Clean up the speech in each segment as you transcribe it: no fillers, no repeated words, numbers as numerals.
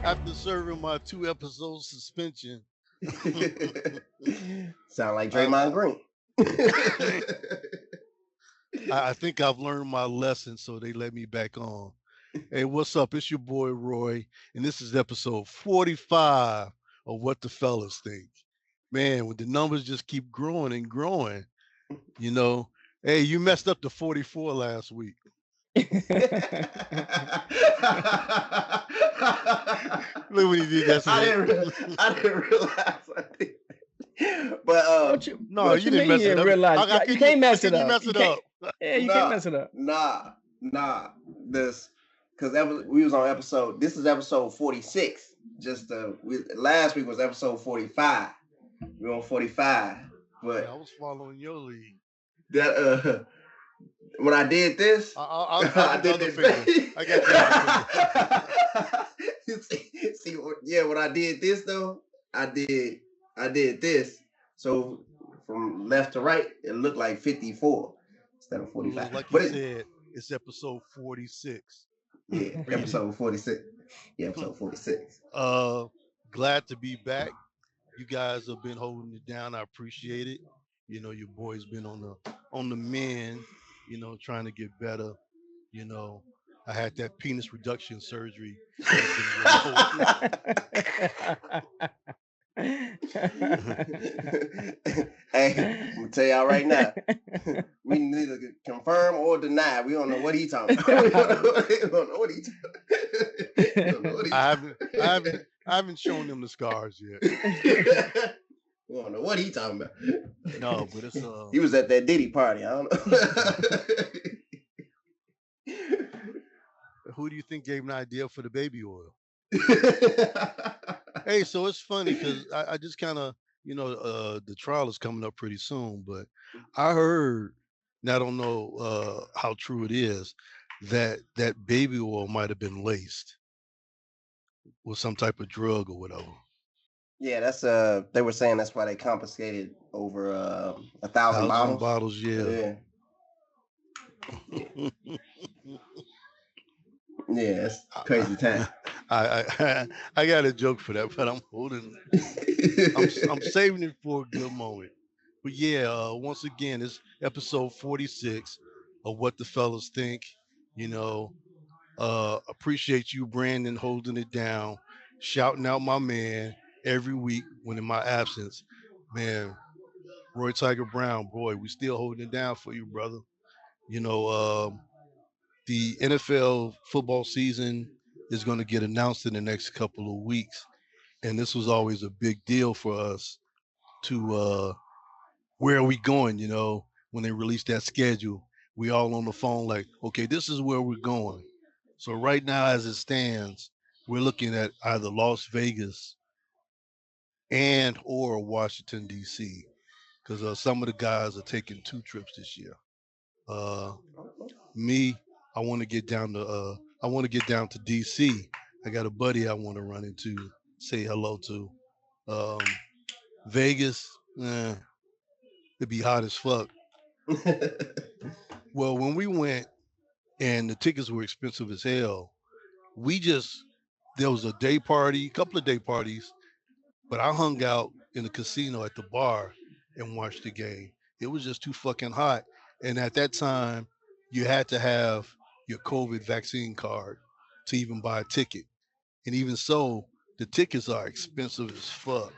After serving my 2 episode suspension, Sound like I, Draymond Green. I think I've learned my lesson, so they let me back on. Hey, what's up? It's your boy Roy, and this is episode 45 of What the Fellas Think. Man, when the numbers just keep growing and growing, you know. Hey, you messed up to 44 last week. Look when he did that. I didn't realize I did. But no, you didn't mess it up. Realize. You can't mess it up. You mess it up. Yeah, you can't mess it up. Nah. This because we was on episode. This is episode 46. Last week was episode 45. We're on 45. But yeah, I was following your lead. That when I did this, I did the finger. I got the see, when I did this though, I did this. So from left to right, it looked like 54 instead of 45. Like you said, it's episode 46. Yeah, episode 46. Yeah, episode 46. Glad to be back. You guys have been holding it down. I appreciate it. You know, your boy's been on the mend, you know, trying to get better. You know, I had that penis reduction surgery. Hey, I'm gonna tell y'all right now. We neither confirm or deny. We don't know what he's talking about. We don't know what he's talking about. I haven't shown them the scars yet. We don't know what he's talking about. No, but it's he was at that Diddy party. I don't know. Who do you think gave an idea for the baby oil? Hey, so it's funny because I just kind of, you know, the trial is coming up pretty soon, but I heard, and I don't know how true it is, that baby oil might have been laced with some type of drug or whatever. Yeah, that's they were saying that's why they confiscated over 1,000 bottles. Yeah. Yeah, it's crazy time. I got a joke for that, but I'm holding. I'm saving it for a good moment. But yeah, once again, it's episode 46 of What the Fellas Think. You know, appreciate you, Brandon, holding it down, shouting out my man every week when in my absence. Man, Roy Tiger Brown, boy, we still holding it down for you, brother. You know, the NFL football season is going to get announced in the next couple of weeks. And this was always a big deal for us to, where are we going? You know, when they released that schedule, we all on the phone like, okay, this is where we're going. So right now, as it stands, we're looking at either Las Vegas and or Washington, D.C. because some of the guys are taking 2 trips this year. Me, I want to get down to DC. I got a buddy I want to run into, say hello to. Vegas, it'd be hot as fuck. Well, when we went and the tickets were expensive as hell, there was a couple of day parties, but I hung out in the casino at the bar and watched the game. It was just too fucking hot. And at that time, you had to have your COVID vaccine card to even buy a ticket. And even so, the tickets are expensive as fuck.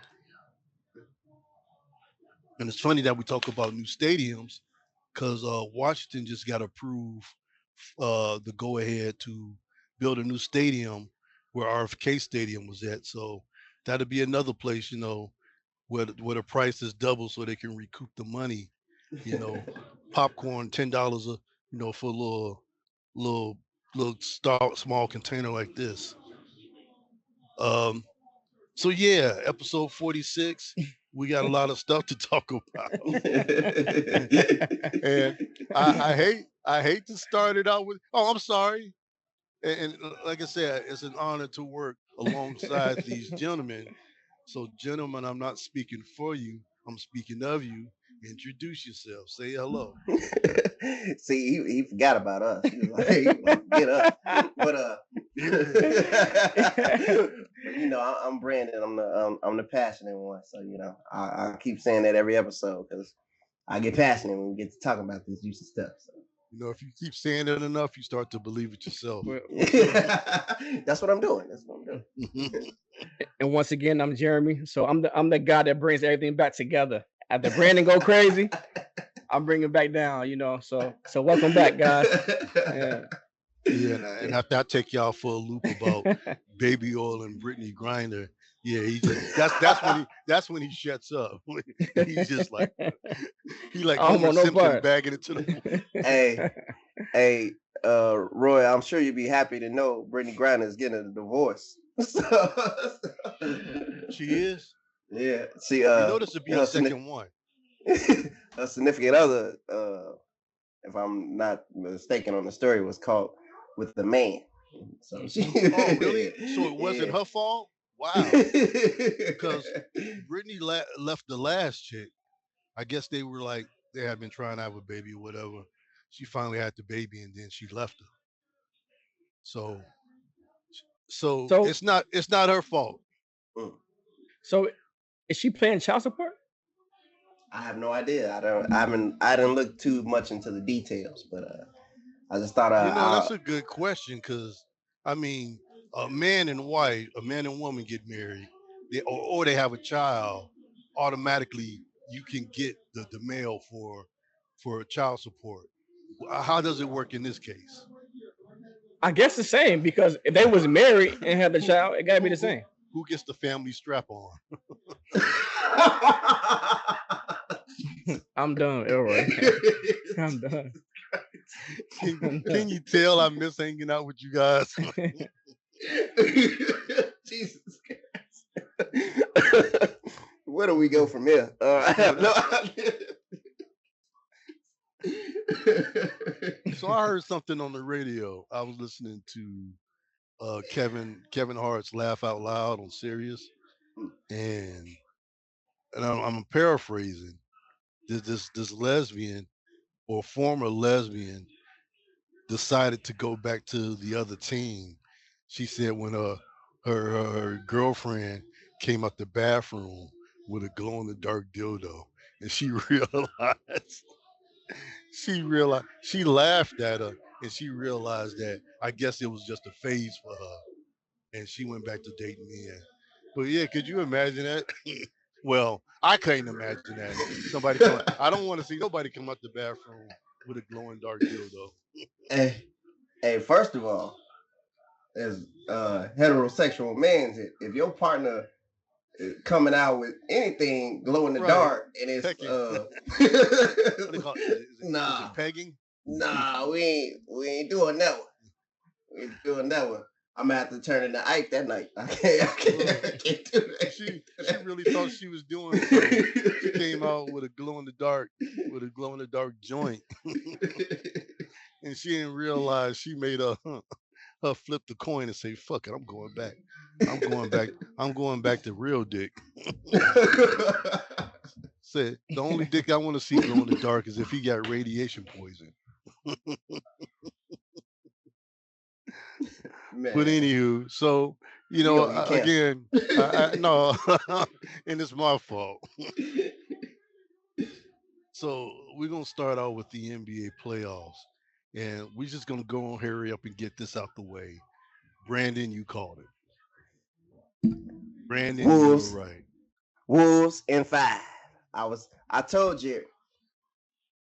And it's funny that we talk about new stadiums because Washington just got approved the go ahead to build a new stadium where RFK Stadium was at. So that'll be another place, you know, where the price is double so they can recoup the money. You know, popcorn $10, you know, for a little small container like this. So yeah, episode 46. We got a lot of stuff to talk about. And I hate to start it out with, oh, I'm sorry. And like I said, it's an honor to work alongside these gentlemen. So gentlemen, I'm not speaking for you. I'm speaking of you. Introduce yourself. Say hello. See, he forgot about us. He was like, hey, get up. I'm Brandon. I'm the passionate one. So I keep saying that every episode because I get passionate when we get to talking about this juicy stuff. So. If you keep saying it enough, you start to believe it yourself. That's what I'm doing. And once again, I'm Jeremy. So I'm the guy that brings everything back together. After Brandon go crazy, I'm bringing it back down. So welcome back, guys. Yeah, and after I take y'all for a loop about Baby Oil and Brittany Griner, he just that's when he shuts up. He's just like Homer Simpson bagging it to the Hey, Roy, I'm sure you'd be happy to know Brittany Griner is getting a divorce. She is? Yeah. See, this would be her second one. A significant other, if I'm not mistaken on the story, was caught with the man. So oh, really? So it wasn't her fault? Wow. Because Brittany left the last chick. I guess they were like, they had been trying to have a baby or whatever. She finally had the baby and then she left her. So it's not her fault. So is she paying child support? I have no idea. I didn't look too much into the details, but I just thought that's a good question because I mean, a man and woman get married, or they have a child, automatically you can get the male for child support. How does it work in this case? I guess the same, because if they was married and had the child, it gotta be the same. Who gets the family strap on? I'm done, Elroy. I'm done. Can you tell I miss hanging out with you guys? Jesus Christ. Where do we go from here? I have no idea. So I heard something on the radio. I was listening to Kevin Hart's Laugh Out Loud on Sirius, and I'm paraphrasing. This lesbian or former lesbian decided to go back to the other team. She said when her girlfriend came out the bathroom with a glow in the dark dildo, and she laughed at her, and she realized that I guess it was just a phase for her, and she went back to dating men. But yeah, could you imagine that? Well, I couldn't imagine that. I don't want to see nobody come out the bathroom with a glowing dark dildo. Hey, first of all, as heterosexual men, if your partner is coming out with anything glow in the dark and it's what they call it? Is it pegging? Nah, we ain't doing that one. We ain't doing that one. I'm gonna have to turn into Ike that night. I can't do that. She really thought she was doing something. She came out with a glow in the dark joint. And she didn't realize she made her flip the coin and say, fuck it, I'm going back. I'm going back to real dick. Said the only dick I want to see glow in the dark is if he got radiation poison. Man. But anywho, so again, no, and it's my fault. So we're gonna start out with the NBA playoffs, and we're just gonna go on, hurry up and get this out the way. Brandon, you called it. Brandon, Wolves, you were right. Wolves in 5. I told you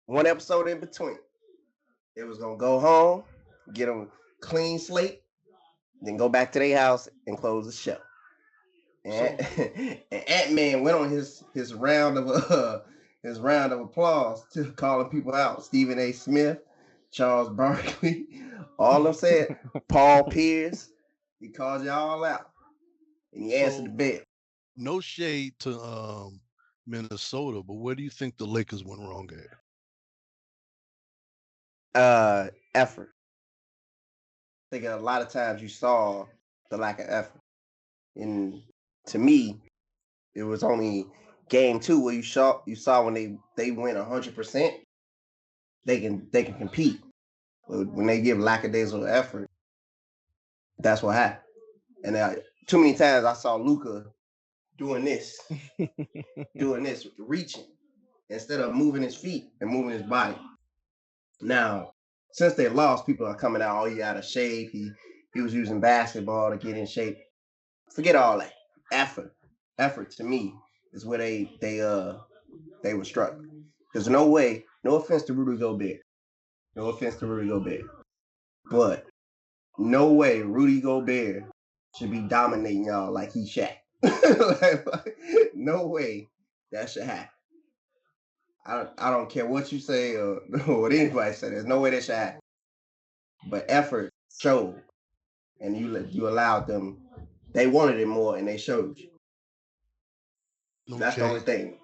one episode in between. It was gonna go home, get them clean slate, then go back to their house and close the show. And, and Ant-Man went on his round of applause to calling people out. Stephen A. Smith, Charles Barkley, all of them said, Paul Pierce. He called y'all out, and he answered the bell. No shade to Minnesota, but where do you think the Lakers went wrong at? Effort. I think a lot of times you saw the lack of effort, and to me, it was only game 2 where you saw when they went 100%, they can compete. But when they give lackadaisical effort, that's what happened. And too many times I saw Luka doing this, reaching instead of moving his feet and moving his body. Now, since they lost, people are coming out, oh, he out of shape. He was using basketball to get in shape. Forget all that. Effort to me is where they were struck. There's no way, no offense to Rudy Gobert. But no way Rudy Gobert should be dominating y'all like he's Shaq. No way that should happen. I don't care what you say or what anybody say. There's no way that should happen. But effort showed, and you allowed them. They wanted it more, and they showed you. Okay. That's the only thing.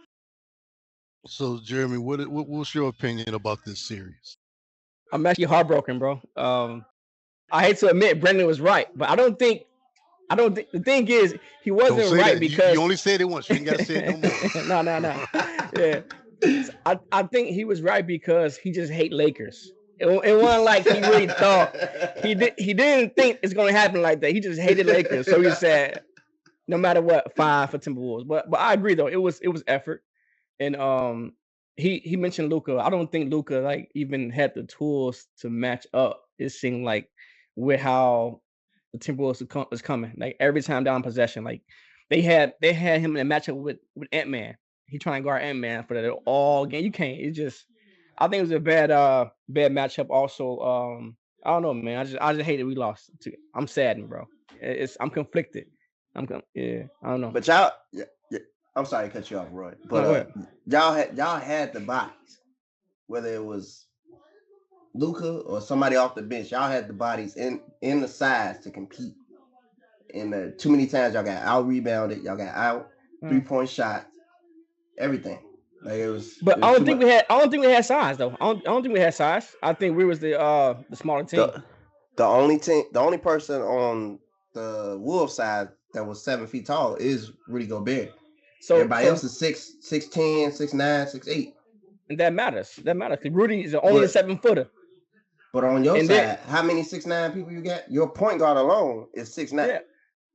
So, Jeremy, what's your opinion about this series? I'm actually heartbroken, bro. I hate to admit Brendan was right, but I don't think the thing is he wasn't right because you only said it once. You ain't gotta say it no more. No. Yeah. I think he was right because he just hate Lakers. It wasn't like he really thought he didn't think it's gonna happen like that. He just hated Lakers. So he said, no matter what, fine for Timberwolves. But I agree though, it was effort. And he mentioned Luka. I don't think Luka like even had the tools to match up. It seemed like with how the Timberwolves was coming. Like every time down possession, like they had him in a matchup with Ant-Man. He trying to guard Ant-Man for that all game. You can't. It just, I think it was a bad matchup. Also, I don't know, man. I just hate that we lost. I'm saddened, bro. I'm conflicted. I don't know. But y'all, I'm sorry to cut you off, Roy. But y'all had the bodies, whether it was Luka or somebody off the bench. Y'all had the bodies in the size to compete. And too many times y'all got out rebounded. Y'all got out 3-point shots. Everything. Like it was. But I don't think we had size though. I don't think we had size. I think we was the smaller team. The only person on the Wolves side that was 7 feet tall is Rudy Gobert. So everybody else is 6'10", 6'9", 6'8". And that matters. Rudy is only a 7-footer. But on your side, how many 6'9" people you got? Your point guard alone is 6'9". Yeah.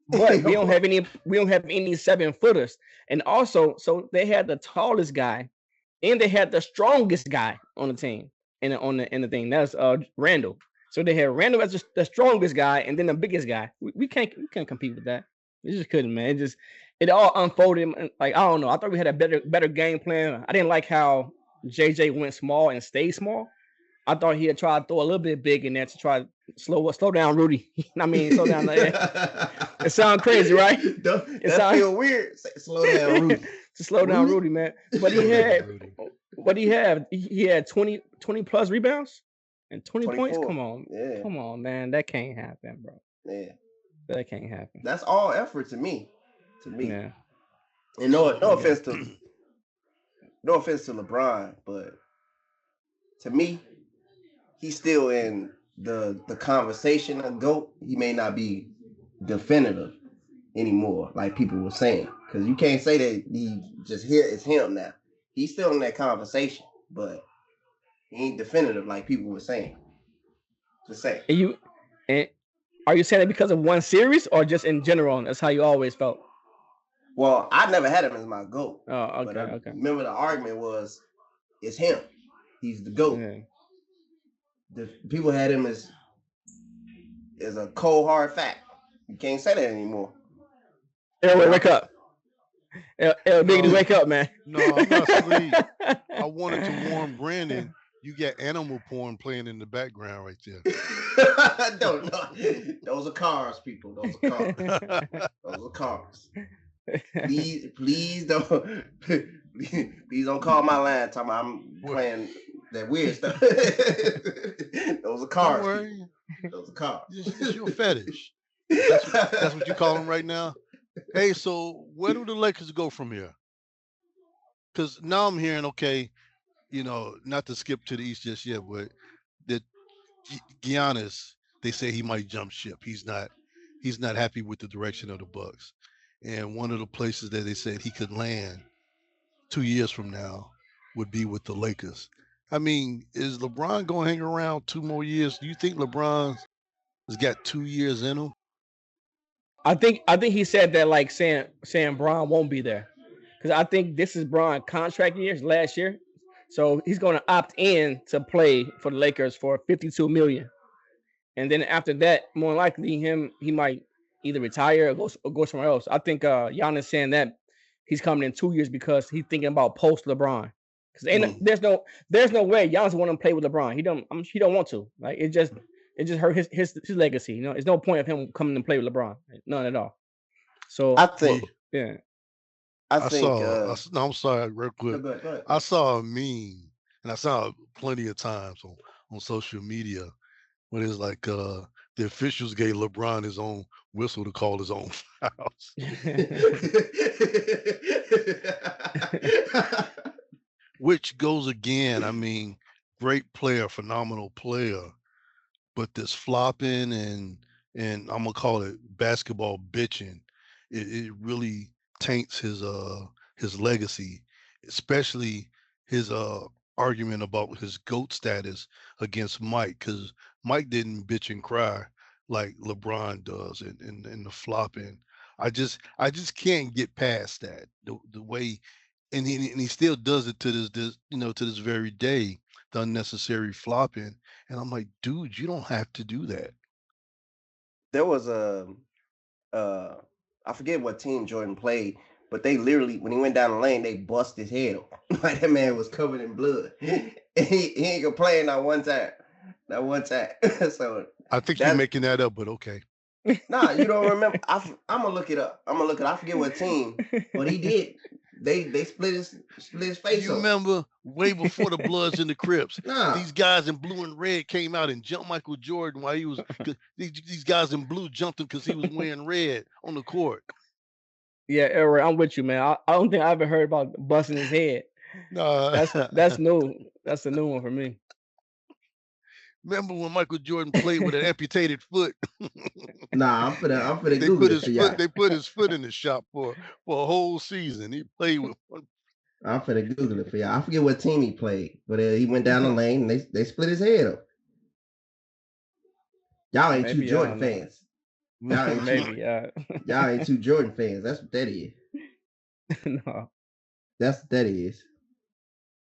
But we don't have any 7-footers. And also, so they had the tallest guy and they had the strongest guy on the team and on the thing. That's Randall. So they had Randall as the strongest guy and then the biggest guy. We can't compete with that. We just couldn't, man. It all unfolded like, I don't know. I thought we had a better game plan. I didn't like how JJ went small and stayed small. I thought he had tried to throw a little bit big in there to try to slow down Rudy. I mean, slow down. It sounds crazy, right? That feel weird. Slow down Rudy. To slow down Rudy, man. But he had 20 plus rebounds and 20 points. Come on, man. That can't happen, bro. Yeah, that can't happen. That's all effort to me. Yeah. And no offense to LeBron, but to me, he's still in the conversation of GOAT. He may not be definitive anymore, like people were saying, because you can't say that he just here it's him now. He's still in that conversation, but he ain't definitive like people were saying. Just say. And are you saying it because of one series or just in general? That's how you always felt. Well, I never had him as my GOAT. Oh, okay, but okay. Remember the argument was, it's him. He's the GOAT. Yeah. The people had him as a cold hard fact. You can't say that anymore. Wake up. Big wake up, man. No, I'm not asleep. I wanted to warn Brandon. You got animal porn playing in the background right there. No. Those are cars, people. Those are cars. Please don't call my line talking about I'm playing that weird stuff. Those are cars. Don't worry. Those are cars. It's your fetish. That's what you call them right now. Hey, so where do the Lakers go from here? Because now I'm hearing, okay, not to skip to the East just yet, but that Giannis, they say he might jump ship. He's not happy with the direction of the Bucks. And one of the places that they said he could land 2 years from now would be with the Lakers. I mean, is LeBron going to hang around 2 more years? Do you think LeBron has got 2 years in him? I think he said that like saying Braun won't be there because I think this is Braun contract years last year, so he's going to opt in to play for the Lakers for 52 million, and then after that, more likely he might either retire or go somewhere else. I think Giannis saying that he's coming in 2 years because he's thinking about post LeBron. Because there's no way Giannis want to play with LeBron. He don't want to. Like it just hurt his legacy. You know, there's no point of him coming and play with LeBron. None at all. So I think. yeah. I think. No, I'm sorry, real quick. Go ahead. I saw a meme, and I saw it plenty of times on social media, when it's like the officials gave LeBron his own whistle to call his own fouls. Which goes again, I mean, great player, phenomenal player, but this flopping and I'm gonna call it basketball bitching, it really taints his legacy, especially his argument about his GOAT status against Mike, because Mike didn't bitch and cry like LeBron does in the flopping. I just can't get past that. The way and he still does it to this to this very day, the unnecessary flopping. And I'm like, dude, you don't have to do that. There was I forget what team Jordan played, but they literally, when he went down the lane, they bust his head open. Like that man was covered in blood. he ain't complained not one time. Not one time. So I think you're making that up, but okay. Nah, you don't remember. I'm gonna look it up. I forget what team, but he did. They split his face. You remember way before the Bloods and the Crips? Nah. These guys in blue and red came out and jumped Michael Jordan while he was. These guys in blue jumped him because he was wearing red on the court. Yeah, Eric, I'm with you, man. I don't think I ever heard about busting his head. No, that's new. That's a new one for me. Remember when Michael Jordan played with an amputated foot? Nah, I'm finna Google it. They put his foot in the shop for a whole season. He played with one. I'm finna Google it for y'all. I forget what team he played, but he went down the lane and they split his head up. Y'all ain't two Jordan fans. Y'all ain't two Jordan fans. That's what that is. No. That's what that is.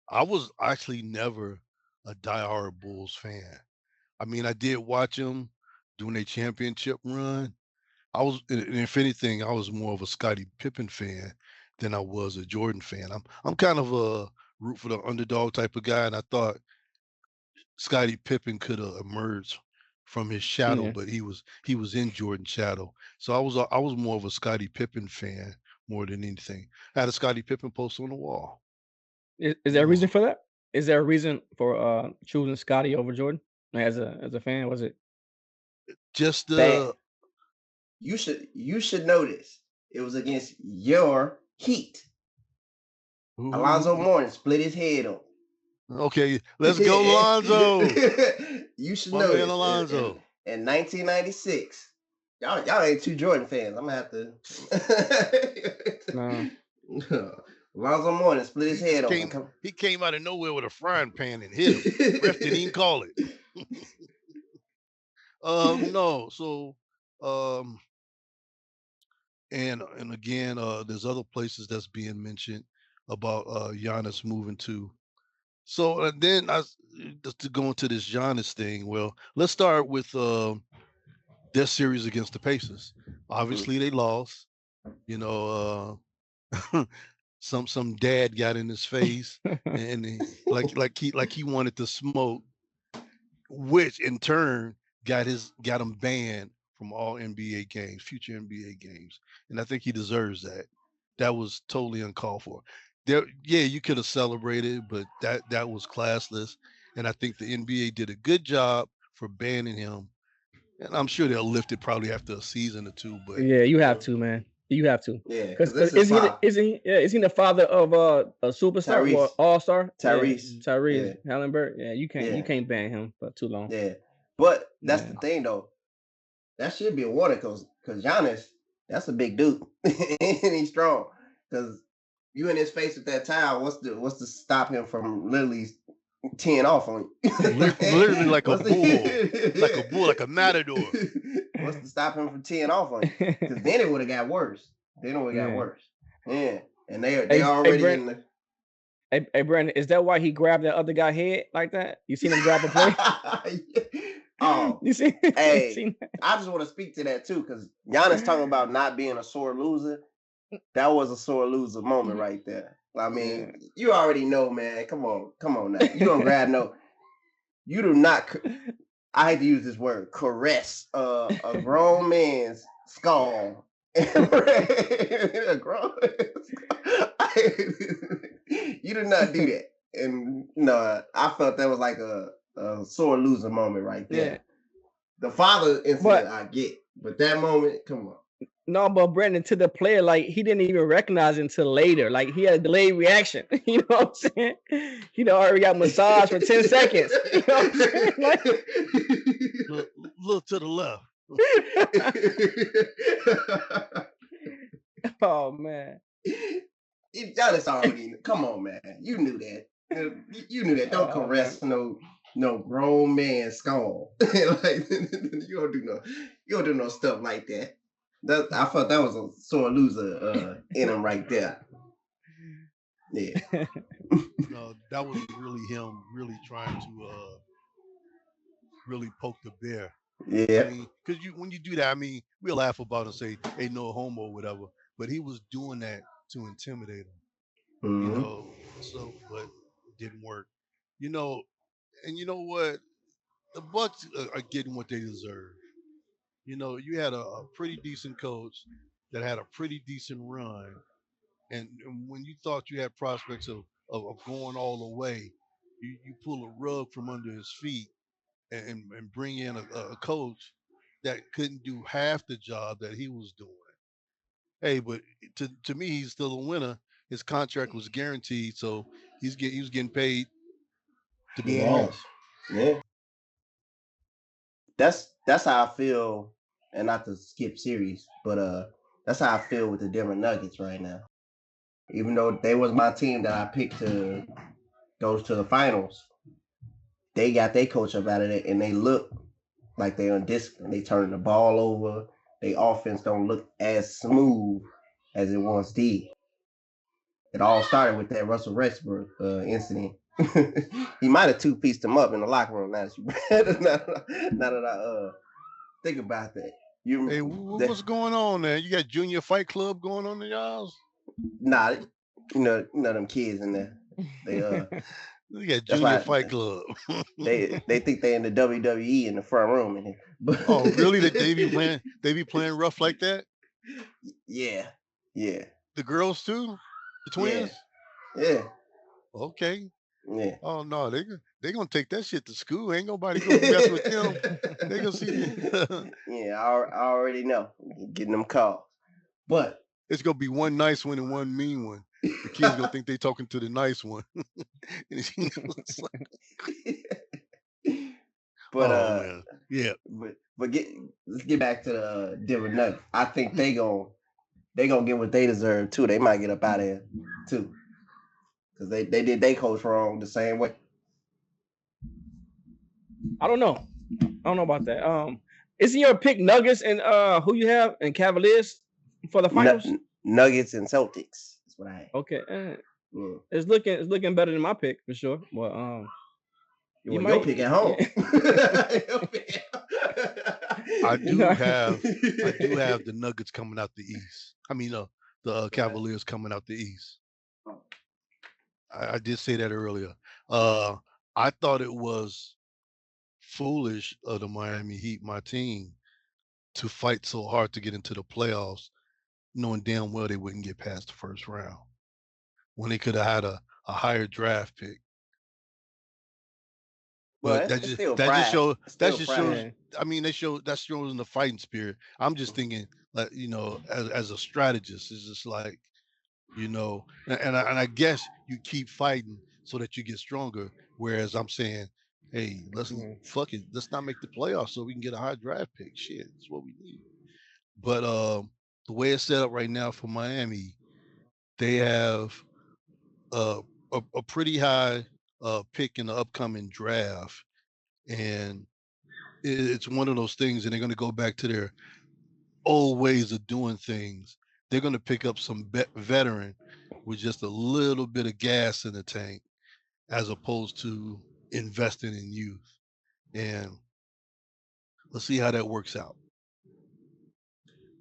I was actually never a diehard Bulls fan. I mean, I did watch them during their championship run. And if anything, I was more of a Scottie Pippen fan than I was a Jordan fan. I'm kind of a root for the underdog type of guy, and I thought Scottie Pippen could have emerged from his shadow, but he was in Jordan's shadow. So I was more of a Scottie Pippen fan more than anything. I had a Scottie Pippen poster on the wall. Is there a reason for that? Is there a reason for choosing Scottie over Jordan as a fan? Was it just you should know this. It was against your Heat. Ooh. Alonzo Mourning split his head up. Okay, let's go, Alonzo. You should know this. Alonzo. In 1996. Y'all ain't two Jordan fans. I'm gonna have to. No. Alonzo Mourning split his head open. He came out of nowhere with a frying pan and hit him. Ref didn't even call it. No. So, and again, there's other places that's being mentioned about Giannis moving to. So then just to go into this Giannis thing. Well, let's start with their series against the Pacers. Obviously, they lost. You know, some dad got in his face and he wanted to smoke, which in turn got him banned from all NBA games, future NBA games, and I think he deserves that. That was totally uncalled for. You could have celebrated, but that was classless, and I think the NBA did a good job for banning him. And I'm sure they'll lift it probably after a season or two. But yeah, you have to, man. You have to. Yeah, because is he the father of a superstar or all-star? Tyrese Hallenberg. Yeah, you can't ban him for too long. Yeah, but that's the thing though. That should be a warning because Giannis, that's a big dude and he's strong. Because you in his face at that time, what's to stop him from literally 10 off on you. Literally like a bull, like a matador. What's to stop him from 10 off on you? Because then it would have got worse. Yeah, and they already in the. Hey, Brandon, is that why he grabbed that other guy's head like that? You seen him grab a play? Oh, you see? Hey, I just want to speak to that too, because Giannis talking about not being a sore loser. That was a sore loser moment right there. I mean, you already know, man. Come on now. You don't grab no. You do not. I hate to use this word, caress a grown man's skull. A grown. You did not do that, and no, I felt that was like a sore loser moment right there. Yeah. The father incident I get, but that moment, come on. No, but Brandon, to the player, like he didn't even recognize it until later. Like he had a delayed reaction. You know what I'm saying? He already got massaged for 10 seconds. You know what I'm saying? Like, look to the left. Oh man. Giannis already. Come on, man. You knew that. You knew that. Don't caress no grown man skull. Like you don't do no stuff like that. I felt that was a sore loser in him right there. Yeah. No, that was really him really trying to really poke the bear. Yeah. I mean, because when you do that, I mean, we'll laugh about it and say, "Hey, no homo," or whatever. But he was doing that to intimidate him. Mm-hmm. You know, so but it didn't work. You know, and you know what? The Bucks are getting what they deserve. You know, you had a pretty decent coach that had a pretty decent run, and when you thought you had prospects of going all the way, you pull a rug from under his feet and bring in a coach that couldn't do half the job that he was doing. Hey, but to me, he's still a winner. His contract was guaranteed, so he was getting paid to be wrong. Yeah. That's how I feel, and not to skip series, but that's how I feel with the Denver Nuggets right now. Even though they was my team that I picked to go to the finals, they got their coach up out of it, and they look like they're undisciplined. They turning the ball over. Their offense don't look as smooth as it once did. It all started with that Russell Westbrook incident. He might have two-pieced him up in the locker room. Now that I think about that. Hey, what's going on there? You got Junior Fight Club going on in y'all's? Nah, you know them kids in there. They you got Junior Fight Club. they think they in the WWE in the front room. Oh, really? They be playing rough like that? Yeah. The girls too? The twins? Yeah. Okay. Yeah. Oh no, they gonna take that shit to school. Ain't nobody gonna mess with them. They gonna see. Yeah, I already know. Getting them calls, but it's gonna be one nice one and one mean one. The kids gonna think they talking to the nice one. But man. Yeah. But let's get back to the Denver Nuggets. I think they gonna get what they deserve too. They might get up out of here too, because they did their coach wrong the same way. I don't know about that. Isn't your pick Nuggets and who you have and Cavaliers for the finals? Nuggets and Celtics. That's what I have. Okay. It's looking better than my pick for sure. Well, your pick at home. I do have the Nuggets coming out the East. I mean, the Cavaliers coming out the East. I did say that earlier. I thought it was foolish of the Miami Heat, my team, to fight so hard to get into the playoffs, knowing damn well they wouldn't get past the first round when they could have had a higher draft pick. But that just shows. I mean, that shows in the fighting spirit. I'm just thinking, like, you know, as a strategist, it's just like, you know, and I guess you keep fighting so that you get stronger. Whereas I'm saying, hey, fuck it, let's not make the playoffs so we can get a high draft pick. Shit, that's what we need. But the way it's set up right now for Miami, they have a pretty high pick in the upcoming draft, and it's one of those things, and they're going to go back to their old ways of doing things. They're going to pick up some veteran with just a little bit of gas in the tank, as opposed to investing in youth. And let's see how that works out.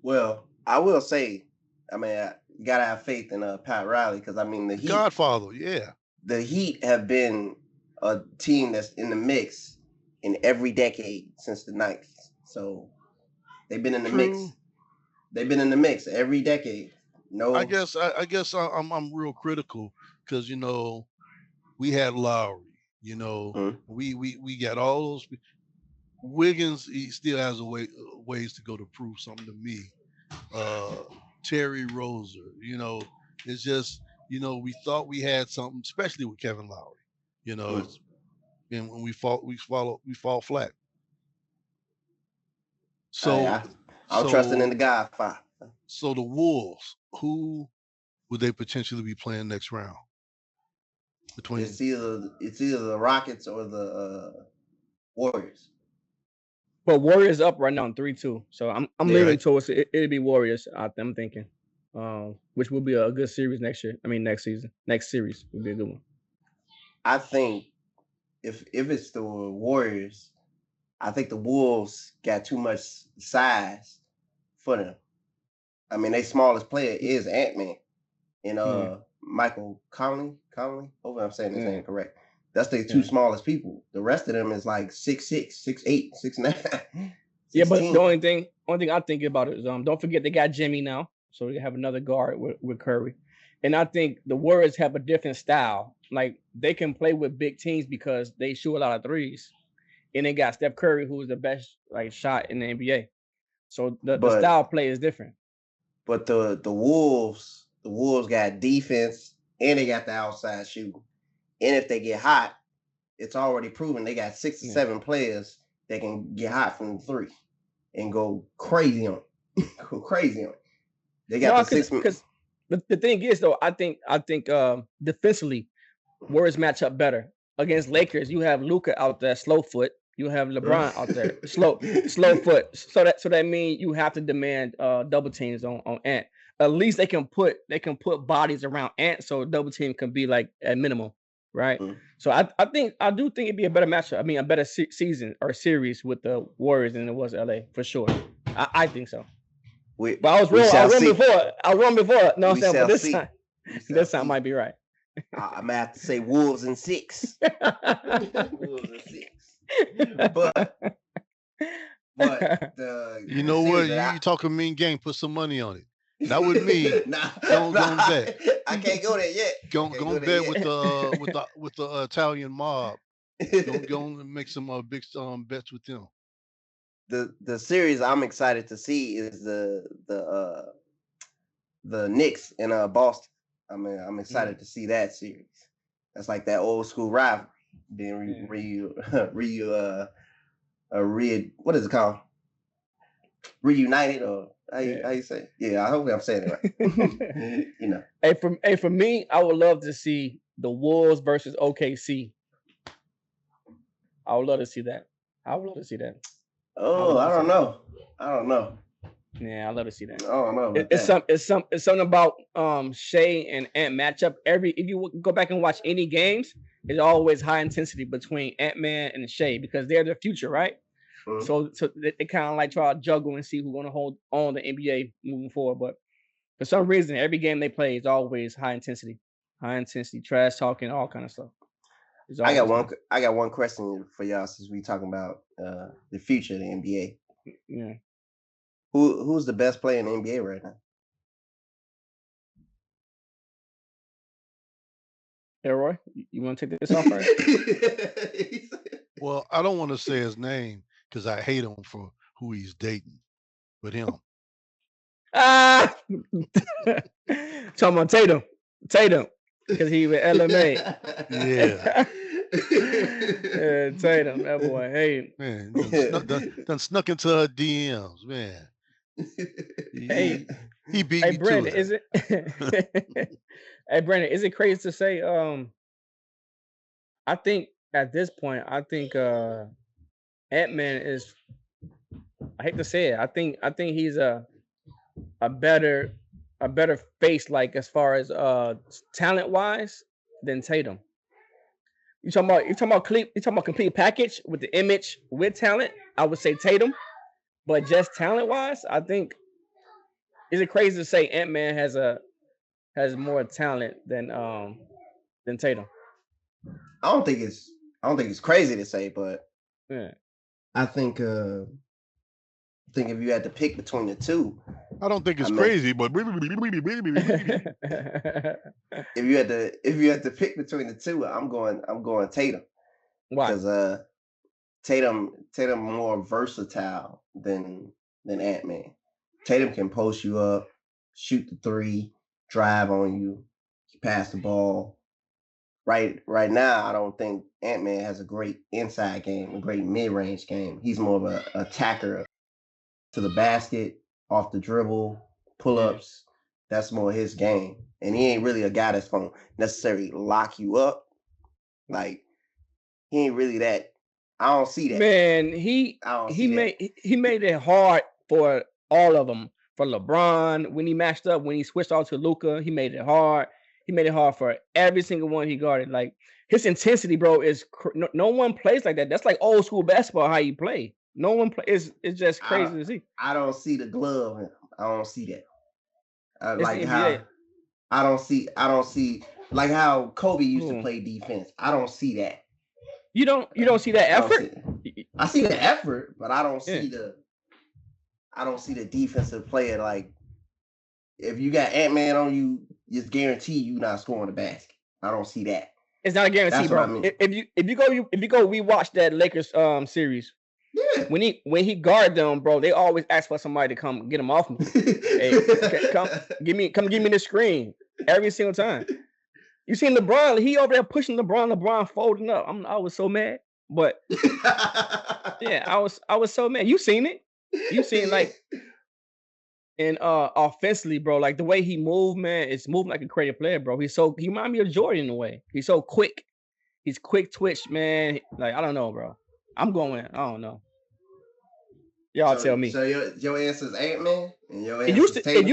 Well, I will say, I mean, you gotta have faith in Pat Riley, because I mean the Heat, Godfather, yeah. The Heat have been a team that's in the mix in every decade since the 90s. So they've been in the mix. They've been in the mix every decade. No, I guess I'm real critical because we had Lowry. We got all those. Wiggins, he still has ways to go to prove something to me. Terry Rozier, it's just we thought we had something, especially with Kevin Lowry. And when we fall flat. So I'm trusting in the Godfather. So the Wolves, who would they potentially be playing next round? It's either the Rockets or the Warriors. But Warriors up right now on 3-2. So I'm leaning towards it'd be Warriors. I'm thinking, which will be a good series next year. I mean next season. Next series would be a good one. I think if it's the Warriors, I think the Wolves got too much size for them. I mean, their smallest player is Ant-Man and Michael Conley. Hopefully I'm saying his name correct. That's the two smallest people. The rest of them is like 6'6", 6'8", 6'9". Yeah, but the only thing I think about is don't forget they got Jimmy now, so they have another guard with Curry, and I think the Warriors have a different style. Like they can play with big teams because they shoot a lot of threes, and they got Steph Curry, who is the best shot in the NBA. So the style play is different. But the Wolves got defense and they got the outside shooting. And if they get hot, it's already proven they got 6 or 7 players that can get hot from the three and go crazy on it. They got because the thing is though, I think defensively, Warriors match up better against Lakers. You have Luka out there, slow foot. You have LeBron out there, slow foot. So that means you have to demand double teams on Ant. At least they can put bodies around Ant, so double team can be like at minimum, right? So I do think it'd be a better matchup. I mean, a better season or series with the Warriors than it was LA for sure. I think so. But I was wrong before. No, I'm saying, but this time might be right. I'm gonna have to say Wolves in 6. Wolves in 6. But you know what? You talking mean game? Put some money on it. Not with me. Don't bet. I can't go there yet. Go bet with the Italian mob. Go make some big bets with them. The series I'm excited to see is the Knicks in Boston. I mean, I'm excited to see that series. That's like that old school rivalry being what is it called? Reunited, or how you say it? Yeah, I hope I'm saying it right. For me, I would love to see the Wolves versus OKC. I would love to see that. Oh, I don't know. Yeah, I love to see that. I don't know. It's something about Shea and Ant matchup. If you go back and watch any games, it's always high intensity between Ant-Man and Shea because they're the future, right? So they kind of like try to juggle and see who's going to hold on the NBA moving forward. But for some reason, every game they play is always high intensity, trash talking, all kind of stuff. I got one question for y'all since we talking about the future of the NBA. Yeah. Who's the best player in the NBA right now? Roy, you want to take this off first? Well, I don't want to say his name because I hate him for who he's dating, but him. Talking about Tatum, because he with LMA. Yeah. Tatum, that boy. Hey, man, done snuck into her DMs, man. He beat me Brandon, to it. Hey, Brandon, is it crazy to say I think at this point, I think Ant-Man is. I hate to say it. I think he's a better face, like as far as talent wise, than Tatum. You talking about complete package with the image with talent? I would say Tatum, but just talent wise, I think is it crazy to say Ant-Man has more talent than Tatum? I don't think it's crazy to say, but Yeah. I think if you had to pick between the two, I don't think it's crazy, but if you had to pick between the two, I'm going Tatum. Why? Because Tatum more versatile than Ant-Man. Tatum can post you up, shoot the three, drive on you, pass the ball. Right now, I don't think Ant-Man has a great inside game, a great mid-range game. He's more of an attacker to the basket, off the dribble, pull-ups. That's more his game. And he ain't really a guy that's going to necessarily lock you up. Like, he ain't really that. I don't see that. Man, he made it hard for all of them. For LeBron, when he matched up, when he switched off to Luka, he made it hard. He made it hard for every single one he guarded. Like, his intensity, bro, is no one plays like that. That's like old school basketball, how you play. No one plays. It's just crazy to see. I don't see the glove. I don't see that. Like how I don't see like how Kobe used to play defense. I don't see that. You don't see that effort? I see the effort, but I don't see the defensive player. Like, if you got Ant-Man on you, just guarantee you not scoring the basket. I don't see that. It's not a guarantee, bro. I mean. If you go rewatch that Lakers series, when he guard them, bro, they always ask for somebody to come get him off me. Hey, come give me the screen every single time. You seen LeBron? He over there pushing LeBron folding up. I was so mad, but yeah, I was so mad. You seen it? You seen like. And offensively, bro, like the way he moved, man, it's moving like a creative player, bro. He reminds me of Jordan in a way. He's so quick. He's quick twitch, man. Like, I don't know, bro. I don't know. Y'all tell me. So your answer is Ant-Man, and your answer is Tatum? It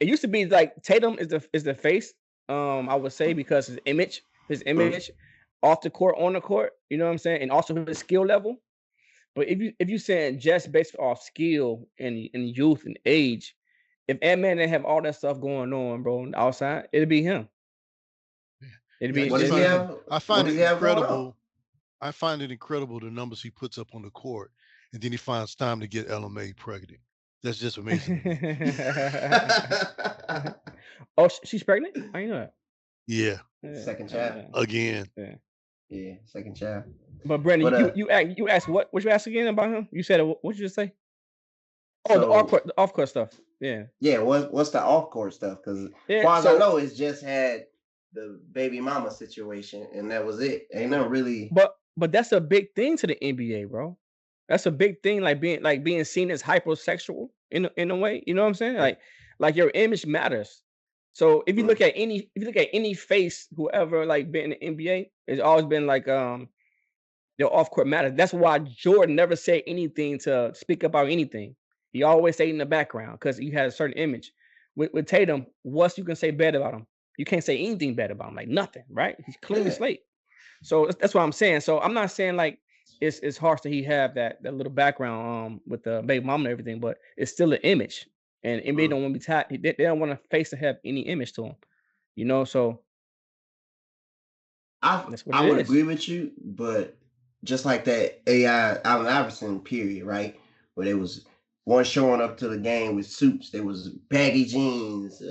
used to be like Tatum is the face. I would say because his image off the court, on the court, you know what I'm saying, and also his skill level. But if you saying just based off skill and youth and age, if Ant-Man didn't have all that stuff going on, bro, outside, it'd be him. It'd be. I find it incredible. I find it incredible the numbers he puts up on the court, and then he finds time to get LMA pregnant. That's just amazing. Oh, she's pregnant? I know that. Yeah. Second child. Again. Yeah, second child. But Brandon, you asked what you asked again about him? You said what you just say? Oh, so, the off court stuff. Yeah. Yeah. What's the off court stuff? Because as far as I know, it's just had the baby mama situation, and that was it. Ain't no really. But that's a big thing to the NBA, bro. That's a big thing, like being seen as hypersexual in a way. You know what I'm saying? Like your image matters. So if you look at any face, whoever like been in the NBA, it's always been like your off court matters. That's why Jordan never said anything to speak about anything. He always stayed in the background because he had a certain image. With Tatum, what you can say bad about him? You can't say anything bad about him, like nothing, right? He's clean slate. So that's what I'm saying. So I'm not saying like it's harsh that he have that little background with the baby mama and everything, but it's still an image. And NBA don't want to be tied. They don't want to face to have any image to him, you know. So I would agree with you, but just like that AI Allen Iverson period, right, where there was one showing up to the game with suits, there was baggy jeans,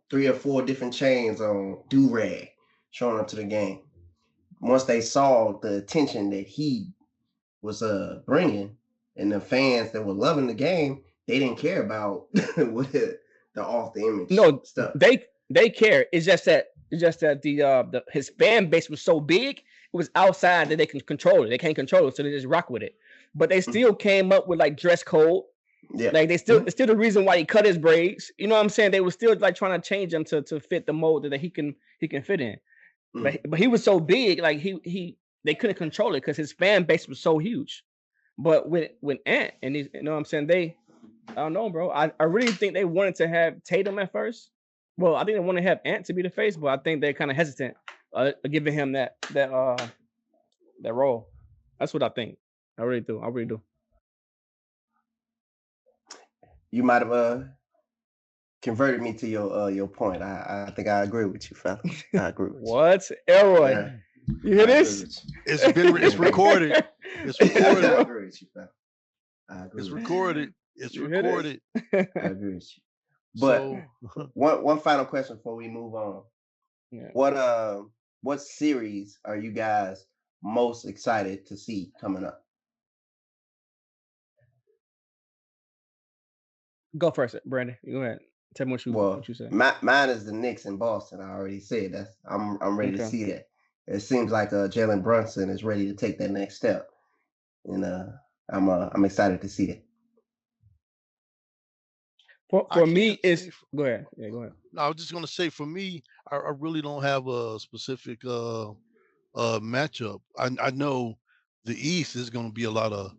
3 or 4 different chains on, do-rag, showing up to the game. Once they saw the attention that he was bringing, and the fans that were loving the game, they didn't care about the off the image stuff. They care. It's just that the his fan base was so big, it was outside that they can control it. They can't control it, so they just rock with it. But they still came up with like dress code. Yeah. Like it's still the reason why he cut his braids. You know what I'm saying? They were still like trying to change him to fit the mold that he can fit in. But he was so big, like he they couldn't control it because his fan base was so huge. But when Ant and these, you know what I'm saying, I don't know, bro. I really think they wanted to have Tatum at first. Well, I think they want to have Ant to be the face, but I think they're kind of hesitant giving him that role. That's what I think. I really do. I really do. You might have converted me to your point. I think I agree with you, fella. I agree with What? Elroy, Yeah. you hear this? It's recorded. It's you. I recorded. agree with you, fella. I agree It's with recorded. It's You hear this? recorded. you. I agree with you. But So one final question before we move on. Yeah. What series are you guys most excited to see coming up? Go first, Brandon. You go ahead. Tell me what you say. Mine is the Knicks in Boston. I already said that. I'm ready to Okay. see that. It seems like Jalen Brunson is ready to take that next step, and I'm excited to see that. For me, it's go ahead. Yeah, go ahead. No, I was just gonna say for me, I really don't have a specific matchup. I know the East is gonna be a lot of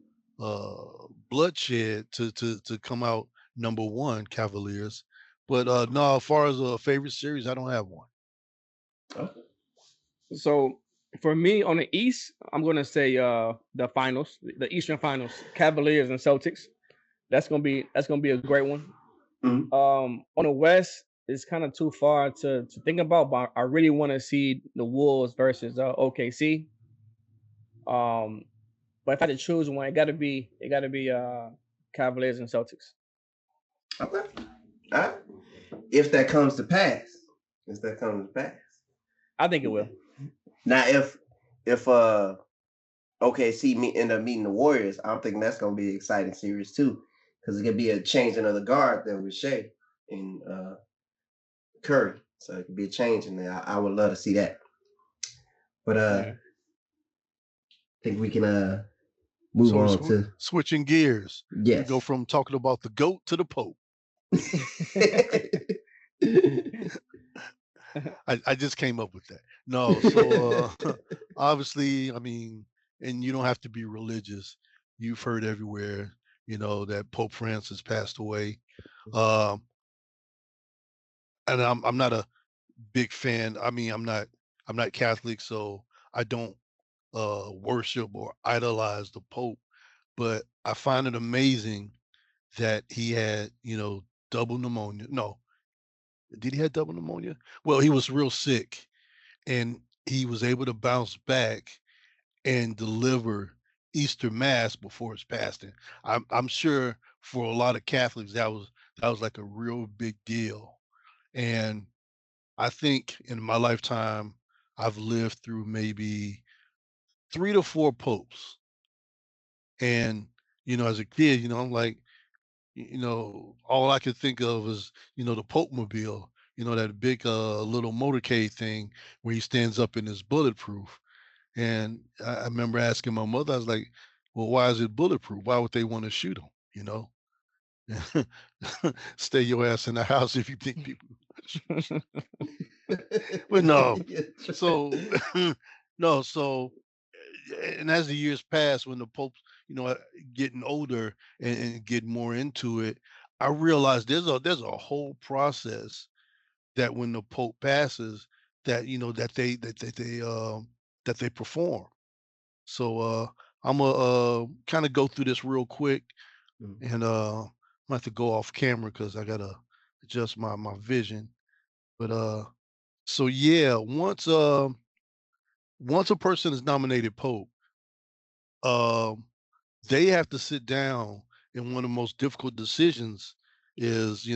bloodshed to come out number one, Cavaliers. But no, as far as a favorite series, I don't have one. Okay. So for me on the East, I'm gonna say the finals, the Eastern Finals, Cavaliers and Celtics. That's gonna be a great one. Mhm. On the West, it's kind of too far to think about, but I really want to see the Wolves versus OKC. But if I had to choose one, it gotta be Cavaliers and Celtics. Okay. All right. If that comes to pass, I think it will. Now, if OKC end up meeting the Warriors, I'm thinking that's gonna be an exciting series too, because it could be a changing of the guard there with Shea and Curry, so it could be a change in there. I would love to see that. But Yeah. I think we can move on to switching gears. Yes. We go from talking about the GOAT to the Pope. I just came up with that. No, so obviously, I mean, and you don't have to be religious. You've heard everywhere, that Pope Francis passed away. And I'm not a big fan. I mean, I'm not Catholic, so I don't worship or idolize the Pope. But I find it amazing that he had, double pneumonia. No, did he have double pneumonia? Well, he was real sick, and he was able to bounce back and deliver Easter Mass before his passing. I'm sure for a lot of Catholics that was like a real big deal. And I think in my lifetime I've lived through maybe 3 to 4 popes. And as a kid, I'm like, all I could think of is, the Pope Mobile, that big little motorcade thing where he stands up in his bulletproof. And I remember asking my mother, I was like, well, why is it bulletproof? Why would they want to shoot him? Stay your ass in the house if you think people. But no. So no, so and as the years pass, when the popes, getting older and get more into it, I realized there's a whole process that when the pope passes, that that they perform. So I'm gonna kind of go through this real quick, and I'm gonna have to go off camera because I gotta adjust my vision. But so yeah, once a person is nominated pope, um, they have to sit down, and one of the most difficult decisions is,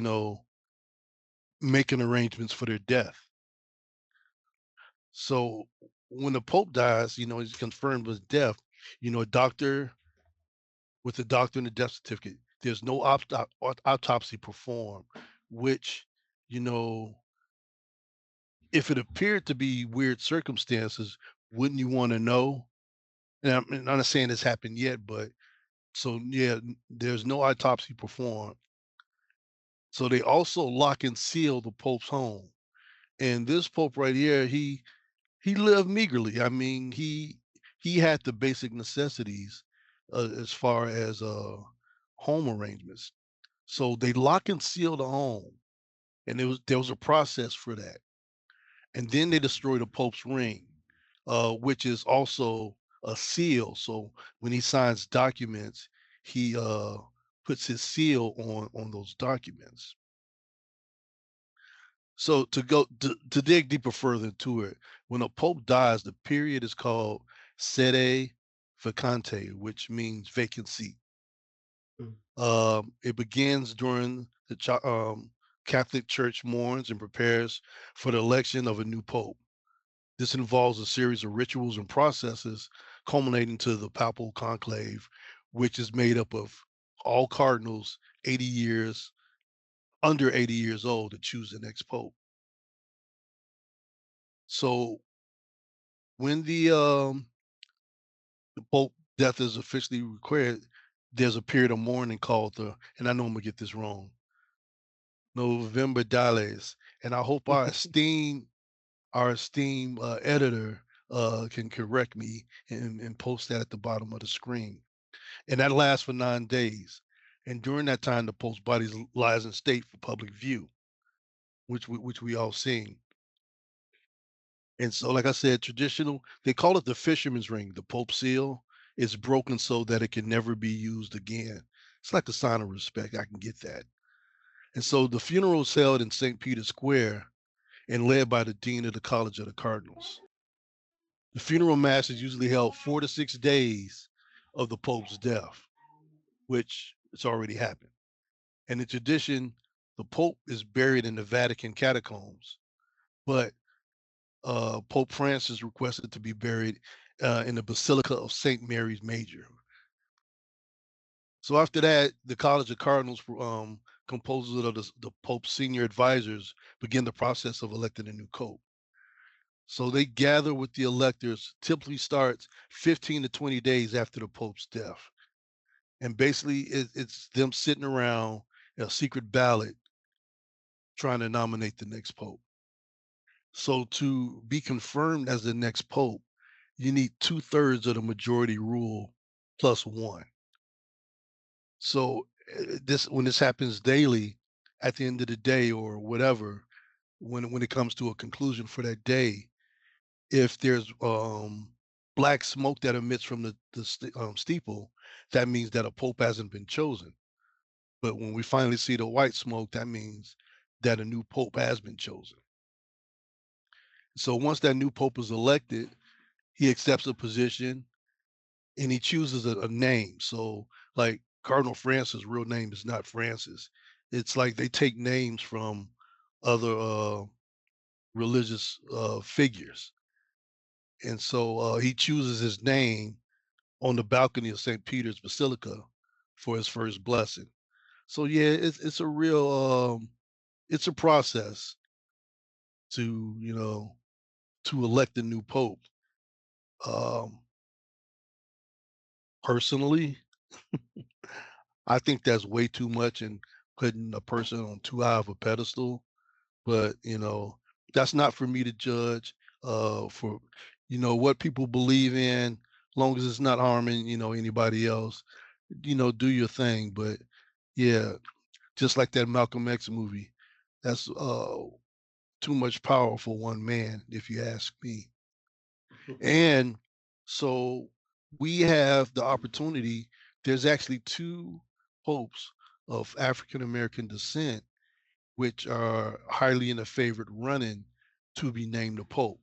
making arrangements for their death. So when the pope dies, he's confirmed with death. A doctor with a doctor and a death certificate. There's no autopsy performed, which, you know, if it appeared to be weird circumstances, wouldn't you want to know? And I'm not saying this happened yet, but so yeah, there's no autopsy performed. So they also lock and seal the Pope's home. And this Pope right here, he lived meagerly. I mean, he had the basic necessities as far as home arrangements. So they lock and seal the home, and there was a process for that. And then they destroy the Pope's ring, which is also a seal. So when he signs documents, he puts his seal on those documents. So to dig deeper further into it, when a pope dies, the period is called sede vacante, which means vacant seat. It begins during the Catholic Church mourns and prepares for the election of a new pope. This involves a series of rituals and processes culminating to the papal conclave, which is made up of all cardinals 80 years, under 80 years old, to choose the next pope. So when the pope death is officially declared, there's a period of mourning called and I know I'm gonna get this wrong, November Diles, and I hope our esteemed editor can correct me and post that at the bottom of the screen. And that lasts for 9 days. And during that time, the Pope's body lies in state for public view, which we all seen. And so, like I said, traditional, they call it the fisherman's ring. The Pope seal is broken so that it can never be used again. It's like a sign of respect. I can get that. And so the funeral is held in St. Peter's Square and led by the Dean of the College of the Cardinals. The funeral mass is usually held 4 to 6 days of the Pope's death, which it's already happened. And in tradition, the Pope is buried in the Vatican catacombs, but Pope Francis requested to be buried in the Basilica of St. Mary's Major. So after that, the College of Cardinals, composed of the Pope's senior advisors, begin the process of electing a new Pope. So they gather with the electors, typically starts 15 to 20 days after the Pope's death. And basically, it's them sitting around a secret ballot trying to nominate the next Pope. So to be confirmed as the next Pope, you need 2/3 of the majority rule plus one. So when this happens daily, at the end of the day or whatever, when it comes to a conclusion for that day, if there's black smoke that emits from the steeple, that means that a pope hasn't been chosen. But when we finally see the white smoke, that means that a new pope has been chosen. So once that new pope is elected, he accepts a position and he chooses a name. So like Cardinal Francis' real name is not Francis. It's like they take names from other religious figures. And so he chooses his name on the balcony of St. Peter's Basilica for his first blessing. So yeah, it's a real it's a process to to elect a new pope. Um, Personally, I think that's way too much and putting a person on too high of a pedestal. But that's not for me to judge. For what people believe in, long as it's not harming anybody else. Do your thing. But yeah, just like that Malcolm X movie, that's too much power for one man, if you ask me. And so we have the opportunity. There's actually two popes of African American descent, which are highly in the favorite running to be named the pope.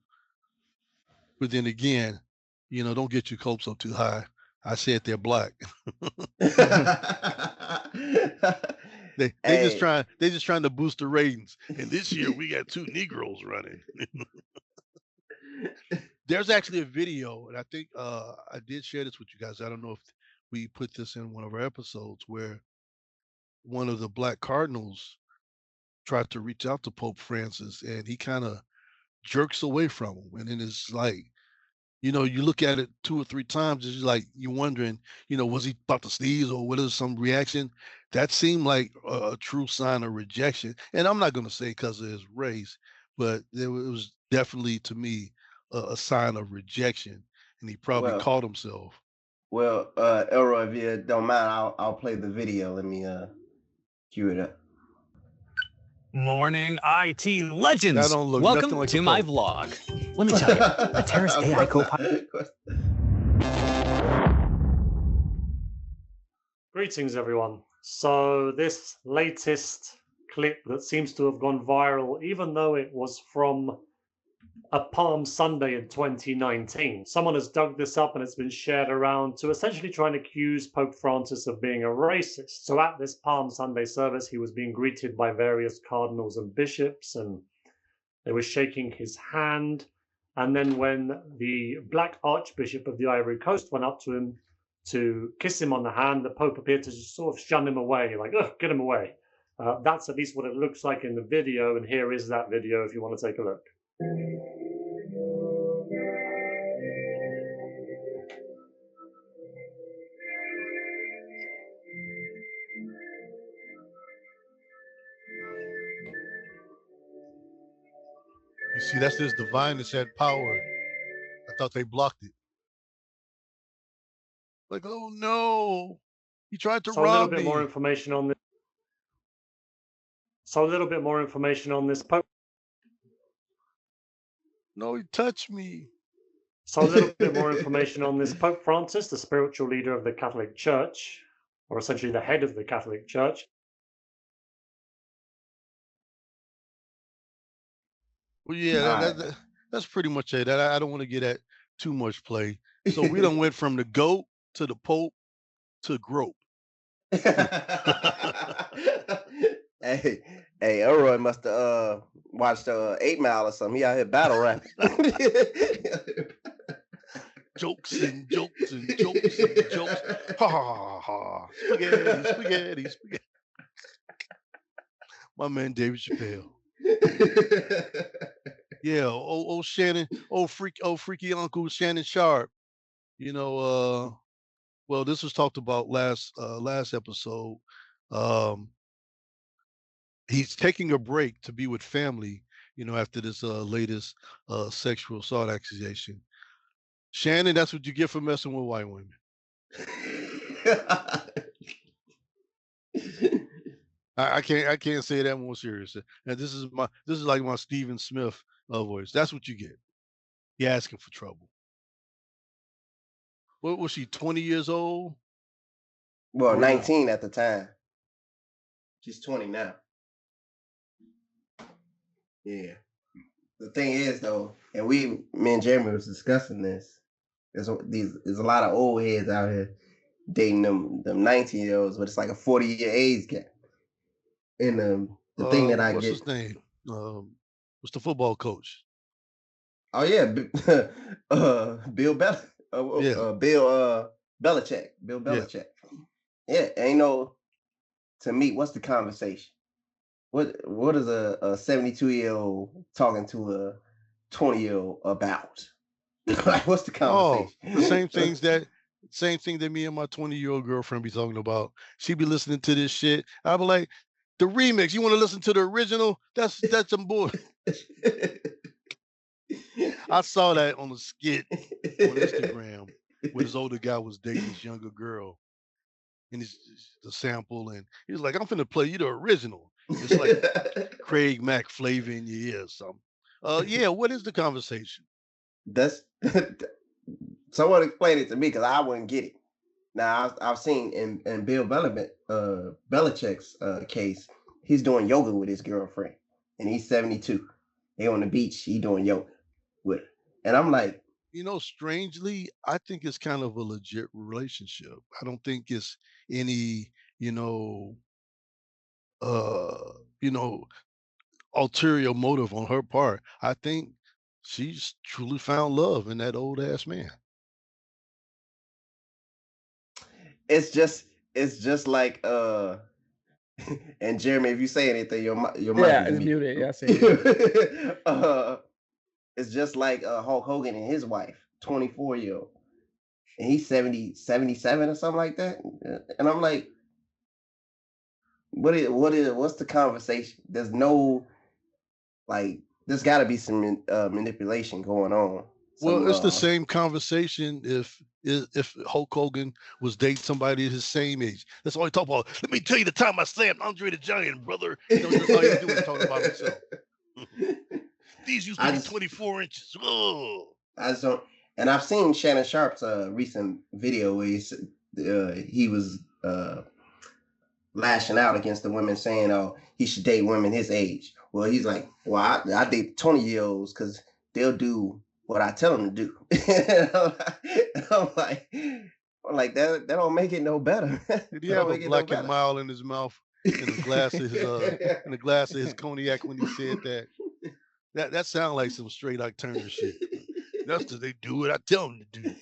But then again, don't get your hopes up too high. I said they're black. They just trying to boost the ratings. And this year we got two Negroes running. There's actually a video, and I think I did share this with you guys. I don't know if we put this in one of our episodes where one of the black cardinals tried to reach out to Pope Francis, and he kind of jerks away from him. And then it's like, you look at it 2 or 3 times, it's like you're wondering, was he about to sneeze or what is some reaction? That seemed like a true sign of rejection. And I'm not going to say because of his race, but it was definitely to me a sign of rejection. and he probably caught himself. Well, Elroy, if you don't mind, I'll play the video. Let me cue it up. Morning, IT legends. That don't look Welcome like to my vlog. Let me tell you, the Terrace AI Copilot. Greetings, everyone. So this latest clip that seems to have gone viral, even though it was from a Palm Sunday in 2019, someone has dug this up and it's been shared around to essentially try and accuse Pope Francis of being a racist. So at this Palm Sunday service, he was being greeted by various cardinals and bishops, and they were shaking his hand. And then when the Black Archbishop of the Ivory Coast went up to him to kiss him on the hand, the Pope appeared to just sort of shun him away, like, oh, get him away. That's at least what it looks like in the video, and here is that video if you want to take a look. You see, that's this divineness at power. I thought they blocked it. Like, oh no, he tried to rob me. So a little bit more information on this. So a little bit more information on this Pope. No, he touched me. So a little bit more information on this Pope Francis, the spiritual leader of the Catholic Church, or essentially the head of the Catholic Church. Well, yeah, that's pretty much it. I don't want to get at too much play. So we done went from the GOAT to the Pope to grope. Hey, Elroy must have watched 8 Mile or something. He out here battle rapping. Jokes and jokes and jokes and jokes. Ha ha ha. Spaghetti, spaghetti, spaghetti. My man David Chappelle. Yeah, old Shannon, freaky Uncle Shannon Sharpe. You know, well, this was talked about last episode. He's taking a break to be with family, you know, after this latest sexual assault accusation. Shannon, that's what you get for messing with white women. I can't say that more serious. And this is like my Stephen Smith voice. That's what you get. He asking for trouble. What was she, 20 years old? Well, 19 at the time. She's 20 now. Yeah. The thing is, though, and me and Jeremy was discussing this. There's a lot of old heads out here dating them 19-year-olds, but it's like a 40-year age gap. And the thing that I what's get. What's his name? What's the football coach? Oh yeah, Bill Belichick. Bill Belichick. Yeah, ain't no. To me, what's the conversation? What is a 72-year-old talking to a 20-year-old about? Like, what's the conversation? Oh, the same thing that me and my 20-year-old girlfriend be talking about. She be listening to this shit. I be like, the remix. You want to listen to the original? That's some bull. I saw that on a skit on Instagram where this older guy was dating this younger girl, and it's the sample, and he was like, "I'm finna play you the original." It's like Craig Mack flavor in your ear or something. Yeah, what is the conversation? That's someone explain it to me because I wouldn't get it. Now I've seen in Bill Belichick's case, he's doing yoga with his girlfriend, and he's 72. They on the beach, he doing yoga with her, and I'm like, you know, strangely, I think it's kind of a legit relationship. I don't think it's any, ulterior motive on her part. I think she's truly found love in that old ass man. It's just like and Jeremy, if you say anything, your mic is muted. Yeah, I see it. It's just like Hulk Hogan and his wife, 24-year-old, and he's 77 or something like that. And I'm like, what's the conversation? There's no, like, there's got to be some manipulation going on. Well, it's the same conversation if Hulk Hogan was dating somebody his same age. That's all he talk about. Let me tell you the time I slammed Andre the Giant, brother. That's all he was doing, talking about himself. These used to be 24 inches. Oh. I just don't. And I've seen Shannon Sharpe's recent video where he was lashing out against the women, saying, "Oh, he should date women his age." Well, he's like, "Well, I date 20-year-olds because they'll do what I tell them to do." I'm like that don't make it no better. Did he have a Black and Mild in his mouth in a glass of his cognac when he said that? That sounds like some straight Ike Turner shit. That's because they do what I tell them to do.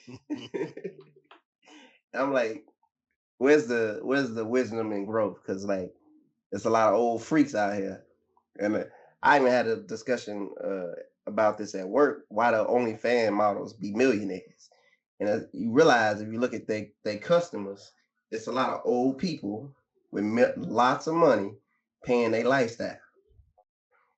I'm like, where's the wisdom and growth? Because like, there's a lot of old freaks out here, and I even had a discussion about this at work. Why the OnlyFans models be millionaires? And you realize if you look at their customers, it's a lot of old people with lots of money paying their lifestyle.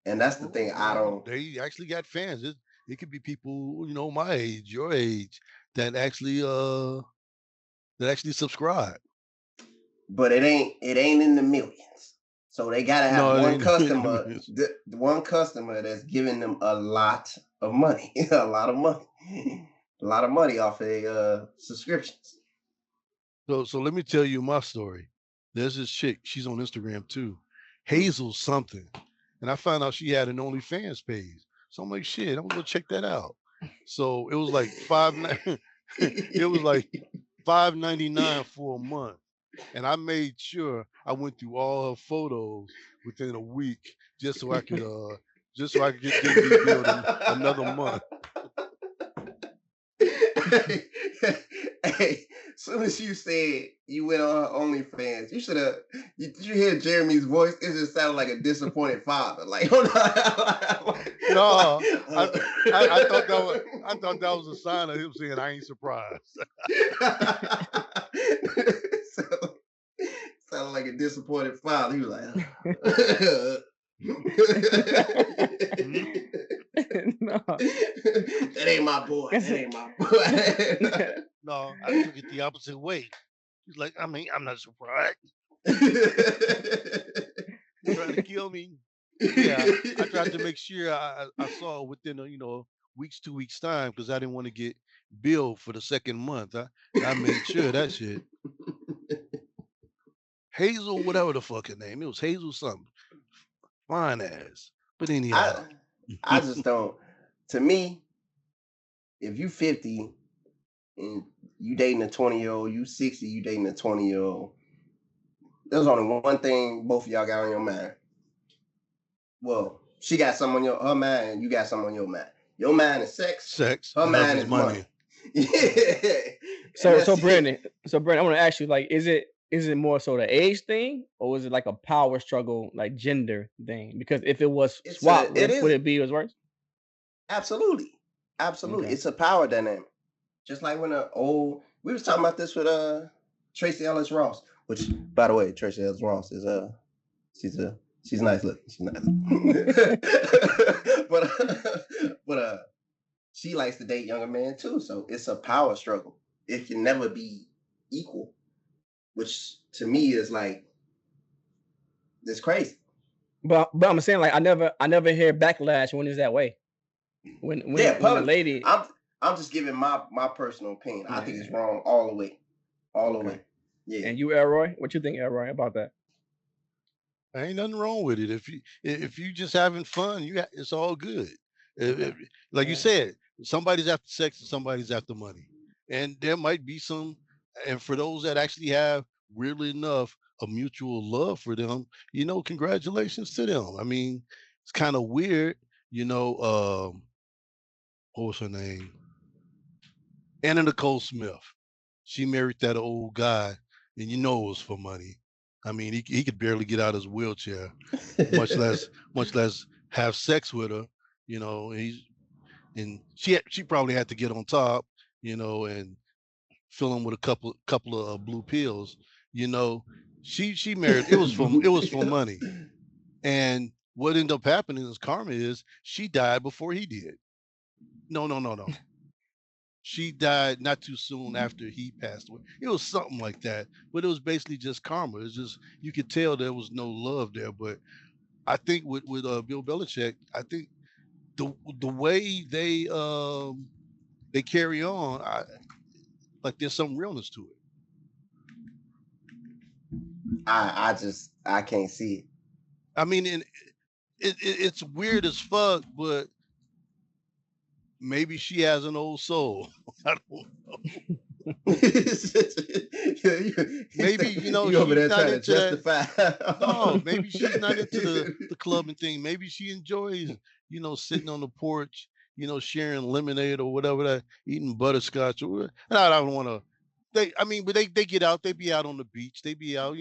And that's the thing I don't. They actually got fans. It could be people, my age, your age, that actually subscribe. But it ain't in the millions. So they gotta have one customer, one customer that's giving them a lot of money, a lot of money off of subscriptions. So let me tell you my story. There's this chick. She's on Instagram too, Hazel something. And I found out she had an OnlyFans page. So I'm like, shit, I'm gonna go check that out. So it was like $5.99 for a month. And I made sure I went through all her photos within a week just so I could get this bill another month. Hey, as soon as you said you went on OnlyFans, you should have. Did you hear Jeremy's voice? It just sounded like a disappointed father. Like, no, I thought that was a sign of him saying, "I ain't surprised." Sounded like a disappointed father. He was like, No, that ain't my boy. That ain't my boy. No, I took it the opposite way. He's like, I'm not surprised. Trying to kill me. Yeah, I tried to make sure I saw within 2 weeks time because I didn't want to get billed for the second month. I made sure of that shit. Hazel, whatever the fucking name, it was Hazel something. Fine ass. But anyhow, I just don't. To me, if you 50 and you dating a 20-year-old, you 60, you dating a 20-year-old, there's only one thing both of y'all got on your mind. Well, she got something on her mind, and you got something on your mind. Your mind is sex. Her mind is money. Yeah. So Brandon, I want to ask you, like, is it more so the age thing, or is it like a power struggle, like gender thing? Because if it was swapped, would it be as worse? Absolutely. Okay. It's a power dynamic. Just like when we was talking about this with Tracy Ellis Ross, which, by the way, Tracy Ellis Ross is she's nice looking. She's nice. but she likes to date younger men too. So it's a power struggle. It can never be equal, which to me is like, it's crazy. But I'm saying, like, I never hear backlash when it's that way. When the lady, I'm just giving my personal opinion. I think it's wrong all the way. Yeah. And you, Elroy, what you think, Elroy, about that? Ain't nothing wrong with it. If you just having fun, it's all good. Like you said, somebody's after sex and somebody's after money, and there might be some. And for those that actually have, weirdly enough, a mutual love for them, congratulations to them. I mean, it's kind of weird, what was her name? Anna Nicole Smith. She married that old guy, and it was for money. I mean, he could barely get out of his wheelchair, much less have sex with her. And she probably had to get on top, and fill him with a couple of blue pills. She married. It was for money, and what ended up happening is karma is she died before he did. No. she died not too soon after he passed away. It was something like that, but it was basically just karma. It's just you could tell there was no love there. But I think with Bill Belichick, I think the way they carry on, like there's some realness to it. I can't see it. I mean, and it's weird as fuck, but maybe she has an old soul. I don't know. Maybe you she's over there not trying to into that. justify. No, maybe she's not into the clubbing thing. Maybe she enjoys, sitting on the porch, sharing lemonade or whatever that, eating butterscotch or whatever. And I don't want to. But they get out. They be out on the beach. They be out,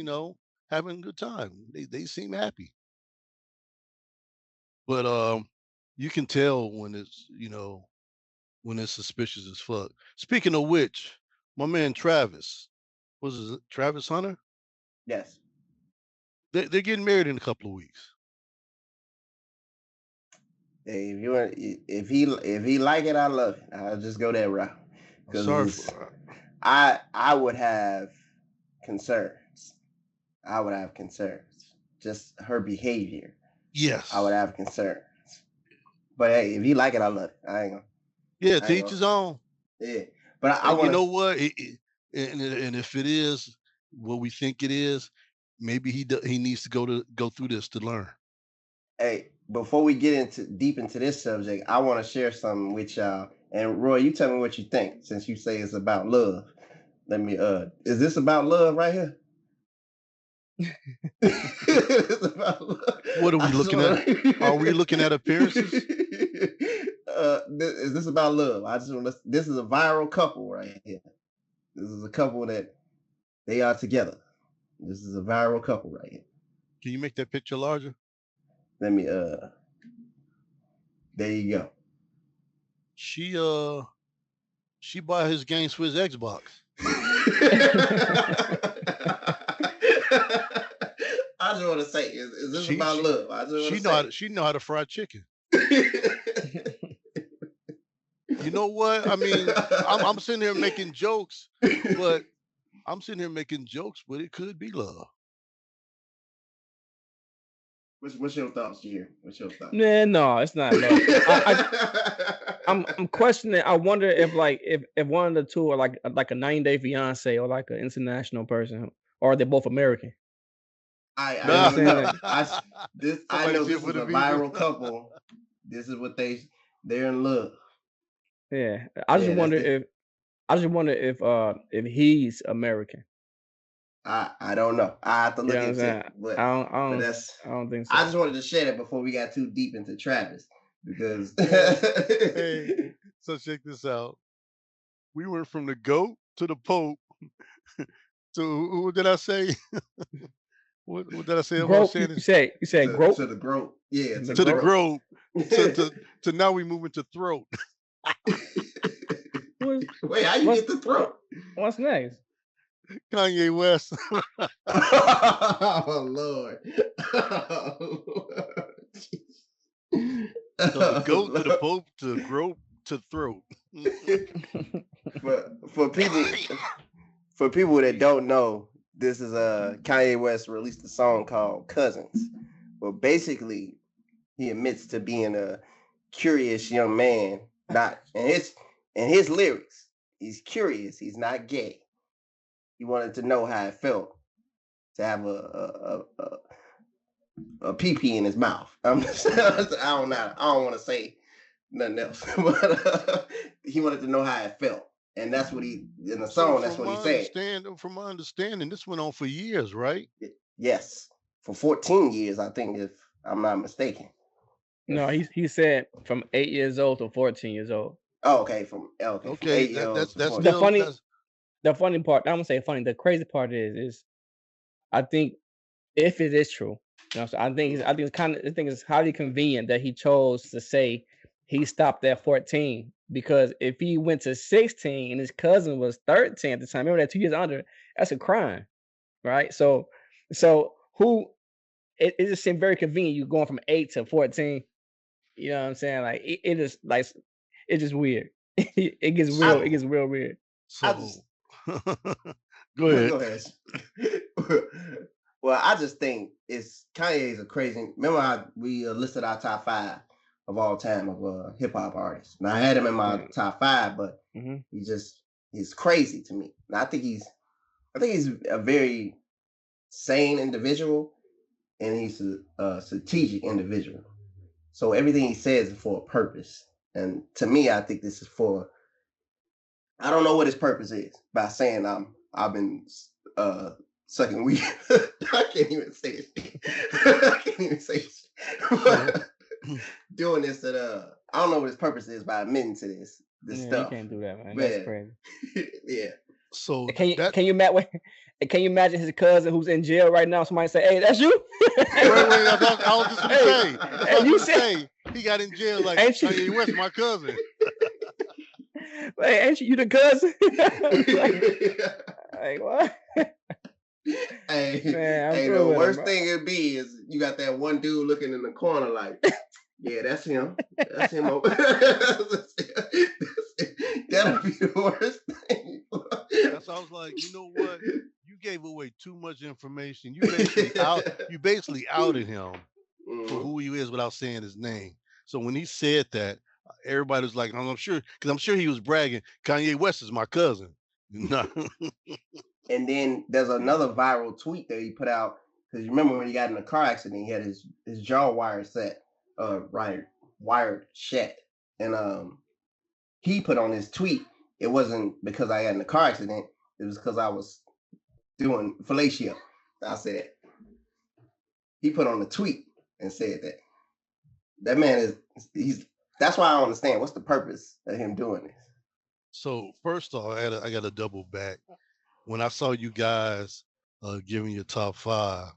having a good time. They seem happy. But you can tell when it's suspicious as fuck. Speaking of which, my man Travis, was it Travis Hunter? Yes. They're getting married in a couple of weeks. Hey, if he like it, I love it. I'll just go that route. Because I would have concerns. Just her behavior. Yes. I would have concerns. But hey, if he like it, I love it. I ain't gonna. Yeah, to each his own. Yeah, but I want. You know what? And if it is what we think it is, maybe he needs to go through this to learn. Hey, before we get deep into this subject, I want to share something with y'all. And Roy, you tell me what you think, since you say it's about love. Let me. Is this about love right here? It's about love. What are we looking at? Are we looking at appearances? Is this about love? I just want to. This is a viral couple right here. This is a couple that they are together. This is a viral couple right here. Can you make that picture larger? Let me. There you go. She bought his games for his Xbox. I just want to say, is this about love? I just she know how to fry chicken. You know what? I mean, I'm sitting here making jokes, but it could be love. What's your thoughts here? What's your thoughts? No, it's not love. I'm questioning. I wonder if if one of the two are like a 90-day fiance or like an international person, or are they both American? I know this is a viral couple. This is what they're in love. Yeah, I just wonder if he's American. I don't know. I have to look into it. But I don't think so. I just wanted to share that before we got too deep into Travis, because hey, so check this out. We went from the GOAT to the Pope to what did I say? What did I say about Shannon? You said grope? To the grope. Yeah, to the grope. to now we moving to throat. Wait, how you get the throat? What's next? Kanye West. Oh Lord. So the GOAT to the Pope to grope to throat. For people that don't know, this is Kanye West released a song called Cousins. Well, basically, he admits to being a curious young man. Not in his lyrics, he's curious. He's not gay. He wanted to know how it felt to have a pee-pee in his mouth. I don't want to say nothing else, but he wanted to know how it felt, and that's what he in the song. That's what he said. From my understanding, this went on for years, right? Yes, for 14 years, I think, if I'm not mistaken. No, he said from 8 years old to 14 years old. Oh, okay, from 8 years old. That's the funny part. I'm gonna say funny. The crazy part is, I think if it is true, so I think it's highly convenient that he chose to say he stopped at 14, because if he went to 16 and his cousin was 13 at the time, remember that 2 years under, that's a crime, right? So who? It just seemed very convenient. You going from 8 to 14. You know what I'm saying? Like it is like it's just weird. It gets real. I It gets real weird. I So just go ahead. go ahead. Well, I just think Kanye is a crazy. Remember how we listed our top 5 of all time of hip hop artists. Now I had him in my Yeah. top 5, but Mhm. he's crazy to me. And I think he's a very sane individual, and he's a strategic individual. So everything he says is for a purpose. And to me, I think this is for. I don't know what his purpose is by saying I've been sucking weed. I can't even say it. I can't even say it. Doing this I don't know what his purpose is by admitting to this Yeah, stuff. you can't do that, man. Man. That's crazy. Yeah. So Can you that can you imagine his cousin who's in jail right now? Somebody say, "Hey, that's you." wait, I was just gonna say. That's what I and you was gonna said, say. He got in jail like ain't you? Kanye West, my cousin. Hey, ain't you the cousin? like what? Hey, Man, I'm hey, through the with him, worst bro. thing it'd be is you got that one dude looking in the corner like, yeah, that's him. That's him. That'll be the worst thing. That's why I was like, you know what? You gave away too much information. You basically outed him for Mhm. who he is without saying his name. So when he said that, everybody was like, I'm sure, because I'm sure he was bragging. Kanye West is my cousin. No. And then there's another viral tweet that he put out because you remember when he got in a car accident, he had his jaw wired wired shut, and he put on his tweet, it wasn't because I got in a car accident, it was because I was doing fellatio. I said he put on a tweet and said that. That man he's that's why I don't understand what's the purpose of him doing this. So first off, I got to double back. When I saw you guys giving your top 5,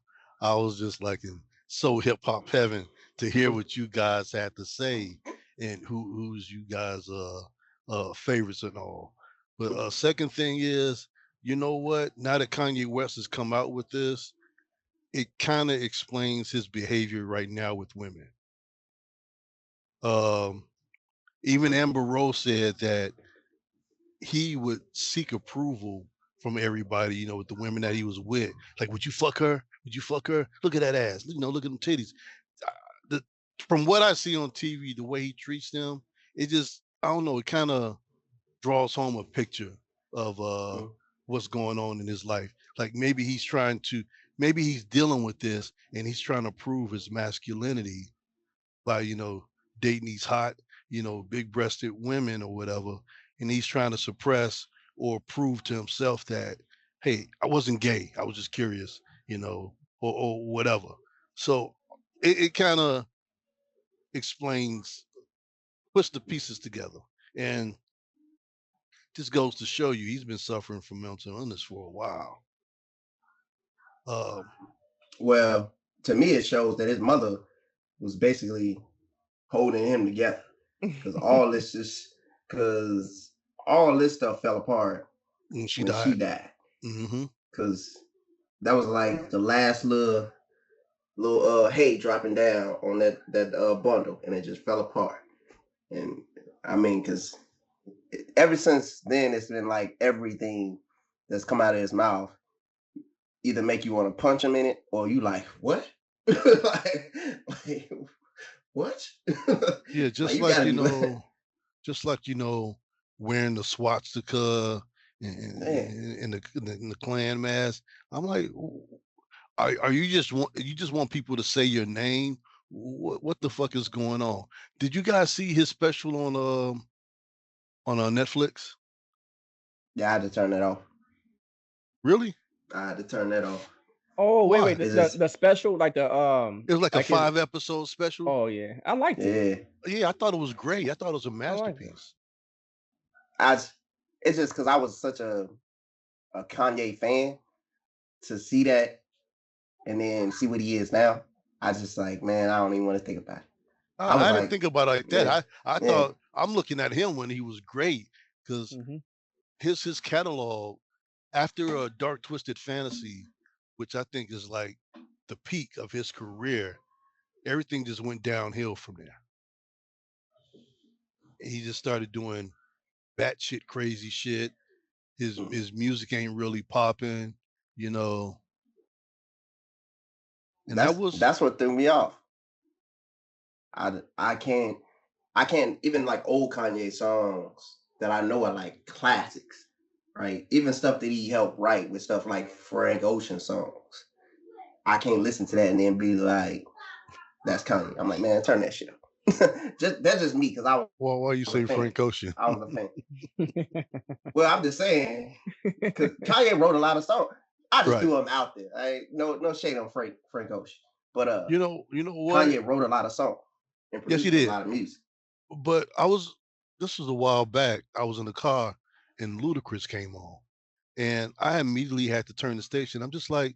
I was just like in so hip hop heaven to hear what you guys had to say and who's you guys favorites and all. But second thing is, you know what? Now that Kanye West has come out with this, it kind of explains his behavior right now with women. Um, even Amber Rose said that he would seek approval from everybody, with the women that he was with. Like, would you fuck her? Would you fuck her? Look at that ass. Look at them titties. Uh, The, from what I see on TV, the way he treats them, it just, I don't know, it kind of draws home a picture of what's going on in his life. Like maybe he's dealing with this and he's trying to prove his masculinity by dating these hot big breasted women or whatever, and he's trying to suppress or prove to himself that, hey, I wasn't gay, I was just curious, or whatever. So it kind of explains, puts the pieces together, and just goes to show you he's been suffering from mental illness for a while. um Well, to me, it shows that his mother was basically holding him together because all this stuff fell apart and she when she died. died. Hmm. Because that was like the last little hay dropping down on that bundle, and it just fell apart. And I mean, because ever since then, it's been like everything that's come out of his mouth either make you want to punch him in it, or you like what? like what? Yeah, Like, you gotta be just like wearing the swastika and, man. in the clan mask. I'm like, are you just want people to say your name? What the fuck is going on? Did you guys see his special on Netflix? Yeah, I had to turn that off. Really? I had to turn that off. Oh, wait. Why? It's just The special, like the It was like a like his. 5 episode special. Oh yeah, I liked it. yeah. Yeah, I thought it was great. I thought it was a I liked it. masterpiece. It's just because I was such a Kanye fan to see that and then see what he is now. I just like, man, I don't even want to think about it. I was I didn't like, think about it like that. yeah, I yeah. thought I'm looking at him when he was great because Hmm. his catalog after a Dark Twisted Fantasy, which I think is like the peak of his career, everything just went downhill from there. He just started doing batshit crazy shit. His Mm. his music ain't really popping, you know. And that was That's what threw me off. I can't even like old Kanye songs that I know are like classics, right? Even stuff that he helped write with stuff like Frank Ocean songs. I can't listen to that and then be like, "That's Kanye." I'm like, man, turn that shit up. That's just me because I was why you a say fan. Frank Ocean? I was a fan. Well, I'm just saying because Kanye wrote a lot of songs. I just Right. threw him out there. No shade on Frank Ocean, but You know what? Kanye wrote a lot of songs and Yes, he produced a did. lot of music. But this was a while back. I was in the car and Ludacris came on. And I immediately had to turn the station. I'm just like,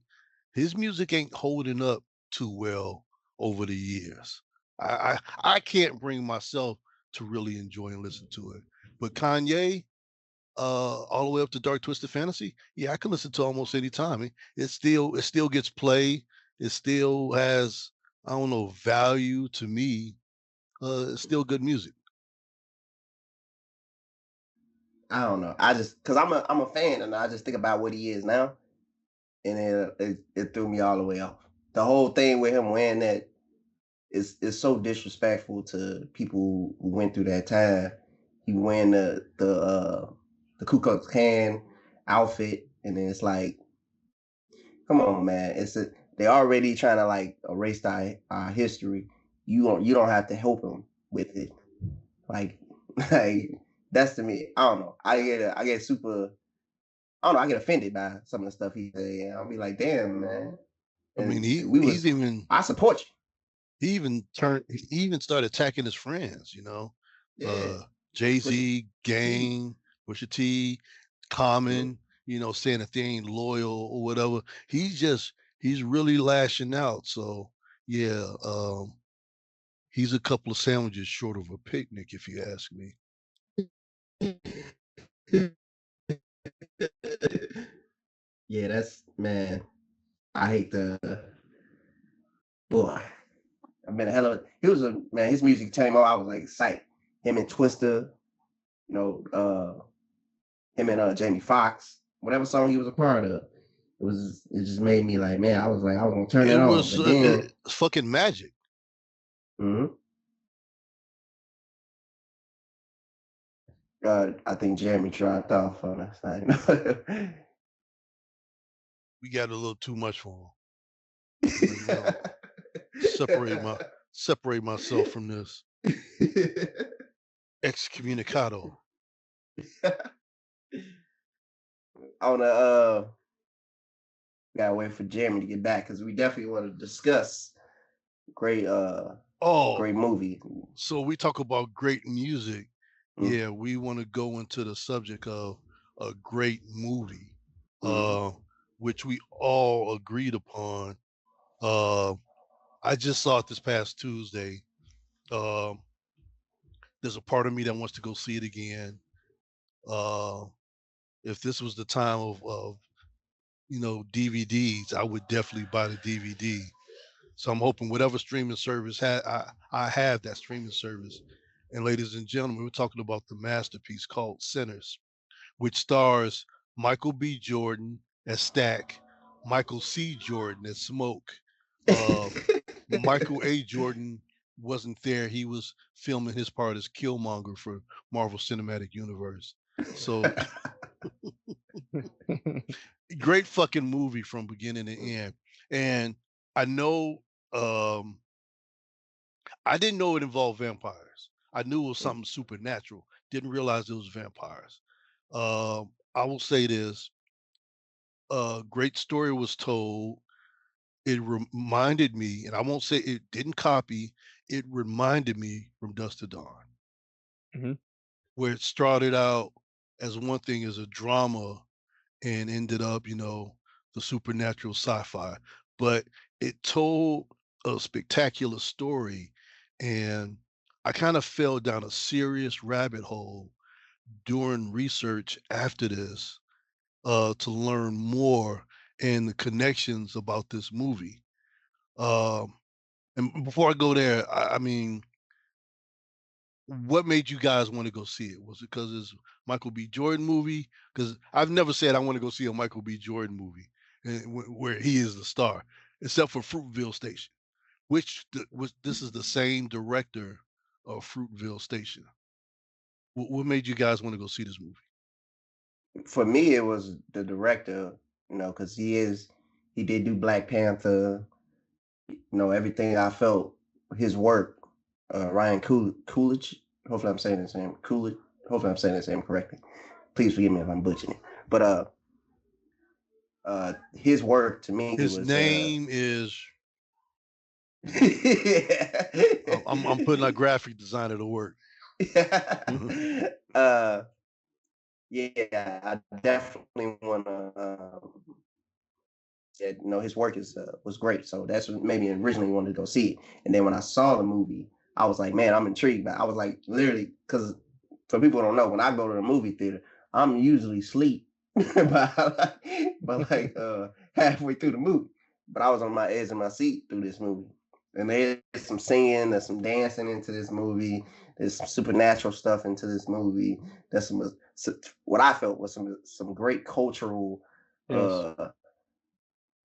his music ain't holding up too well over the years. I can't bring myself to really enjoy and listen to it. But Kanye, all the way up to Dark Twisted Fantasy, yeah, I can listen to almost any time. It still gets play. It still has, I don't know, value to me. It's still good music. I don't know. I just because I'm a fan and I just think about what he is now, and it threw me all the way off. The whole thing with him wearing that is so disrespectful to people who went through that time. He wearing the Ku Klux Klan outfit, and then it's like, come on, man. They already trying to like erase our history. You don't have to help them with it. Like like that's to me. I don't know. I get super. I don't know. I get offended by some of the stuff he say. And I'll be like, damn, man. I mean, And we was. I support he even started attacking his friends, you know. you. Yeah. Uh Jay Push it. Z, T. Gang, Pusha T, Mm. Common, you know, saying that they ain't loyal or whatever. He's really lashing out. So yeah, he's a couple of sandwiches short of a picnic, if you ask me. Yeah, that's man. I hate the boy. I mean, a hell of he was a man. His music came on. I was like, psych. Him and Twister, you know, him and Jamie Foxx, whatever song he was a part of. It just made me like, man, I was like, I was gonna turn It it on, was but then fucking magic. mhm, I think Jeremy dropped off on us. We got a little too much for him. I'm like, no, separate my separate myself from this excommunicado. On the gotta wait for Jeremy to get back because we definitely want to discuss great Oh, great movie. so we talk about great music. Mm, Yeah, we want to go into the subject of a great movie, mhm. uh, which we all agreed upon. Uh, I just saw it this past Tuesday. Um, there's a part of me that wants to go see it again. Uh, if this was the time of DVDs, I would definitely buy the DVD. So I'm hoping whatever streaming service I have that streaming service. And ladies and gentlemen, we're talking about the masterpiece called Sinners, which stars Michael B. Jordan as Stack, Michael C. Jordan as Smoke. Uh, Michael A. Jordan wasn't there. He was filming his part as Killmonger for Marvel Cinematic Universe. So great fucking movie from beginning to end. And I know um I didn't know it involved vampires. I knew it was something supernatural. Didn't realize it was vampires. I will say this: great story was told. It reminded me, and I won't say it didn't copy. It reminded me from Dust to Dawn, Mhm. where it started out as one thing as a drama and ended up, the supernatural sci-fi. But it told a spectacular story, and I kind of fell down a serious rabbit hole during research after this to learn more and the connections about this movie. Um, and before I go there, I mean, what made you guys want to go see it? Was it because it's Michael B. Jordan movie? Because I've never said I want to go see a Michael B. Jordan movie where he is the star, except for Fruitville Station, which this is the same director of Fruitville Station. What made you guys want to go see this movie? For me, it was the director, because he did do Black Panther, everything. I felt his work, Ryan Coolidge. Hopefully I'm saying his name Coolidge. Hopefully I'm saying his name correctly. Please forgive me if I'm butchering it. But his work to me His was name is I'm putting a graphic designer to work. Yeah, I definitely want to. His work was great, so that's what made me originally wanted to go see it. And then when I saw the movie, I was like, man, I'm intrigued. But I was like, literally, because for people who don't know, when I go to the movie theater, I'm usually asleep by like halfway through the movie. But I was on my edge of my seat through this movie, and there's some singing, there's some dancing into this movie, there's some supernatural stuff into this movie. There's some what I felt was some great cultural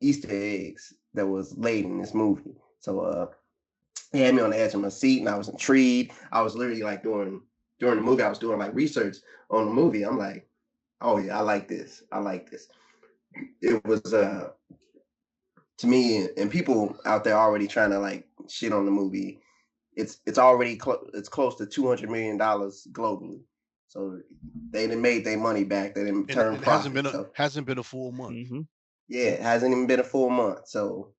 Easter eggs that was laid in this movie. So he had me on the edge of my seat, and I was intrigued. I was literally like during the movie, I was doing like research on the movie. I'm like, oh yeah, I like this. It was to me, and people out there already trying to like shit on the movie. It's already it's close to $200 million globally. So they didn't made their money back. They didn't turn profit. Hasn't been a full month. Mm-hmm. Yeah, it hasn't even been a full month. So,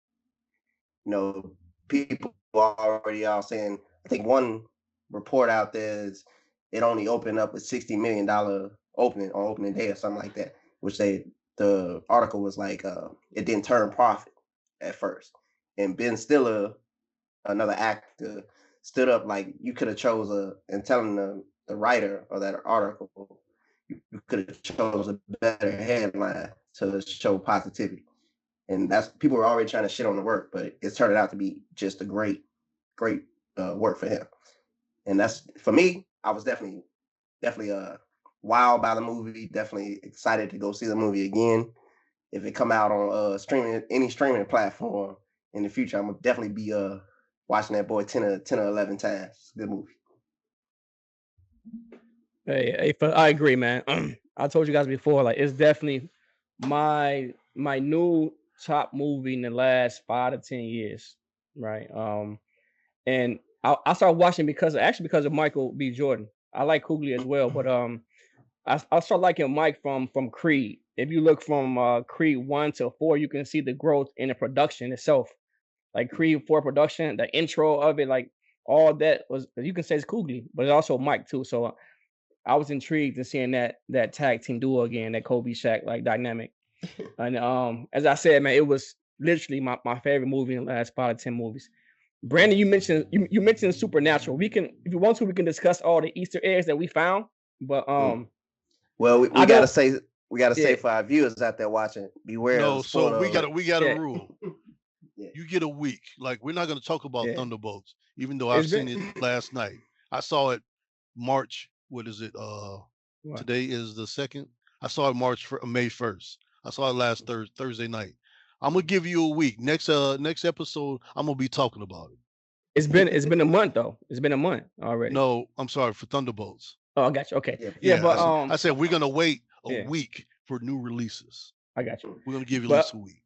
people are already out saying, I think one report out there is it only opened up with $60 million opening on opening day or something like that, which the article was like, it didn't turn profit at first. And Ben Stiller, another actor, stood up like you could have chose and telling the writer of that article, you could have chose a better headline to show positivity. And that's people were already trying to shit on the work, but it turned out to be just a great work for him. And that's, for me, I was definitely wowed by the movie, definitely excited to go see the movie again. If it come out on any streaming platform in the future, I'm gonna definitely be watching that boy 10 or 11 times. It's a good movie. Hey, I agree, man. I told you guys before, like it's definitely my new top movie in the last 5 to 10 years, right? And I started watching because of Michael B. Jordan. I like Coogly as well, but I started liking Mike from Creed. If you look from Creed 1 to 4, you can see the growth in the production itself. Like Creed 4 production, the intro of it, like all that was, you can say it's Coogly, but it's also Mike too. So I was intrigued in seeing that tag team duo again, that Kobe Shaq like dynamic. And as I said, man, it was literally my favorite movie in the last 5 to 10 movies. Brandon, you mentioned Supernatural. We can, if you want to, we can discuss all the Easter eggs that we found. But well, we gotta say for our viewers out there watching, beware. No, so we got a rule. Yeah. You get a week. Like we're not going to talk about Thunderbolts, even though I've seen it last night. I saw it March. What is it? Today is the 2nd. I saw it May 1st. I saw it last Thursday night. I'm gonna give you a week. Next episode, I'm gonna be talking about it. It's been a month though. It's been a month already. No, I'm sorry, for Thunderbolts. Oh, I got you. Okay. Yeah, but I said we're gonna wait a week for new releases. I got you. We're gonna give you at least a week.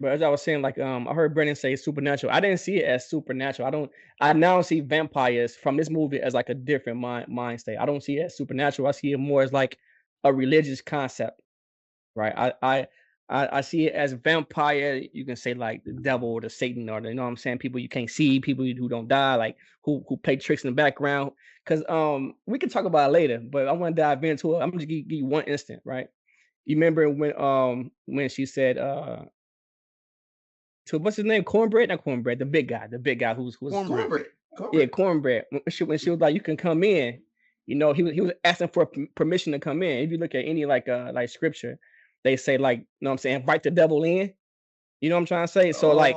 But as I was saying, like I heard Brendan say Supernatural. I didn't see it as Supernatural. I now see vampires from this movie as like a different mind state. I don't see it as supernatural. I see it more as like a religious concept, right? I see it as vampire. You can say like the devil or the Satan, or you know what I'm saying, people you can't see, people who don't die, like who play tricks in the background. Because we can talk about it later, but I want to dive into it. I'm gonna give you one instant, right? You remember when she said to what's his name? Cornbread? Not Cornbread. The big guy who's Cornbread. Yeah, Cornbread. When she was like, you can come in. He was asking for permission to come in. If you look at any like scripture, they say like, you know what I'm saying, invite the devil in. You know what I'm trying to say? So like,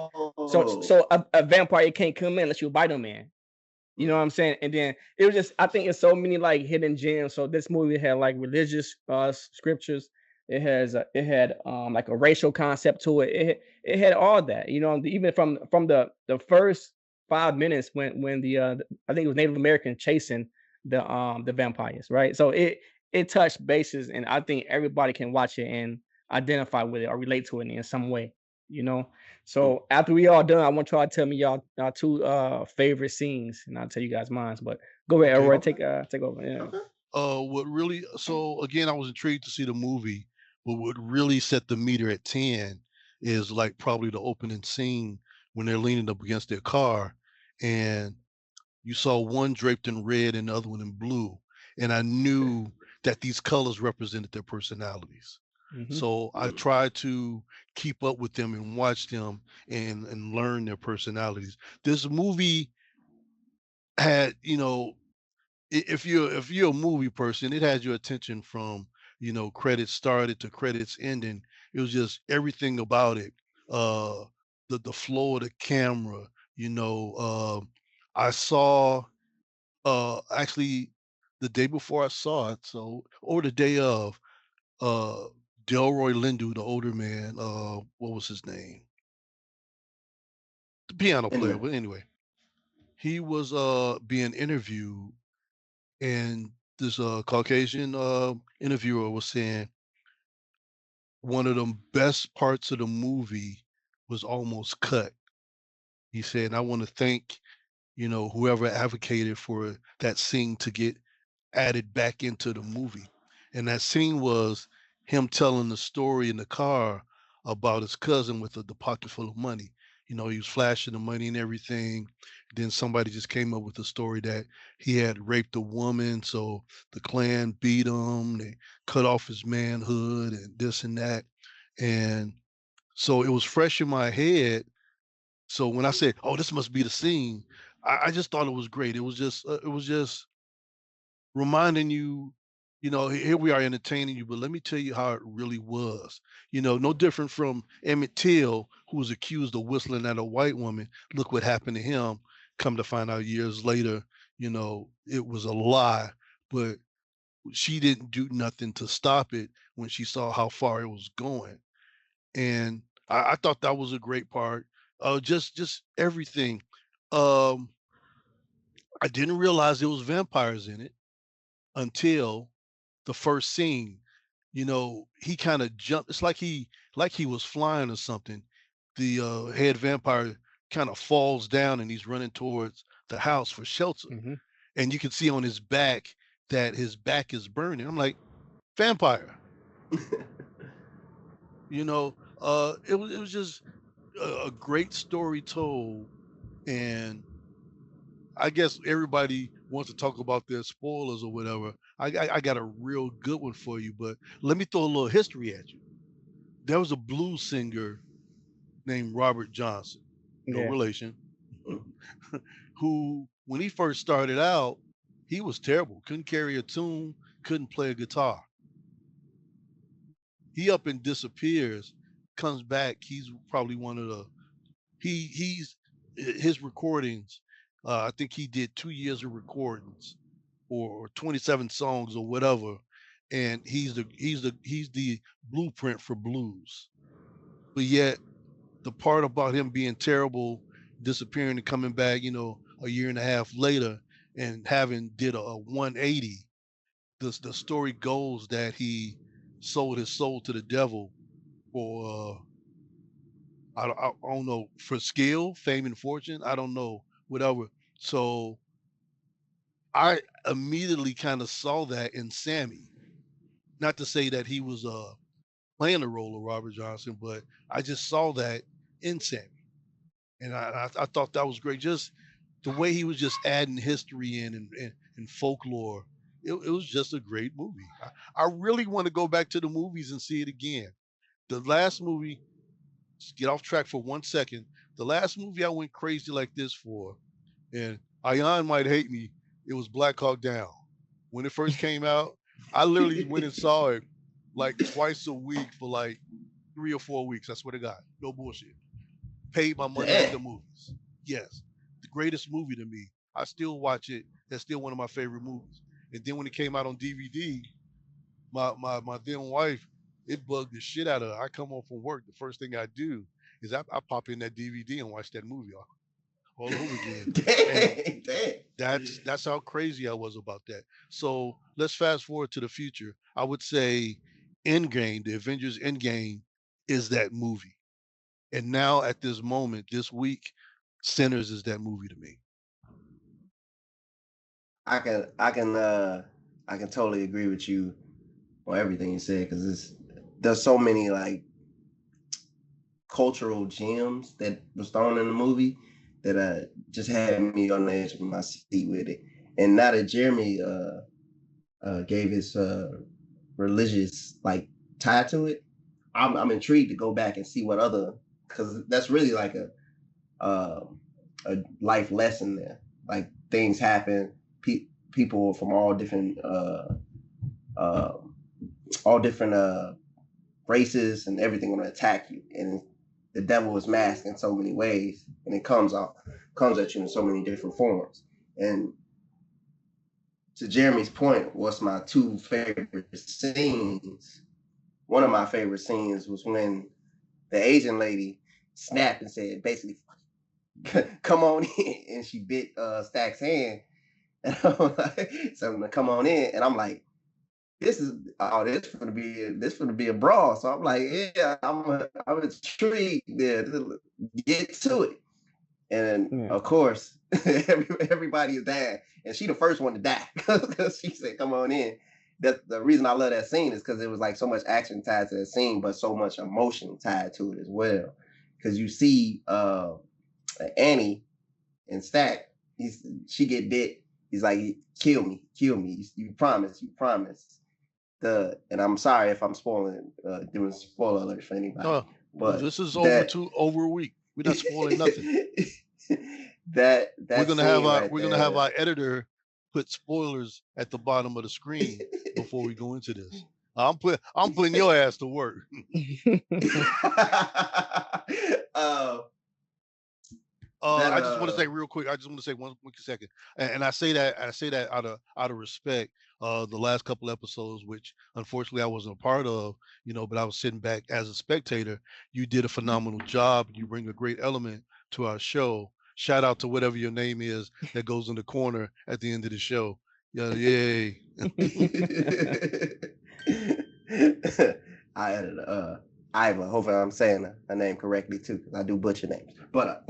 so a vampire can't come in unless you invite him in. You know what I'm saying? And then it was just, I think it's so many like hidden gems. So this movie had like religious scriptures. It had like a racial concept to it. It had all that. You know, even from the first 5 minutes when I think it was Native American chasing the vampires, right? So it touched bases, and I think everybody can watch it and identify with it or relate to it in some way. You know, so after we all done, I want y'all to tell me y'all two favorite scenes, and I'll tell you guys mine. But go ahead, Okay. Elroy, take over. Yeah. Okay. What really? So again, I was intrigued to see the movie, but what really set the meter at 10 is like probably the opening scene when they're leaning up against their car, and you saw one draped in red and the other one in blue, and I knew that these colors represented their personalities. Mm-hmm. So I tried to keep up with them and watch them and learn their personalities. This movie had, if you're a movie person, it has your attention from, credits started to credits ending. It was just everything about it. Uh the flow of the camera, you know, I saw actually the day before I saw it, so or the day of, uh Delroy Lindu, the older man, what was his name? The piano player, Anyway, but anyway, he was being interviewed, and this Caucasian interviewer was saying one of the best parts of the movie was almost cut. He said, "I want to thank, whoever advocated for that scene to get added back into the movie." And that scene was him telling the story in the car about his cousin with the pocket full of money. He was flashing the money and everything. Then somebody just came up with the story that he had raped a woman, so the Klan beat him, they cut off his manhood and this and that. And so it was fresh in my head. So when I said, "Oh, this must be the scene," I just thought it was great. It was just reminding you, here we are entertaining you, but let me tell you how it really was. No different from Emmett Till, who was accused of whistling at a white woman. Look what happened to him. Come to find out years later, it was a lie, but she didn't do nothing to stop it when she saw how far it was going. And I thought that was a great part. Just everything. Um, I didn't realize there was vampires in it until the first scene. He kind of jumped. It's like he was flying or something. The head vampire kind of falls down and he's running towards the house for shelter. Mm-hmm. And you can see on his back that his back is burning. I'm like, vampire. It was just a great story told. And I guess everybody wants to talk about their spoilers or whatever. I got a real good one for you, but let me throw a little history at you. There was a blues singer named Robert Johnson, no Yeah. relation, who, when he first started out, he was terrible. Couldn't carry a tune, couldn't play a guitar. He up and disappears, comes back. He's probably one of the he's his recordings. I think he did 2 years of recordings or 27 songs or whatever, and he's the blueprint for blues. But yet the part about him being terrible, disappearing and coming back, a year and a half later and having did a 180. The story goes that he sold his soul to the devil for I don't know, for skill, fame, and fortune. I don't know, whatever. So I immediately kind of saw that in Sammy. Not to say that he was playing the role of Robert Johnson, but I just saw that in Sammy, and I thought that was great. Just the way he was just adding history in and folklore. It was just a great movie. I really want to go back to the movies and see it again. The last movie, just get off track for 1 second. The last movie I went crazy like this for, and Ayan might hate me, it was Black Hawk Down. When it first came out, I literally went and saw it like twice a week for like 3 or 4 weeks. That's what I got. No bullshit. Paid my money at Damn. the movies. Yes. The greatest movie to me. I still watch it. That's still one of my favorite movies. And then when it came out on DVD, my then wife, it bugged the shit out of her. I come home from work, the first thing I do is I pop in that DVD and watch that movie all over again. And Dang. that's how crazy I was about that. So let's fast forward to the future. I would say Endgame, the Avengers Endgame, is that movie. And now at this moment, this week, Sinners is that movie to me. I can totally agree with you on everything you said, because there's so many like cultural gems that was thrown in the movie that just had me on the edge of my seat with it. And now that Jeremy gave his religious like tie to it, I'm intrigued to go back and see what other, because that's really like a life lesson there. Like things happen, people from all different races and everything want to attack you, and the devil is masked in so many ways, and it comes at you in so many different forms. And to Jeremy's point, what's my two favorite scenes? One of my favorite scenes was when the Asian lady snapped and said, basically, "Come on in," and she bit Stack's hand, and I'm like, "So come on in," and I'm like, this gonna be a brawl. So I'm like, yeah, I'm intrigued there to get to it. And of course, everybody is dying, and she the first one to die because she said, "Come on in." That's the reason I love that scene, is because it was like so much action tied to that scene, but so much emotion tied to it as well. Because you see Annie and Stack, she get bit. He's like, kill me. You promise. And I'm sorry if I'm doing spoiler alert for anybody. But this is over a week. We're not spoiling nothing. We're gonna have our editor put spoilers at the bottom of the screen before we go into this. I'm putting your ass to work. I just want to say real quick. I just want to say one quick second, and I say that out of respect. The last couple episodes, which unfortunately I wasn't a part of, but I was sitting back as a spectator. You did a phenomenal job. You bring a great element to our show. Shout out to whatever your name is that goes in the corner at the end of the show. Yeah, yay! I added Iva. Hopefully, I'm saying her name correctly too, because I do butcher names. But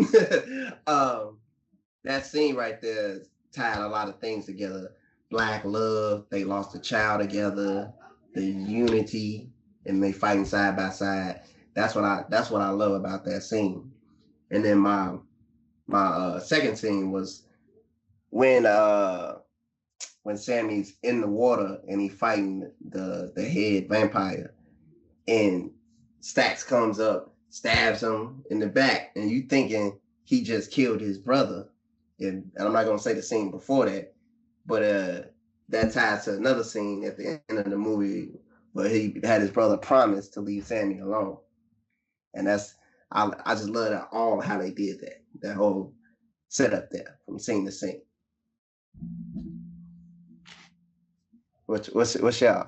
that scene right there tied a lot of things together. Black love. They lost a child together. The unity, and they fighting side by side. That's what I love about that scene. And then my second scene was when Sammy's in the water and he fighting the head vampire, and Stax comes up, stabs him in the back, and you thinking he just killed his brother. And I'm not gonna say the scene before that, but that ties to another scene at the end of the movie where he had his brother promise to leave Sammy alone. And I just love that, all how they did that whole setup there from scene to scene. What's y'all?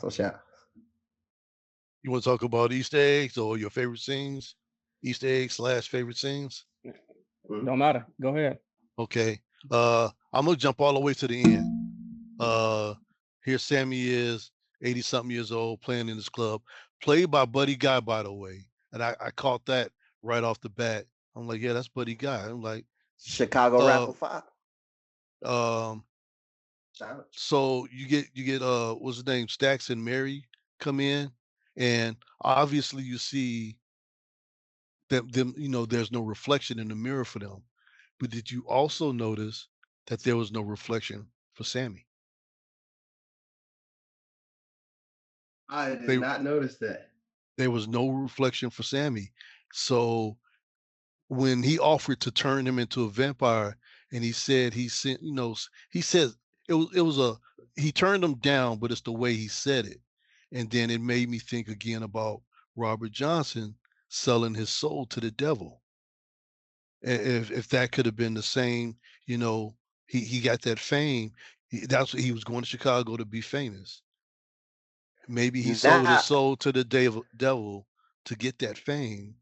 You want to talk about Easter eggs or your favorite scenes? Easter eggs / favorite scenes? No matter. Go ahead. Okay. I'm gonna jump all the way to the end. Here Sammy is, 80-something years old, playing in this club, played by Buddy Guy, by the way. And I caught that right off the bat. I'm like, yeah, that's Buddy Guy. I'm like, Chicago Rapper 5. So you get what's his name, Stax and Mary come in, and obviously you see them, there's no reflection in the mirror for them. But did you also notice that there was no reflection for Sammy? I did not notice that. There was no reflection for Sammy. So when he offered to turn him into a vampire, and he said he says he turned him down, but it's the way he said it. And then it made me think again about Robert Johnson selling his soul to the devil. If that could have been the same, he he got that fame. That's what he was going to Chicago to be famous. Maybe he sold his Now soul to the devil to get that fame.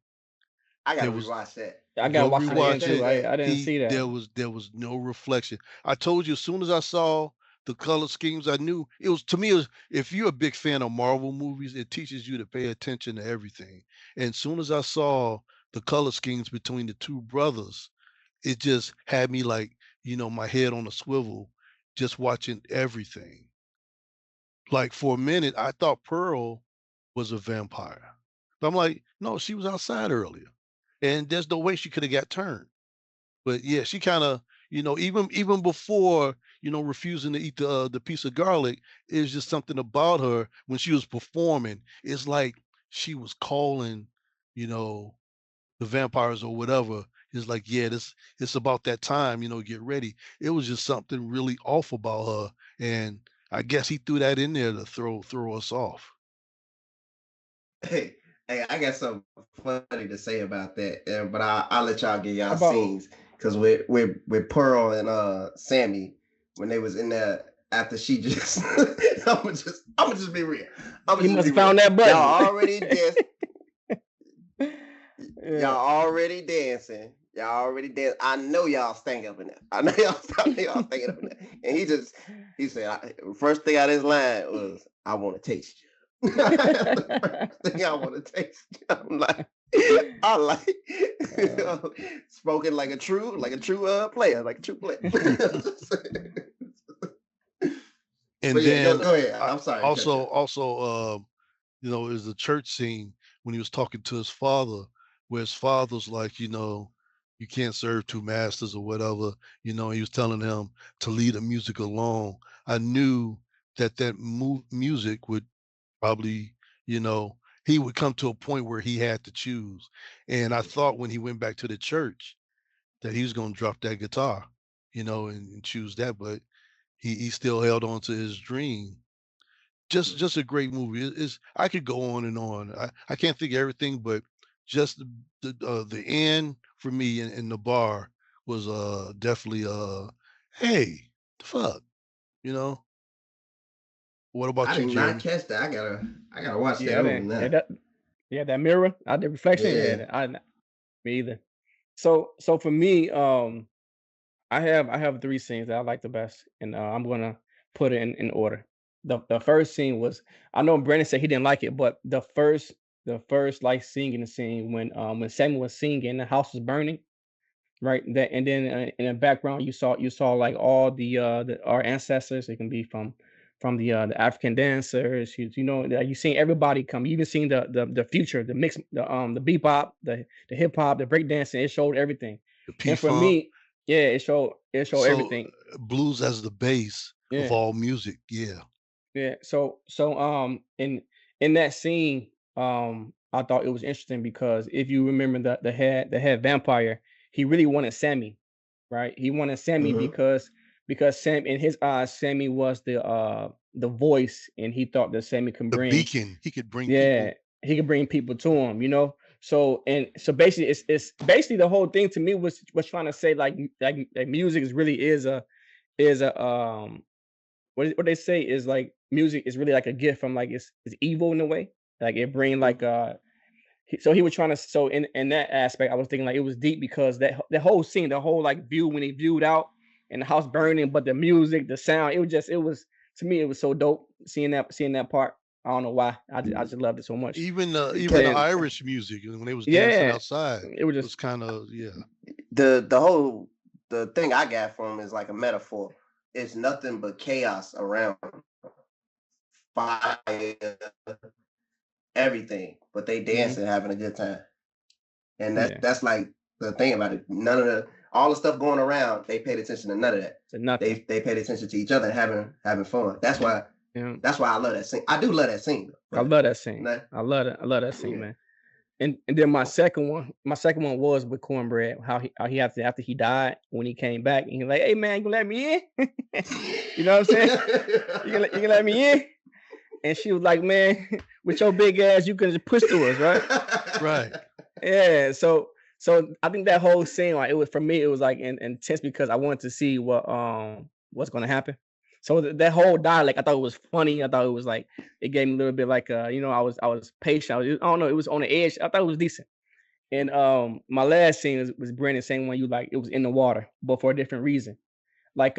I gotta There was rewatch that. I gotta Go watch it again rewatch too. it. I didn't see that. There was no reflection. I told you as soon as I saw the color schemes, I knew it was to me. It was, if you're a big fan of Marvel movies, it teaches you to pay attention to everything. And as soon as I saw the color schemes between the two brothers, it just had me like, my head on a swivel, just watching everything. Like for a minute, I thought Pearl was a vampire. But I'm like, no, she was outside earlier. And there's no way she could have got turned. But yeah, she kind of, even before, refusing to eat the piece of garlic, it's just something about her when she was performing. It's like she was calling, you know, the vampires or whatever. It's like, yeah, it's about that time, get ready. It was just something really off about her, and I guess he threw that in there to throw us off. Hey, hey, I got something funny to say about that, but I'll let y'all get y'all About scenes because with Pearl and Sammy when they was in there after she just I'm gonna just be real. he must have found that button. Y'all already dancing. Yeah. Y'all already dancing. Y'all already dance. I know y'all staying up in there. I know y'all staying up in there. And he said, first thing out of his line was, I want to taste you. First thing I want to taste you. I'm like, spoken like a true player, like a true player. And But yeah, then go ahead. I'm sorry. also, is the church scene when he was talking to his father, where his father's like, you can't serve two masters or whatever. He was telling him to leave the music alone. I knew that music would probably, he would come to a point where he had to choose. And I thought when he went back to the church that he was going to drop that guitar, and choose that, but he still held on to his dream. Just a great movie. It's I could go on and on. I can't think of everything, but just the end for me in the bar was definitely hey, the fuck, you know. What I about you, did not Jeremy? catch that. I gotta watch that Yeah, I over didn't. now. That mirror, the reflection. Yeah. Me either. So for me, I have three scenes that I like the best, and I'm gonna put it in order. The first scene was, I know Brandon said he didn't like it, but the first like singing scene when Samuel was singing, the house was burning, right? That, and then in the background you saw like all our ancestors. It can be from the African dancers. You seen everybody come. You even seen the future, the mix, the bebop, the hip hop, the break dancing. It showed everything. The And for P-Funk. me, yeah, it showed So everything. blues as the base of Yeah, all music. Yeah. yeah. So in that scene, I thought it was interesting because if you remember the head vampire, he really wanted Sammy, right? He wanted Sammy Mm-hmm. because Sam, in his eyes, Sammy was the voice, and he thought that Sammy can The bring, beacon. He could bring yeah, people. he could bring people to him. So basically, it's basically the whole thing to me was trying to say like music is really a what they say is like music is really like a gift from, like, it's evil in a way, like it bring like so he was trying to, so in that aspect I was thinking like it was deep because the whole scene, the whole like view when he viewed out and the house burning, but the music, the sound, it was to me it was so dope seeing that part. I don't know why, I just loved it so much. Even the And Irish music when they was dancing yeah, outside it was was just kind of, yeah. The thing I got from him is like a metaphor. It's nothing but chaos around, fire, everything, but they dancing, having a good time. And yeah, that's like the thing about it. None of all the stuff going around, they paid attention to none of that. so nothing. They paid attention to each other and having fun. That's why Yeah, I love that scene. I do love that scene. I love that scene. I love that scene, Yeah. man. And then my second one was with Cornbread. How he after he died, when he came back and he like, hey man, you gonna let me in? You know what I'm saying? You can let me in? And she was like, man, with your big ass, you can just push through us, right? Right. Yeah. So So I think that whole scene, like, it was, for me, it was like intense because I wanted to see what's gonna happen. So that whole dialect, I thought it was funny. I thought it was like, it gave me a little bit like, I was patient. I don't know, it was on the edge. I thought it was decent. And my last scene was Brandon saying, when you like, it was in the water, but for a different reason. Like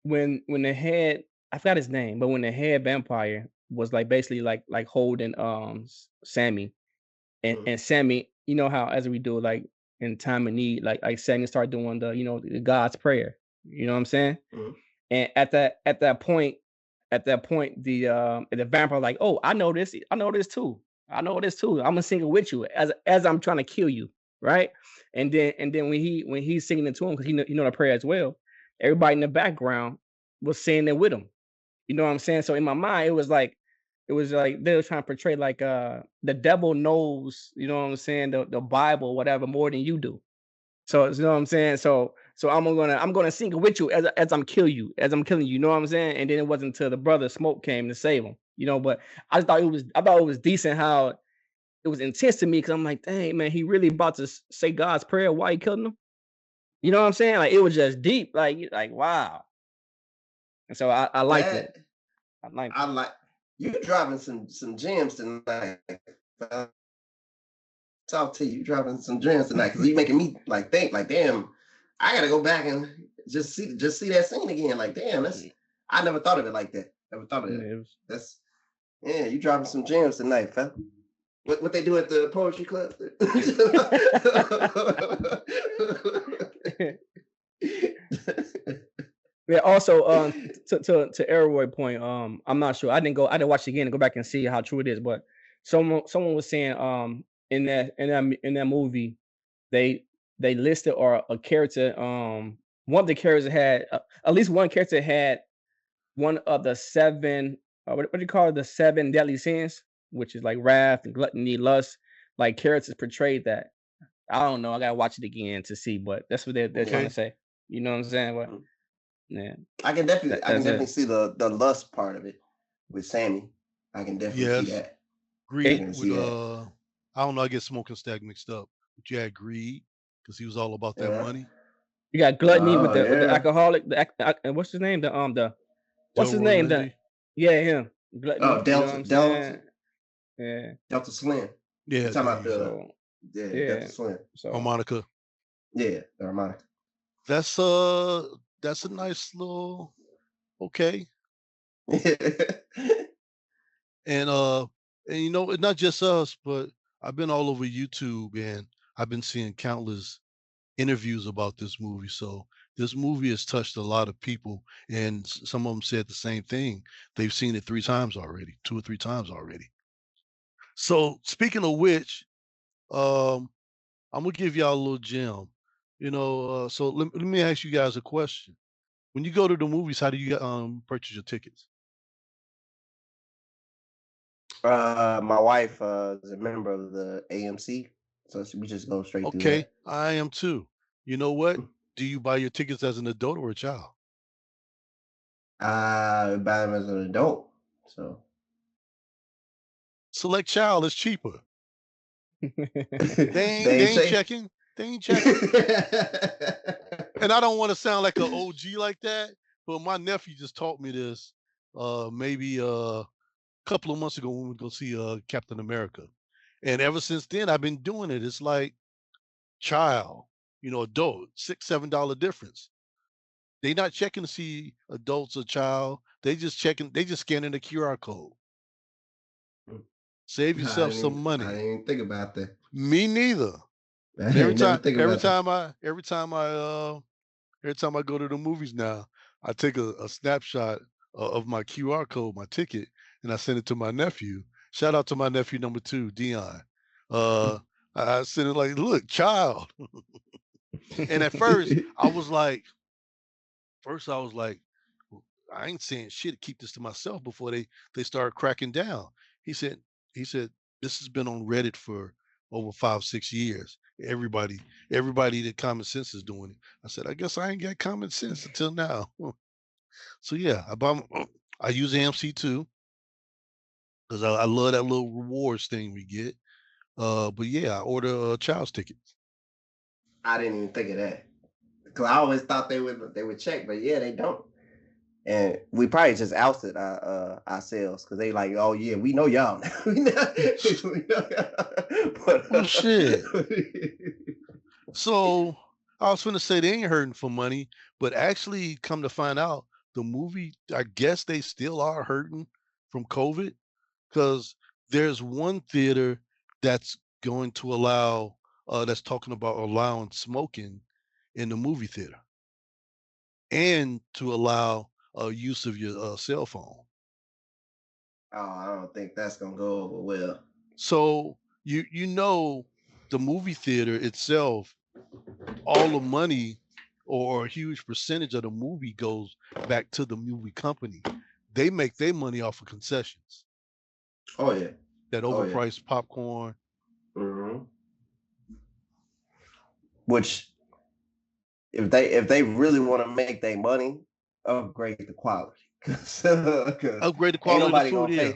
when the head, I forgot his name, but when the head vampire was like basically like holding Sammy, and Sammy, you know how, as we do, like in time of need, like Sammy started doing the God's prayer. You know what I'm saying? Mhm. And at that point, the vampire like, oh, I know this too. I know this too. I'm gonna sing it with you as I'm trying to kill you, right? And then when he's singing it to him, because he know the prayer as well, everybody in the background was saying it with him. You know what I'm saying? So in my mind, it was like they were trying to portray like the devil knows, you know what I'm saying, the Bible, whatever, more than you do. So you know what I'm saying? So I'm gonna sing it with you as I'm killing you, you know what I'm saying? And then it wasn't until the brother Smoke came to save him, but I thought it was decent how it was intense to me, because I'm like, dang man, he really about to say God's prayer while he killing him. You know what I'm saying? Like, it was just deep, like wow. And so I liked it. That I liked I it. like. You dropping some gems tonight. fam. Talk to you. You dropping some gems tonight, because you making me like think like, damn, I gotta go back and just see that scene again. Like, damn, I never thought of it like that. Never thought of Yeah, it. it was- That's Yeah, you dropping some gems tonight, fam. What they do at the poetry club? Yeah. Also, to Elroy point, I'm not sure. I didn't watch it again to go back and see how true it is. But someone was saying, in that movie, they they listed, or a character, one of the characters had, at least one character had one of the seven, what do you call it, the seven deadly sins, which is like wrath and gluttony, lust. Like, characters portrayed that. I don't know. I gotta watch it again to see, but that's what they're trying to Okay. say. You know what I'm saying? But yeah, I can definitely, that's it. see the lust part of it with Sammy. I can definitely see Yes. that. I Greed can with see that. I don't know, I get Smoke and Stack mixed up. But you had Greed, because he was all about that Yeah. money. You got gluttony with Oh the yeah. alcoholic. What's his name? What's his Delroy name? Lindy. Yeah, him. Oh, Gluttony. You know what Delta I'm Delta saying? Yeah. Delta Slim. You Yeah, talking there about you go. the So Delta yeah. Slim? So Harmonica. Yeah, the harmonica. That's that's a nice little okay. And it's not just us, but I've been all over YouTube, and I've been seeing countless interviews about this movie. So this movie has touched a lot of people, and some of them said the same thing. They've seen it 3 times already, 2 or 3 times already. So speaking of which, um, I'm gonna give y'all a little gem. So let me ask you guys a question. When you go to the movies, how do you purchase your tickets? My wife is a member of the AMC, so we just go straight through Okay, that. I am too. You know what? Do you buy your tickets as an adult or a child? I buy them as an adult, so Select child is cheaper. They ain't they they ain't ain't say. checking. They ain't checking. And I don't want to sound like an OG like that, but my nephew just taught me this maybe a couple of months ago when we go see Captain America. And ever since then I've been doing it. It's like child, adult, $6, $7 difference. They not checking to see adults or child. They just scanning the QR code. Save yourself some I money. didn't even think about that. Me neither. I And ain't never think about that. every time I go to the movies now, I take a snapshot of my QR code, my ticket, and I send it to my nephew. Shout out to my nephew number 2, Dion. Uh, I send it like, look, child. And at first I was like, "Well, I ain't saying shit. Keep this to myself before they start cracking down." He said he said this has been on Reddit for over 5 6 years. Everybody that common sense is doing it. I said, I guess I ain't got common sense until now. So yeah, I use AMC too, because I love that little rewards thing we get. But yeah, I order child's tickets. I didn't even think of that. Because I always thought they would check, but yeah, they don't. And we probably just ousted ourselves because they like, oh yeah, we know y'all now. We know but, Well, shit. So I was going to say they ain't hurting for money, but actually, come to find out, the movie, I guess they still are hurting from COVID because there's one theater that's going to allow, that's talking about allowing smoking in the movie theater and to allow use of your cell phone. Oh, I don't think that's gonna go over well. So you know the movie theater itself, all the money or a huge percentage of the movie goes back to the movie company. They make their money off of concessions. Oh yeah. That overpriced popcorn. Mm-hmm. Which if they really want to make their money, upgrade the quality. Upgrade the quality of the food, yeah.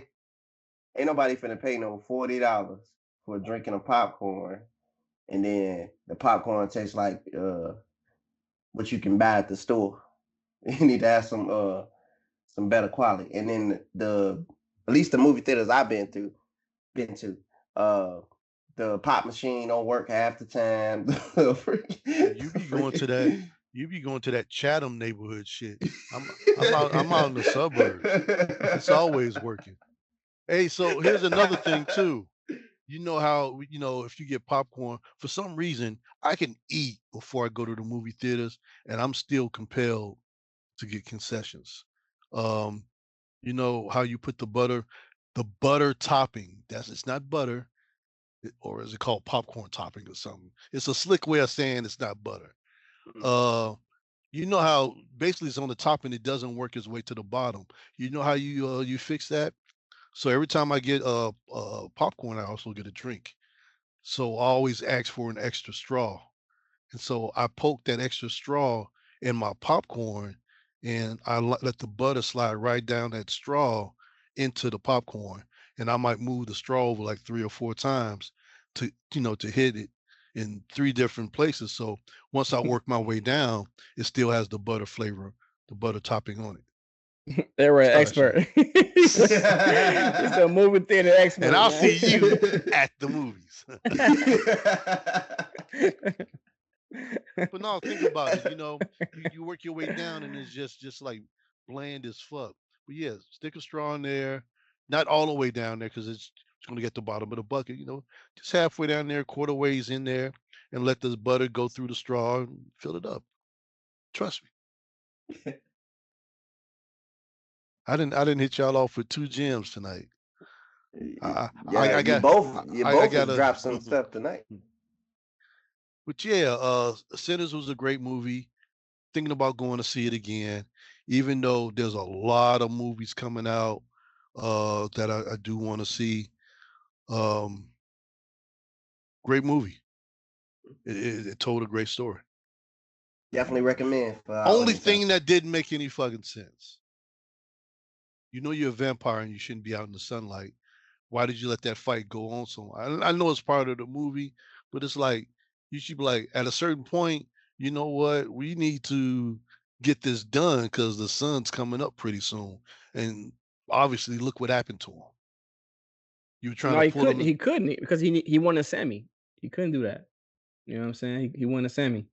Ain't nobody finna pay no $40 for drinking a popcorn, and then the popcorn tastes like what you can buy at the store. You need to have some better quality. And then at least the movie theaters I've been to, the pop machine don't work half the time. You be going to that Chatham neighborhood shit. I'm out in the suburbs. It's always working. Hey, so here's another thing too. You know how if you get popcorn, for some reason I can eat before I go to the movie theaters, and I'm still compelled to get concessions. Um, you know how you put the butter topping. It's not butter, or is it called popcorn topping or something? It's a slick way of saying it's not butter. You know how basically it's on the top and it doesn't work its way to the bottom. You know how you fix that? So every time I get popcorn, I also get a drink. So I always ask for an extra straw. And so I poke that extra straw in my popcorn and I let the butter slide right down that straw into the popcorn. And I might move the straw over like 3 or 4 times to hit it in 3 different places. So once I work my way down, it still has the butter flavor, the butter topping on it. They were an expert. He's a movie theater expert. And I'll see you at the movies. But no, think about it. You work your way down and it's just like bland as fuck. But yeah, stick a straw in there, not all the way down there because it's going to get the bottom of the bucket. Just halfway down there, quarter ways in there, and let the butter go through the straw and fill it up. Trust me. I didn't hit y'all off with 2 gems tonight. You both dropped some stuff tonight. But yeah, Sinners was a great movie. Thinking about going to see it again, even though there's a lot of movies coming out that I do want to see. Great movie. It told a great story. Definitely recommend. Only thing that didn't make any fucking sense. You're a vampire and you shouldn't be out in the sunlight. Why did you let that fight go on so long? I know it's part of the movie, but it's like you should be like, at a certain point, you know what? We need to get this done because the sun's coming up pretty soon. And obviously, look what happened to him. You were trying to pull him. He couldn't because he wanted Sammy. He couldn't do that. You know what I'm saying? He wanted Sammy.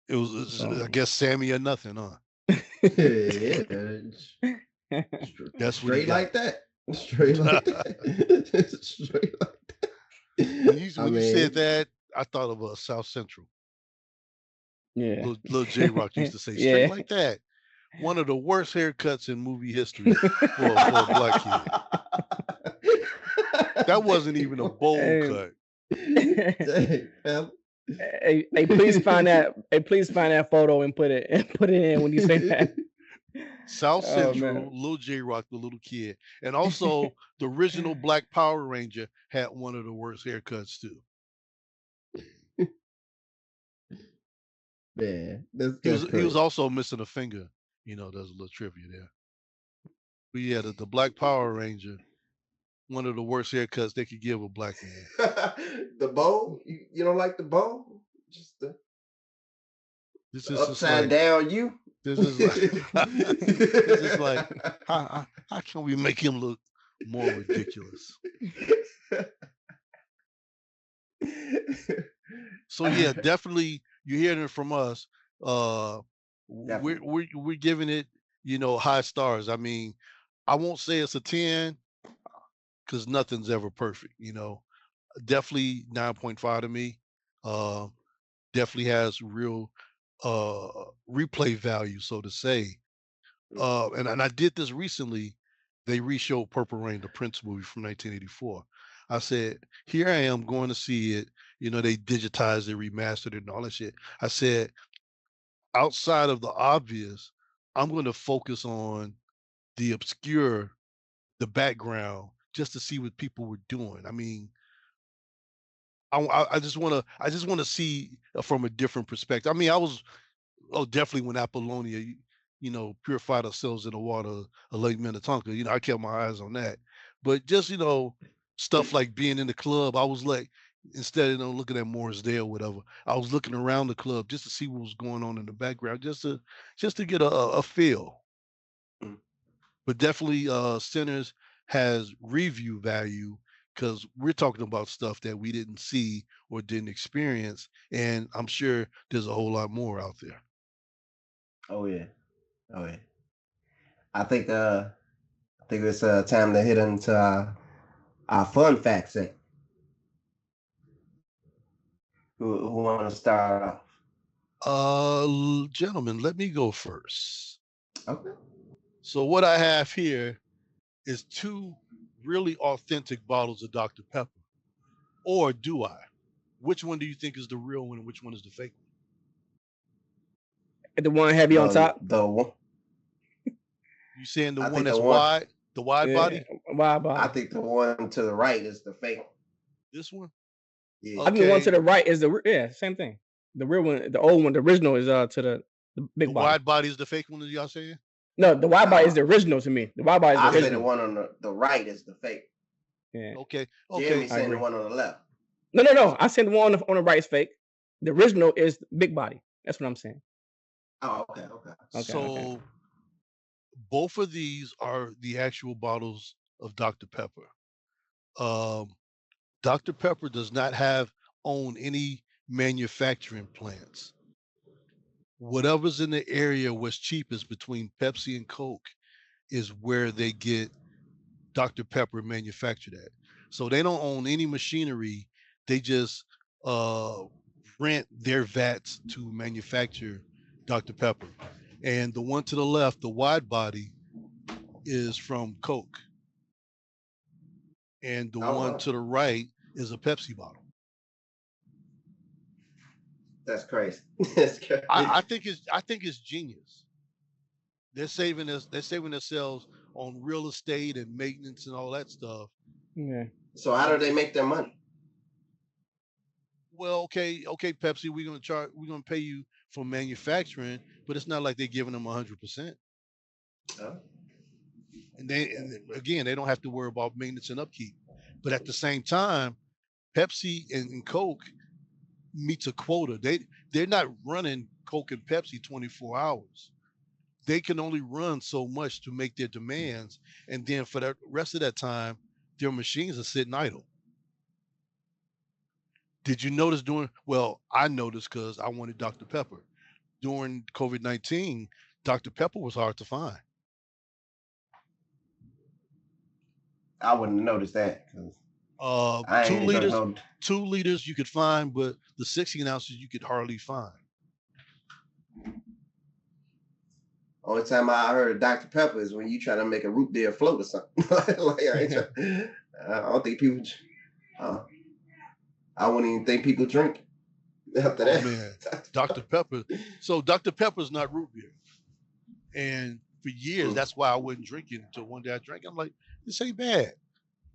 It was, I guess, Sammy or nothing, huh? Yeah. That's straight like that. Straight like that. Straight like that. When you said that, I thought of South Central. Yeah. Little J-Rock used to say, straight like that. One of the worst haircuts in movie history for a black kid. That wasn't even a bowl cut. Hey, please find that. Hey, please find that photo and put it in when you say that. South Central, Lil J-Rock, the little kid, and also the original Black Power Ranger had one of the worst haircuts too. Man, he was also missing a finger. There's a little trivia there. But yeah, the Black Power Ranger, one of the worst haircuts they could give a black man. The bow? You don't like the bow? Just the This is just upside like down you. this is like this is like how can we make him look more ridiculous? So yeah, definitely you're hearing it from us. We're giving it, high stars. I mean, I won't say it's a 10 because nothing's ever perfect. Definitely 9.5 to me. Uh, definitely has real replay value, so to say. And I did this recently. They reshowed Purple Rain, the Prince movie from 1984. I said, here I am going to see it. They digitized it, remastered it, and all that shit. I said, outside of the obvious, I'm going to focus on the obscure, the background, just to see what people were doing. I mean, I just want to see from a different perspective. I mean, definitely when Apollonia, purified ourselves in the water of Lake Minnetonka. I kept my eyes on that. But just, stuff like being in the club, I was like, instead of looking at Morrisdale, whatever, I was looking around the club just to see what was going on in the background, just to get a feel. Mm. But definitely Sinners has review value because we're talking about stuff that we didn't see or didn't experience. And I'm sure there's a whole lot more out there. Oh yeah. Oh yeah. I think it's time to hit into our fun fact set. Who want to start off? Gentlemen, let me go first. Okay. So what I have here is 2 really authentic bottles of Dr. Pepper. Or do I? Which one do you think is the real one and which one is the fake one? The one heavy on top. The one. You saying the I one think that's the one- wide, the wide body? Wide body. I think the one to the right is the fake one. This one? Yeah. I think the one to the right is same thing. The real one, the old one, the original is to the big The body. wide body is the fake one, y'all saying? No, the wide body is the original to me. The wide body is the I original. say the one on the right is the fake. Yeah. Okay. Jeremy saying the one on the left. No. I said the one on the right is fake. The original is big body. That's what I'm saying. Oh, okay. So both of these are the actual bottles of Dr. Pepper. Dr. Pepper does not own any manufacturing plants. Whatever's in the area was cheapest between Pepsi and Coke is where they get Dr. Pepper manufactured at. So they don't own any machinery. They just rent their vats to manufacture Dr. Pepper. And the one to the left, the wide body, is from Coke. And the one to the right is a Pepsi bottle. That's crazy. I think it's genius. They're saving themselves on real estate and maintenance and all that stuff. Yeah. So how do they make their money? Well, okay, Pepsi, we're gonna pay you for manufacturing, but it's not like they're giving them 100%. Oh. And they don't have to worry about maintenance and upkeep. But at the same time, Pepsi and Coke meets a quota. They're not running Coke and Pepsi 24 hours. They can only run so much to make their demands, and then for the rest of that time, their machines are sitting idle. Did you notice I noticed because I wanted Dr. Pepper. During COVID-19, Dr. Pepper was hard to find. I wouldn't notice that. 2 liters you could find, but the 16 ounces you could hardly find. Only time I heard of Dr. Pepper is when you try to make a root beer float or something. I don't think people. I wouldn't even think people drink after that. Man, Dr. Pepper. So Dr. Pepper is not root beer, and for years that's why I wouldn't drink it until one day I drank it. I'm like, this ain't bad.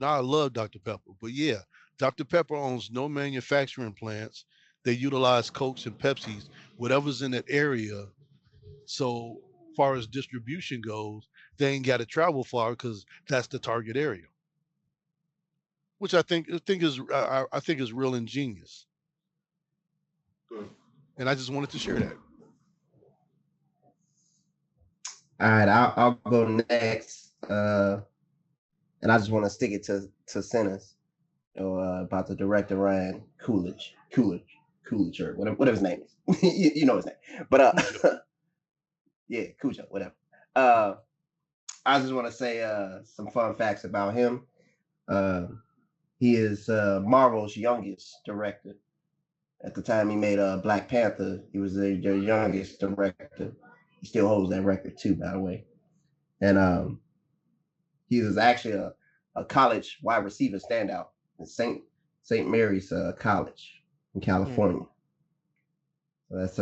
Now I love Dr. Pepper, but yeah, Dr. Pepper owns no manufacturing plants. They utilize Cokes and Pepsis, whatever's in that area. So far as distribution goes, they ain't got to travel far because that's the target area, which I think is real ingenious. And I just wanted to share that. All right, I'll go next. And I just want to stick it to Sinners. About the director Ryan Coolidge, or whatever his name is. you know his name. But yeah, Cujo, whatever. I just want to say some fun facts about him. He is Marvel's youngest director. At the time he made Black Panther, he was their youngest director. He still holds that record too, by the way. And he was actually a college wide receiver standout at St. Mary's College in California. So that's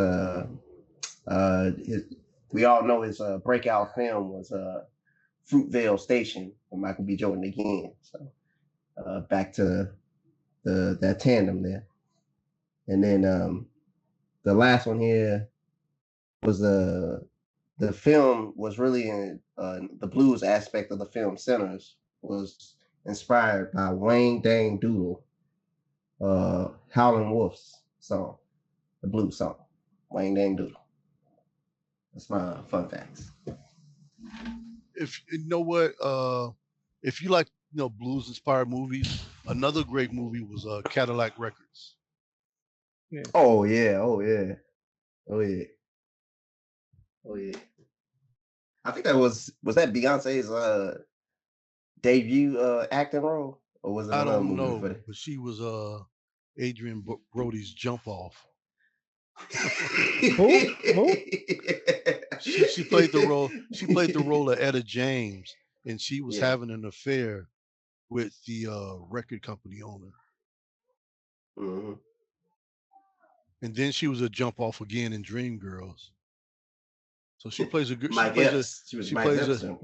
we all know his breakout film was Fruitvale Station with Michael B. Jordan again. So back to that tandem there. And then the last one here was the film was really in the blues aspect of the film Sinners was inspired by Wang Dang Doodle, Howlin' Wolf's song, the blues song, Wang Dang Doodle. That's my fun facts. If you know what, if you like blues inspired movies, another great movie was Cadillac Records. Yeah. Oh yeah. I think that was that Beyonce's debut acting role, or was it I another don't movie know, for it? but she was Adrian Brody's jump off. Who? She played the role. She played the role of Etta James, and she was having an affair with the record company owner. Mm-hmm. And then she was a jump off again in Dreamgirls. So she plays a good. She plays a.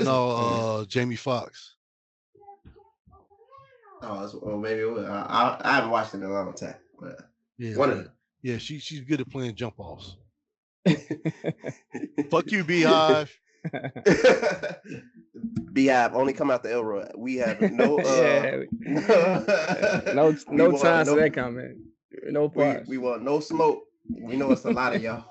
No, Jamie Foxx. Oh, maybe I haven't watched it in a long time. But yeah, she's good at playing jump offs. Fuck you, Beehive. Beehive only come out the Elroy. We have no no time for that comment. No parts. We want no smoke. We know it's a lot of y'all.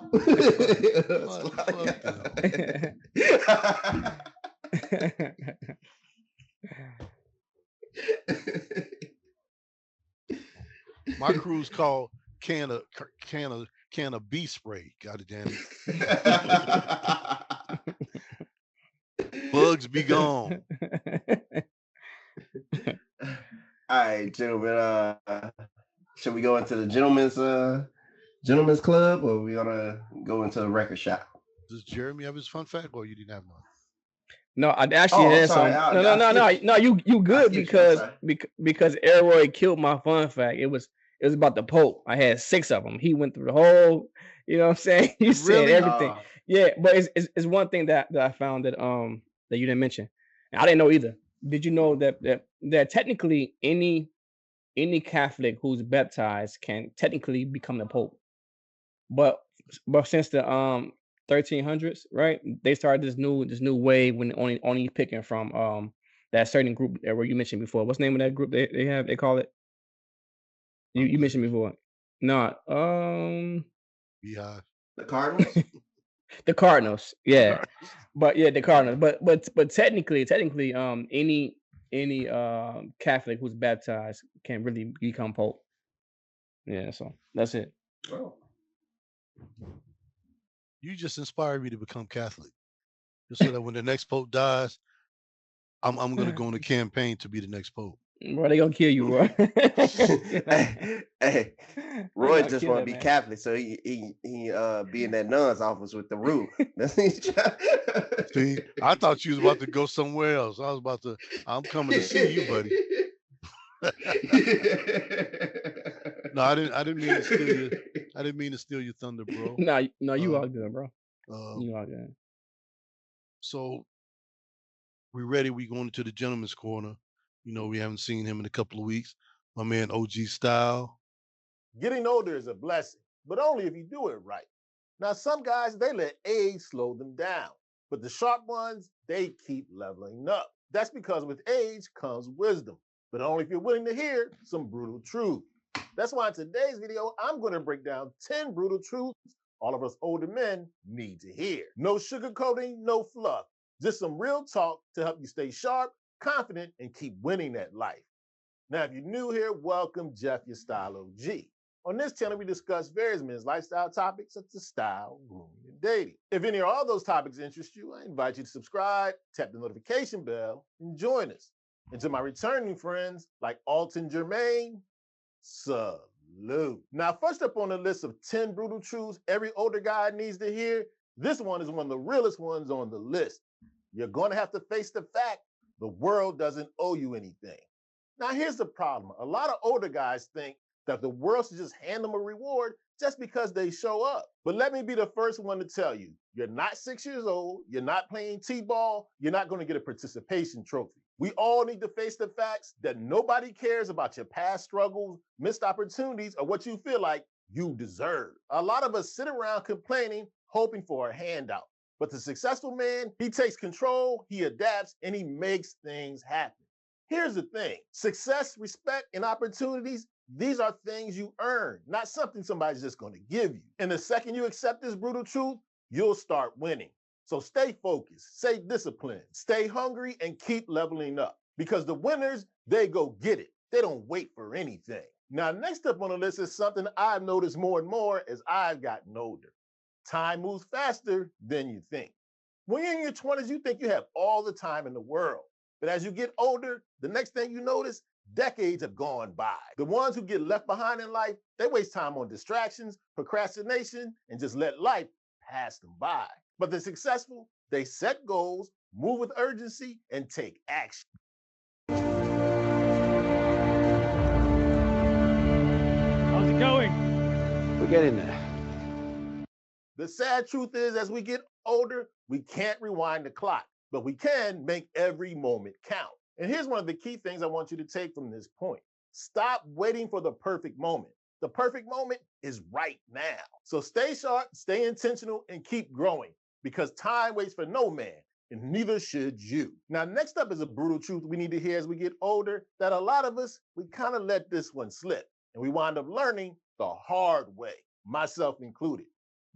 My crew's called can of bee spray. God damn it. Bugs be gone. All right, gentlemen. Should we go into the gentleman's club, or are we gonna go into the record shop? Does Jeremy have his fun fact, or you didn't have one? No, I actually had some. No. You good because Elroy killed my fun fact. It was about the Pope. I had 6 of them. He went through the whole. You know what I'm saying? He said everything. Yeah, but it's one thing that I found that you didn't mention. And I didn't know either. Did you know that technically any Catholic who's baptized can technically become the Pope, but since the 1300s, right? They started this new way when only picking from that certain group where you mentioned before. What's the name of that group they have? They call it. You mentioned before. No, Beehive. The Cardinals. The Cardinals, yeah, but yeah, the Cardinals. But technically, any Catholic who's baptized can really become Pope. Yeah, so that's it. Oh. You just inspired me to become Catholic, just so that when the next Pope dies, I'm gonna go on a campaign to be the next Pope. Bro, they gonna kill you, bro. hey, Roy just want to be Catholic, so he be in that nun's office with the rule. See, I thought you was about to go somewhere else. I'm coming to see you, buddy. No, I didn't mean to steal you. I didn't mean to steal your thunder, bro. No, you all good, bro. You all good. So we ready? We going into the gentleman's corner. We haven't seen him in a couple of weeks. My man OG Style. Getting older is a blessing, but only if you do it right. Now, some guys, they let age slow them down, but the sharp ones, they keep leveling up. That's because with age comes wisdom, but only if you're willing to hear some brutal truth. That's why in today's video, I'm going to break down 10 brutal truths all of us older men need to hear. No sugarcoating, no fluff. Just some real talk to help you stay sharp, confident, and keep winning at life. Now, if you're new here, welcome, Jeff, your style OG. On this channel, we discuss various men's lifestyle topics such as style, grooming, and dating. If any or all those topics interest you, I invite you to subscribe, tap the notification bell, and join us. And to my returning friends like Alton Jermaine, salute. Now, first up on the list of 10 brutal truths every older guy needs to hear, this one is one of the realest ones on the list. You're going to have to face the fact the world doesn't owe you anything. Now, here's the problem. A lot of older guys think that the world should just hand them a reward just because they show up. But let me be the first one to tell you, you're not 6 years old, you're not playing t-ball, you're not going to get a participation trophy. We all need to face the facts that nobody cares about your past struggles, missed opportunities, or what you feel like you deserve. A lot of us sit around complaining, hoping for a handout. But the successful man, he takes control, he adapts, and he makes things happen. Here's the thing. Success, respect, and opportunities, these are things you earn, not something somebody's just going to give you. And the second you accept this brutal truth, you'll start winning. So stay focused, stay disciplined, stay hungry, and keep leveling up. Because the winners, they go get it. They don't wait for anything. Now, next up on the list is something I've noticed more and more as I've gotten older. Time moves faster than you think. When you're in your 20s, you think you have all the time in the world. But as you get older, the next thing you notice, decades have gone by. The ones who get left behind in life, they waste time on distractions, procrastination, and just let life pass them by. But the successful, they set goals, move with urgency, and take action. How's it going? We're getting there. The sad truth is, as we get older, we can't rewind the clock, but we can make every moment count. And here's one of the key things I want you to take from this point. Stop waiting for the perfect moment. The perfect moment is right now. So stay sharp, stay intentional, and keep growing, because time waits for no man, and neither should you. Now, next up is a brutal truth we need to hear as we get older, that a lot of us, we kind of let this one slip, and we wind up learning the hard way, myself included.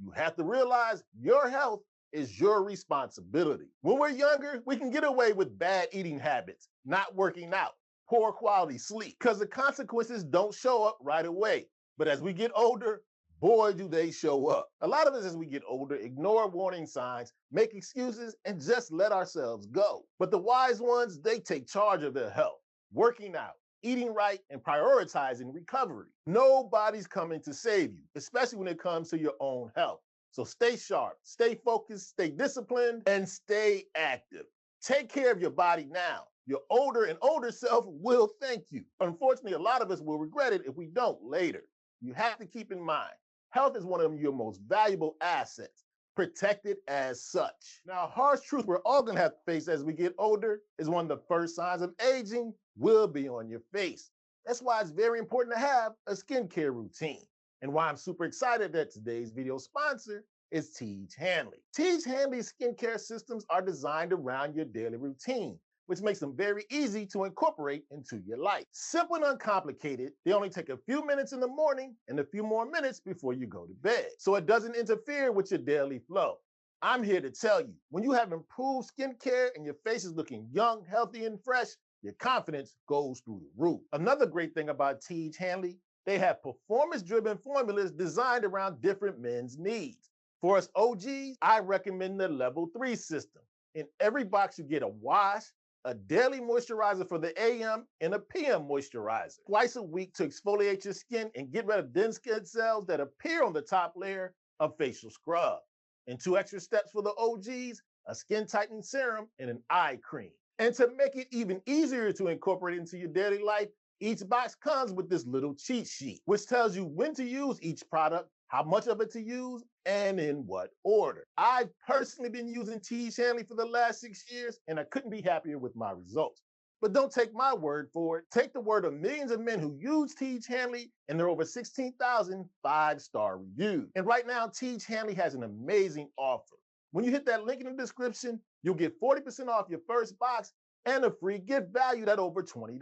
You have to realize your health is your responsibility. When we're younger, we can get away with bad eating habits, not working out, poor quality sleep, because the consequences don't show up right away. But as we get older, boy, do they show up. A lot of us as we get older ignore warning signs, make excuses, and just let ourselves go. But the wise ones, they take charge of their health, working out, eating right, and prioritizing recovery. Nobody's coming to save you, especially when it comes to your own health. So stay sharp, stay focused, stay disciplined, and stay active. Take care of your body now. Your older and older self will thank you. Unfortunately, a lot of us will regret it if we don't later. You have to keep in mind, health is one of your most valuable assets. Protect it as such. Now, a harsh truth we're all gonna have to face as we get older is one of the first signs of aging will be on your face. That's why it's very important to have a skincare routine. And why I'm super excited that today's video sponsor is Teej Hanley. Teej Hanley's skincare systems are designed around your daily routine, which makes them very easy to incorporate into your life. Simple and uncomplicated, they only take a few minutes in the morning and a few more minutes before you go to bed, so it doesn't interfere with your daily flow. I'm here to tell you, when you have improved skincare and your face is looking young, healthy, and fresh, your confidence goes through the roof. Another great thing about Teej Hanley, they have performance-driven formulas designed around different men's needs. For us OGs, I recommend the Level 3 system. In every box, you get a wash, a daily moisturizer for the AM, and a PM moisturizer. Twice a week to exfoliate your skin and get rid of dead skin cells that appear on the top layer of facial scrub. And 2 extra steps for the OGs, a skin tightening serum and an eye cream. And to make it even easier to incorporate into your daily life, each box comes with this little cheat sheet, which tells you when to use each product, how much of it to use, and in what order. I've personally been using Teej Hanley for the last 6 years, and I couldn't be happier with my results. But don't take my word for it. Take the word of millions of men who use Teej Hanley, and there are over 16,000 5-star reviews. And right now, Teej Hanley has an amazing offer. When you hit that link in the description, you'll get 40% off your first box and a free gift valued at over $20.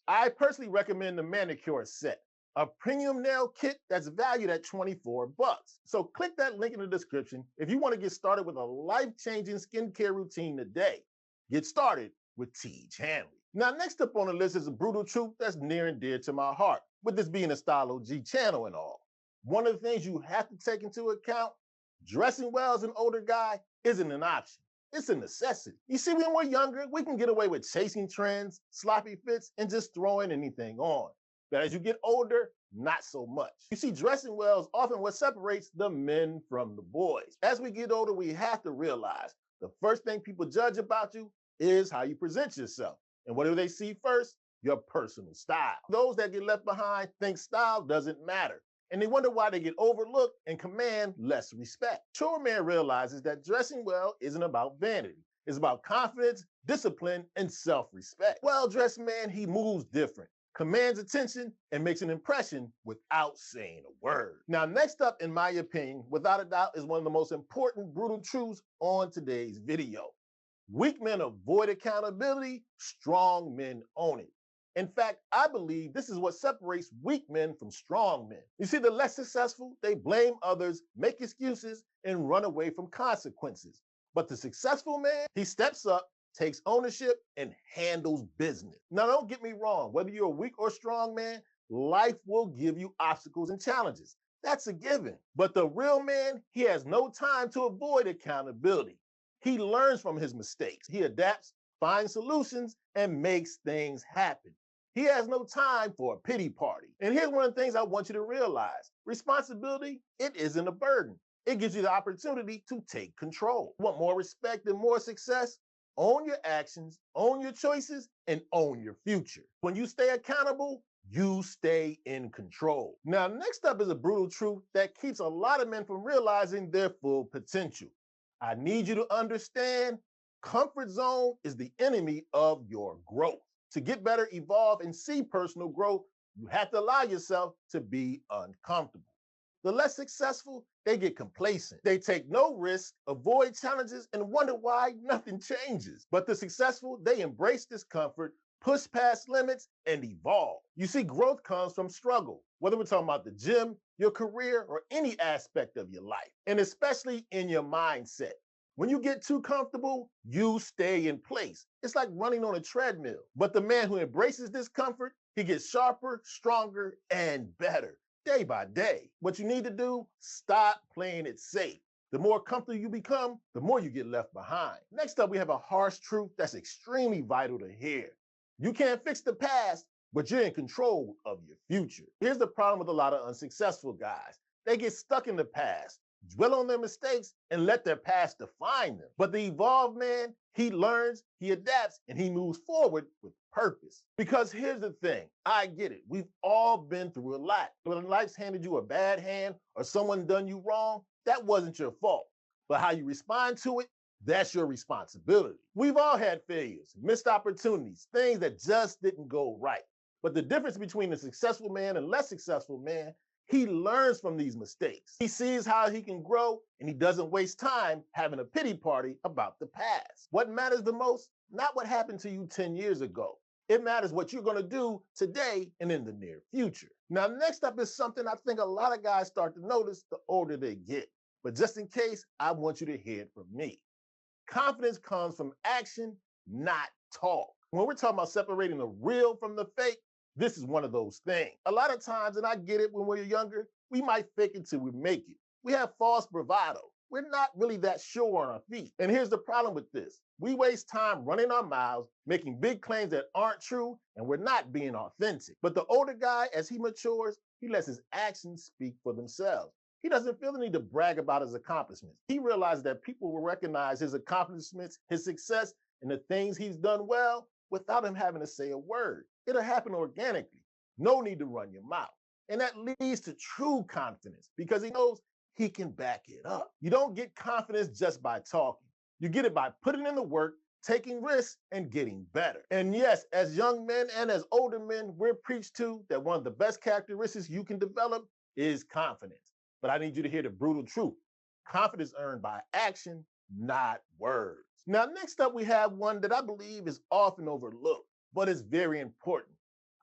I personally recommend the manicure set. a premium nail kit that's valued at $24. So click that link in the description if you want to get started with a life-changing skincare routine today. Get started with T.H. Hanley. Now, next up on the list is a brutal truth that's near and dear to my heart, with this being a Style OG channel and all. One of the things you have to take into account, dressing well as an older guy isn't an option. It's a necessity. You see, when we're younger, we can get away with chasing trends, sloppy fits, and just throwing anything on. But as you get older, not so much. You see, dressing well is often what separates the men from the boys. As we get older, we have to realize the first thing people judge about you is how you present yourself. And what do they see first? Your personal style. Those that get left behind think style doesn't matter, and they wonder why they get overlooked and command less respect. Mature man realizes that dressing well isn't about vanity. It's about confidence, discipline, and self-respect. Well-dressed man, he moves different, commands attention, and makes an impression without saying a word. Now, next up, in my opinion, without a doubt, is one of the most important brutal truths on today's video. Weak men avoid accountability, strong men own it. In fact, I believe this is what separates weak men from strong men. You see, the less successful, they blame others, make excuses, and run away from consequences. But the successful man, he steps up, takes ownership, and handles business. Now, don't get me wrong. Whether you're a weak or strong man, life will give you obstacles and challenges. That's a given. But the real man, he has no time to avoid accountability. He learns from his mistakes. He adapts, finds solutions, and makes things happen. He has no time for a pity party. And here's one of the things I want you to realize. Responsibility, it isn't a burden. It gives you the opportunity to take control. Want more respect and more success? Own your actions, own your choices, and own your future. When you stay accountable, you stay in control. Now, next up is a brutal truth that keeps a lot of men from realizing their full potential. I need you to understand, comfort zone is the enemy of your growth. To get better, evolve, and see personal growth, you have to allow yourself to be uncomfortable. The less successful, they get complacent. They take no risk, avoid challenges, and wonder why nothing changes. But the successful, they embrace discomfort, push past limits, and evolve. You see, growth comes from struggle, whether we're talking about the gym, your career, or any aspect of your life, and especially in your mindset. When you get too comfortable, you stay in place. It's like running on a treadmill. But the man who embraces discomfort, he gets sharper, stronger, and better, day by day. What you need to do, stop playing it safe. The more comfortable you become, the more you get left behind. Next up, we have a harsh truth that's extremely vital to hear. You can't fix the past, but you're in control of your future. Here's the problem with a lot of unsuccessful guys. They get stuck in the past, dwell on their mistakes, and let their past define them. But the evolved man, he learns, he adapts, and he moves forward with purpose. Because here's the thing, I get it. We've all been through a lot. When life's handed you a bad hand or someone done you wrong, that wasn't your fault. But how you respond to it, that's your responsibility. We've all had failures, missed opportunities, things that just didn't go right. But the difference between a successful man and less successful man, he learns from these mistakes. He sees how he can grow, and he doesn't waste time having a pity party about the past. What matters the most? Not what happened to you 10 years ago. It matters what you're gonna do today and in the near future. Now, next up is something I think a lot of guys start to notice the older they get. But just in case, I want you to hear it from me. Confidence comes from action, not talk. When we're talking about separating the real from the fake, this is one of those things. A lot of times, and I get it when we're younger, we might fake it till we make it. We have false bravado. We're not really that sure on our feet. And here's the problem with this. We waste time running our mouths, making big claims that aren't true, and we're not being authentic. But the older guy, as he matures, he lets his actions speak for themselves. He doesn't feel the need to brag about his accomplishments. He realizes that people will recognize his accomplishments, his success, and the things he's done well without him having to say a word. It'll happen organically. No need to run your mouth. And that leads to true confidence because he knows he can back it up. You don't get confidence just by talking. You get it by putting in the work, taking risks, and getting better. And yes, as young men and as older men, we're preached to that one of the best characteristics you can develop is confidence. But I need you to hear the brutal truth. Confidence earned by action, not words. Now, next up, we have one that I believe is often overlooked, but it's very important.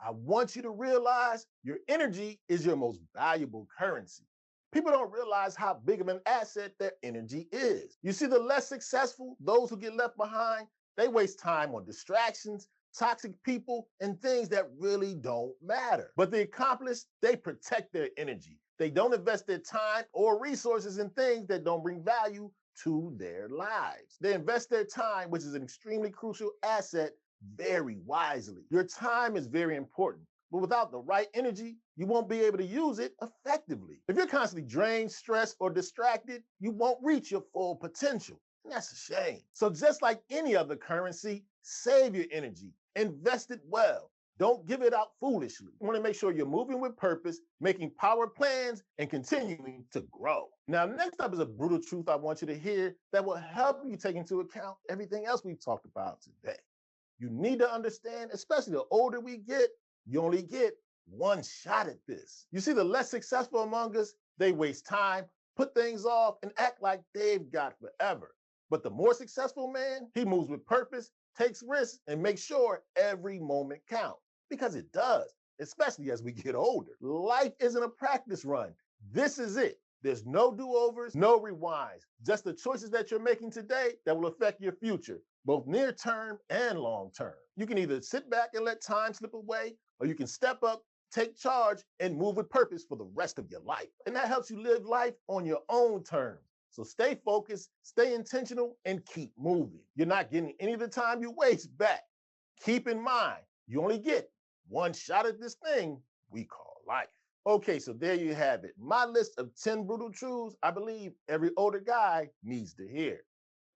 I want you to realize your energy is your most valuable currency. People don't realize how big of an asset their energy is. You see, the less successful, those who get left behind, they waste time on distractions, toxic people, and things that really don't matter. But the accomplished, they protect their energy. They don't invest their time or resources in things that don't bring value to their lives. They invest their time, which is an extremely crucial asset, very wisely. Your time is very important, but without the right energy, you won't be able to use it effectively. If you're constantly drained, stressed, or distracted, you won't reach your full potential. And that's a shame. So just like any other currency, save your energy, invest it well. Don't give it out foolishly. You want to make sure you're moving with purpose, making power plans, and continuing to grow. Now, next up is a brutal truth I want you to hear that will help you take into account everything else we've talked about today. You need to understand, especially the older we get, you only get one shot at this. You see, the less successful among us, they waste time, put things off, and act like they've got forever. But the more successful man, he moves with purpose, takes risks, and makes sure every moment counts. Because it does, especially as we get older. Life isn't a practice run. This is it. There's no do-overs, no rewinds, just the choices that you're making today that will affect your future, both near term and long term. You can either sit back and let time slip away, or you can step up, take charge, and move with purpose for the rest of your life. And that helps you live life on your own terms. So stay focused, stay intentional, and keep moving. You're not getting any of the time you waste back. Keep in mind, you only get one shot at this thing we call life. Okay, so there you have it. My list of 10 brutal truths I believe every older guy needs to hear.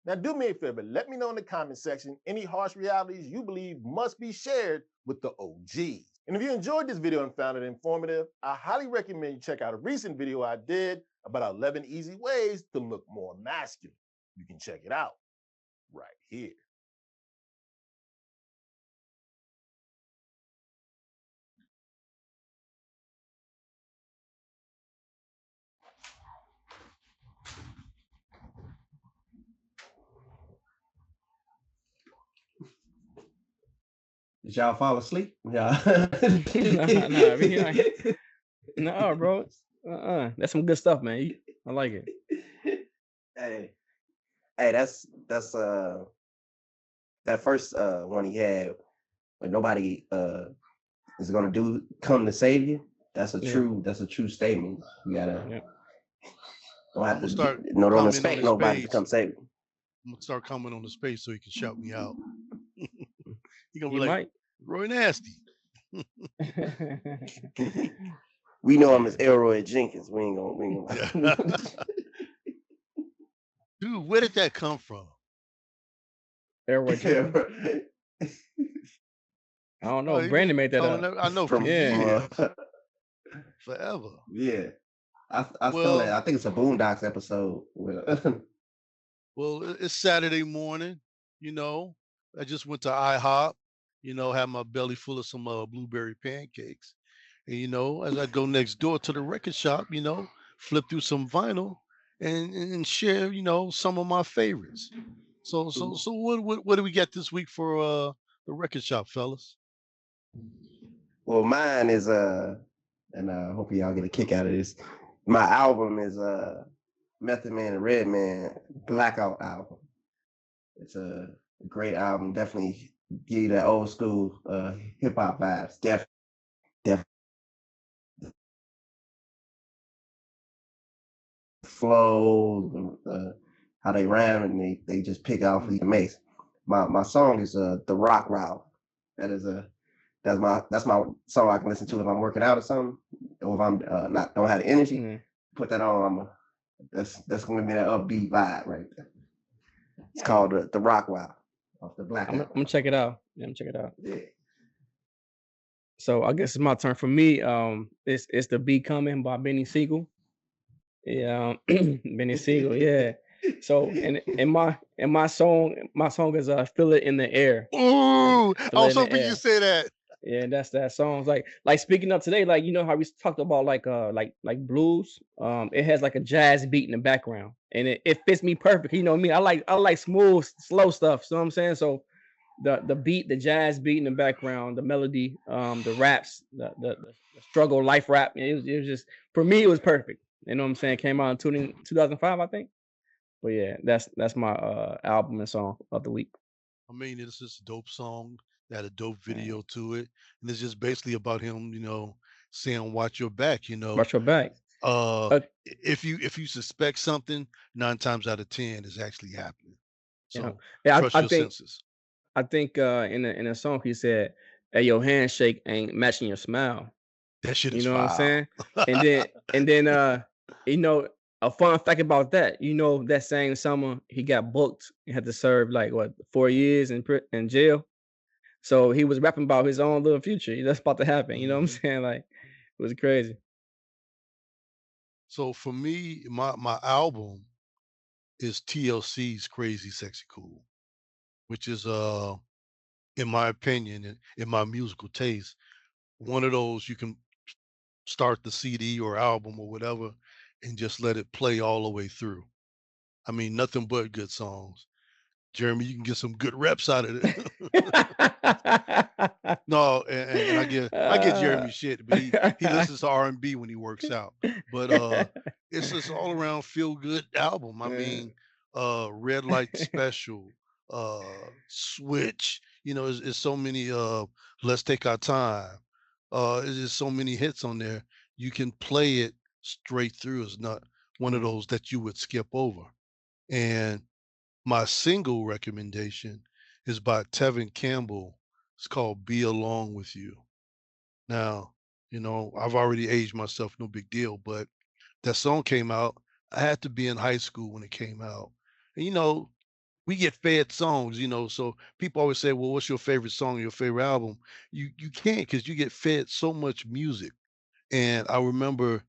Now do me a favor, let me know in the comment section any harsh realities you believe must be shared with the OGs. And if you enjoyed this video and found it informative, I highly recommend you check out a recent video I did about 11 easy ways to look more masculine. You can check it out right here. Did y'all fall asleep? Yeah. No, bro. That's some good stuff, man. I like it. Hey, that's that first one he had when nobody is gonna come to save you. That's a true statement. You gotta don't have to don't expect nobody to come save you. I'm gonna start coming on the space so he can shout me out. He gonna be like, Roy Nasty. We know him as Elroy Jenkins. We ain't gonna. Dude, where did that come from? Elroy Jenkins. I don't know. Brandon made that up. I know from forever. Yeah, I feel that. I think it's a Boondocks episode. Well, it's Saturday morning. You know, I just went to IHOP. You know, had my belly full of some blueberry pancakes. And, you know, as I go next door to the record shop, you know, flip through some vinyl and share, you know, some of my favorites. So what do we get this week for the record shop, fellas? Well, mine is and I hope y'all get a kick out of this. My album is Method Man and Redman Blackout album. It's a great album. Definitely give you that old school hip hop vibes. Definitely. Flow, how they rhyme, and they just pick out for the mace. My song is The Rock Route. That's my song I can listen to if I'm working out or something, or if I'm don't have the energy. Put that on. That's gonna give me that upbeat vibe right there. It's called the Rock Route off the Black. I'm gonna check it out. Yeah, I'm check it out. Yeah. So I guess it's my turn. For me, it's The Be Coming by Benny Siegel. Yeah, Benny Siegel. Yeah. So in my song is Feel It in the Air. Ooh, I was hoping you say that. Yeah, that's that song. Like speaking of today, like you know how we talked about like blues. It has like a jazz beat in the background, and it fits me perfect. You know what I mean? I like smooth, slow stuff. You know what I'm saying? So the beat, the jazz beat in the background, the melody, the raps, the struggle life rap. It was just, for me, it was perfect. You know what I'm saying? Came out in 2005, I think. But yeah, that's my album and song of the week. I mean, it's just a dope song that had a dope Man, video to it, and it's just basically about him, saying "watch your back." watch your back. Uh, If you suspect something, 9 times out of 10 is actually happening. you know, So yeah, trust your senses. I think in a song he said, "Hey, your handshake ain't matching your smile." That shit You is know what I'm foul. saying? And then you know, a fun fact about that, that same summer he got booked and had to serve like what 4 years in jail. So he was rapping about his own little future. That's about to happen. You know what I'm saying? Like, it was crazy. So for me, my album is TLC's "Crazy Sexy Cool," which is in my opinion, in my musical taste, one of those you can start the CD or album or whatever and just let it play all the way through. I mean, nothing but good songs. Jeremy, you can get some good reps out of it. No, and I get Jeremy shit, but he listens to R&B when he works out. But it's this all around feel good album. I mean, Red Light Special, Switch, it's so many Let's Take Our Time. There's just so many hits on there. You can play it straight through. It's not one of those that you would skip over. And my single recommendation is by Tevin Campbell. It's called Be Along With You. Now, I've already aged myself, no big deal, but that song came out. I had to be in high school when it came out. And we get fed songs, so people always say, well, what's your favorite song, your favorite album? You can't, because you get fed so much music. And I remember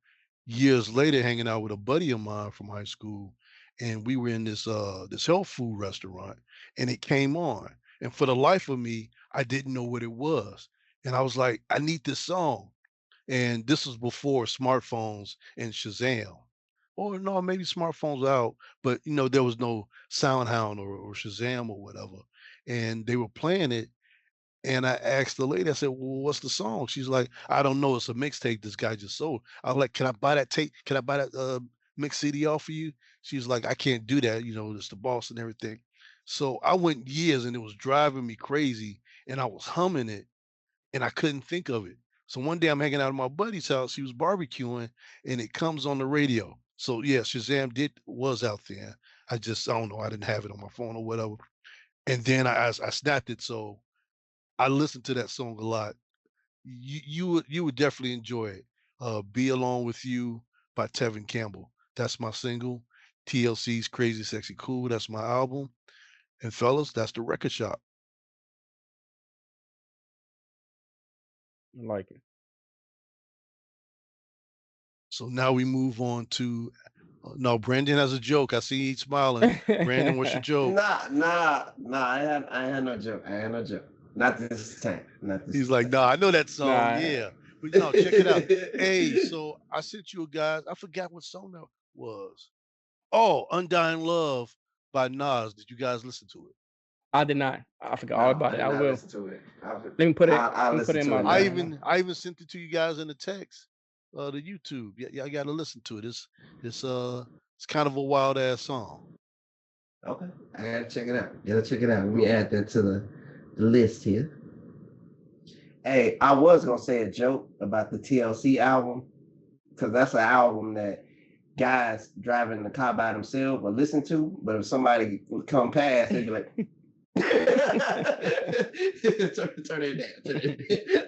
years later hanging out with a buddy of mine from high school, and we were in this health food restaurant, and it came on. And for the life of me, I didn't know what it was. And I was like, I need this song. And this was before smartphones and Shazam. Or no, maybe smartphones out, but there was no SoundHound or Shazam or whatever. And they were playing it, and I asked the lady, I said, "Well, what's the song?" She's like, "I don't know. It's a mixtape this guy just sold." I was like, "Can I buy that tape? Can I buy that mix CD off of you?" She's like, "I can't do that. It's the boss and everything." So I went years, and it was driving me crazy, and I was humming it, and I couldn't think of it. So one day I'm hanging out at my buddy's house. He was barbecuing, and it comes on the radio. So yeah, Shazam was out there. I don't know. I didn't have it on my phone or whatever. And then I snapped it. So I listened to that song a lot. You would definitely enjoy it. "Be Along With You" by Tevin Campbell. That's my single. TLC's "Crazy Sexy Cool." That's my album. And fellas, that's the record shop. I like it. So now we move on to no, Brandon has a joke. I see he's smiling. Brandon, what's your joke? Nah. I had no joke. I had no joke. Not this time. Not this He's like, time. nah, I know that song. Nah. Yeah. But no, check it out. Hey, so I sent you guys, I forgot what song that was. Oh, "Undying Love" by Nas. Did you guys listen to it? I did not. I forgot all No, about I it. did I not will. listen to it. Let me put it. I'll Let me put listen it in to my it I later. list. even sent it to you guys in the text, the YouTube. Yeah, I gotta listen to it. It's kind of a wild ass song. Okay, I gotta check it out. Let me add that to the list here. Hey, I was gonna say a joke about the TLC album because that's an album that guys driving the car by themselves will listen to. But if somebody would come past, they'd be like, turn it down.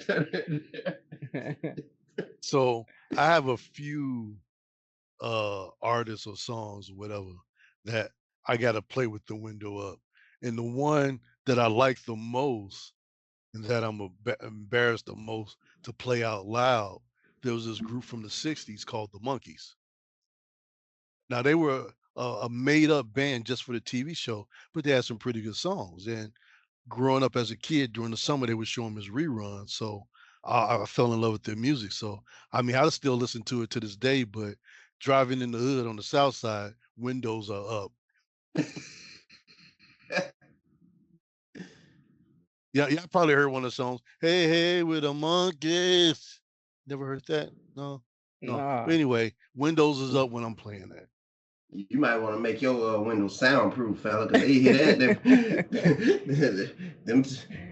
Turn it down. So I have a few artists or songs or whatever that I gotta play with the window up. And the one that I like the most and that I'm embarrassed the most to play out loud, there was this group from the 60s called the Monkees. Now they were a made up band just for the TV show, but they had some pretty good songs. And growing up as a kid during the summer, they would show them as reruns. So I fell in love with their music. So I mean, I still listen to it to this day. But driving in the hood on the south side, windows are up. Yeah, I probably heard one of the songs. Hey, hey, with the monkeys. Never heard that? No. Nah. But anyway, Windows is up when I'm playing that. You might want to make your windows soundproof, fella, because they hear that.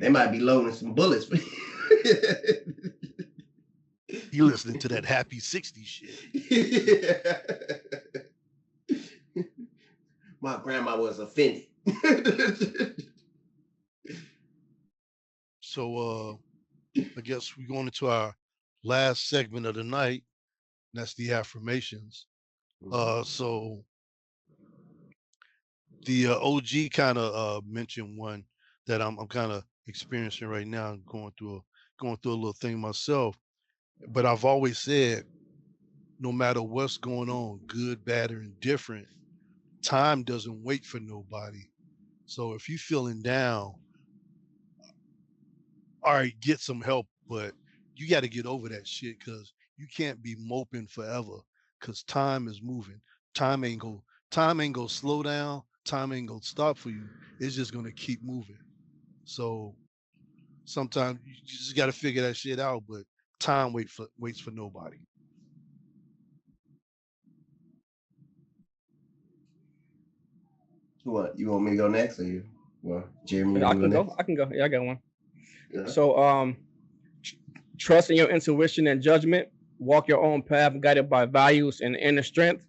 They might be loading some bullets. You listening to that happy 60s shit. My grandma was offended. So I guess we're going into our last segment of the night. And that's the affirmations. So the OG kind of mentioned one that I'm kind of experiencing right now, going through a little thing myself. But I've always said, no matter what's going on, good, bad, or indifferent, time doesn't wait for nobody. So if you're feeling down, all right, get some help, but you got to get over that shit because you can't be moping forever because time is moving. Time ain't go slow down. Time ain't gonna stop for you. It's just gonna keep moving. So sometimes you just got to figure that shit out, but time waits for nobody. What, you want me to go next, or you? Well, Jeremy, you I want to can go go. next? I can go. Yeah, I got one. Yeah. So, trust in your intuition and judgment. Walk your own path, guided by values and inner strength.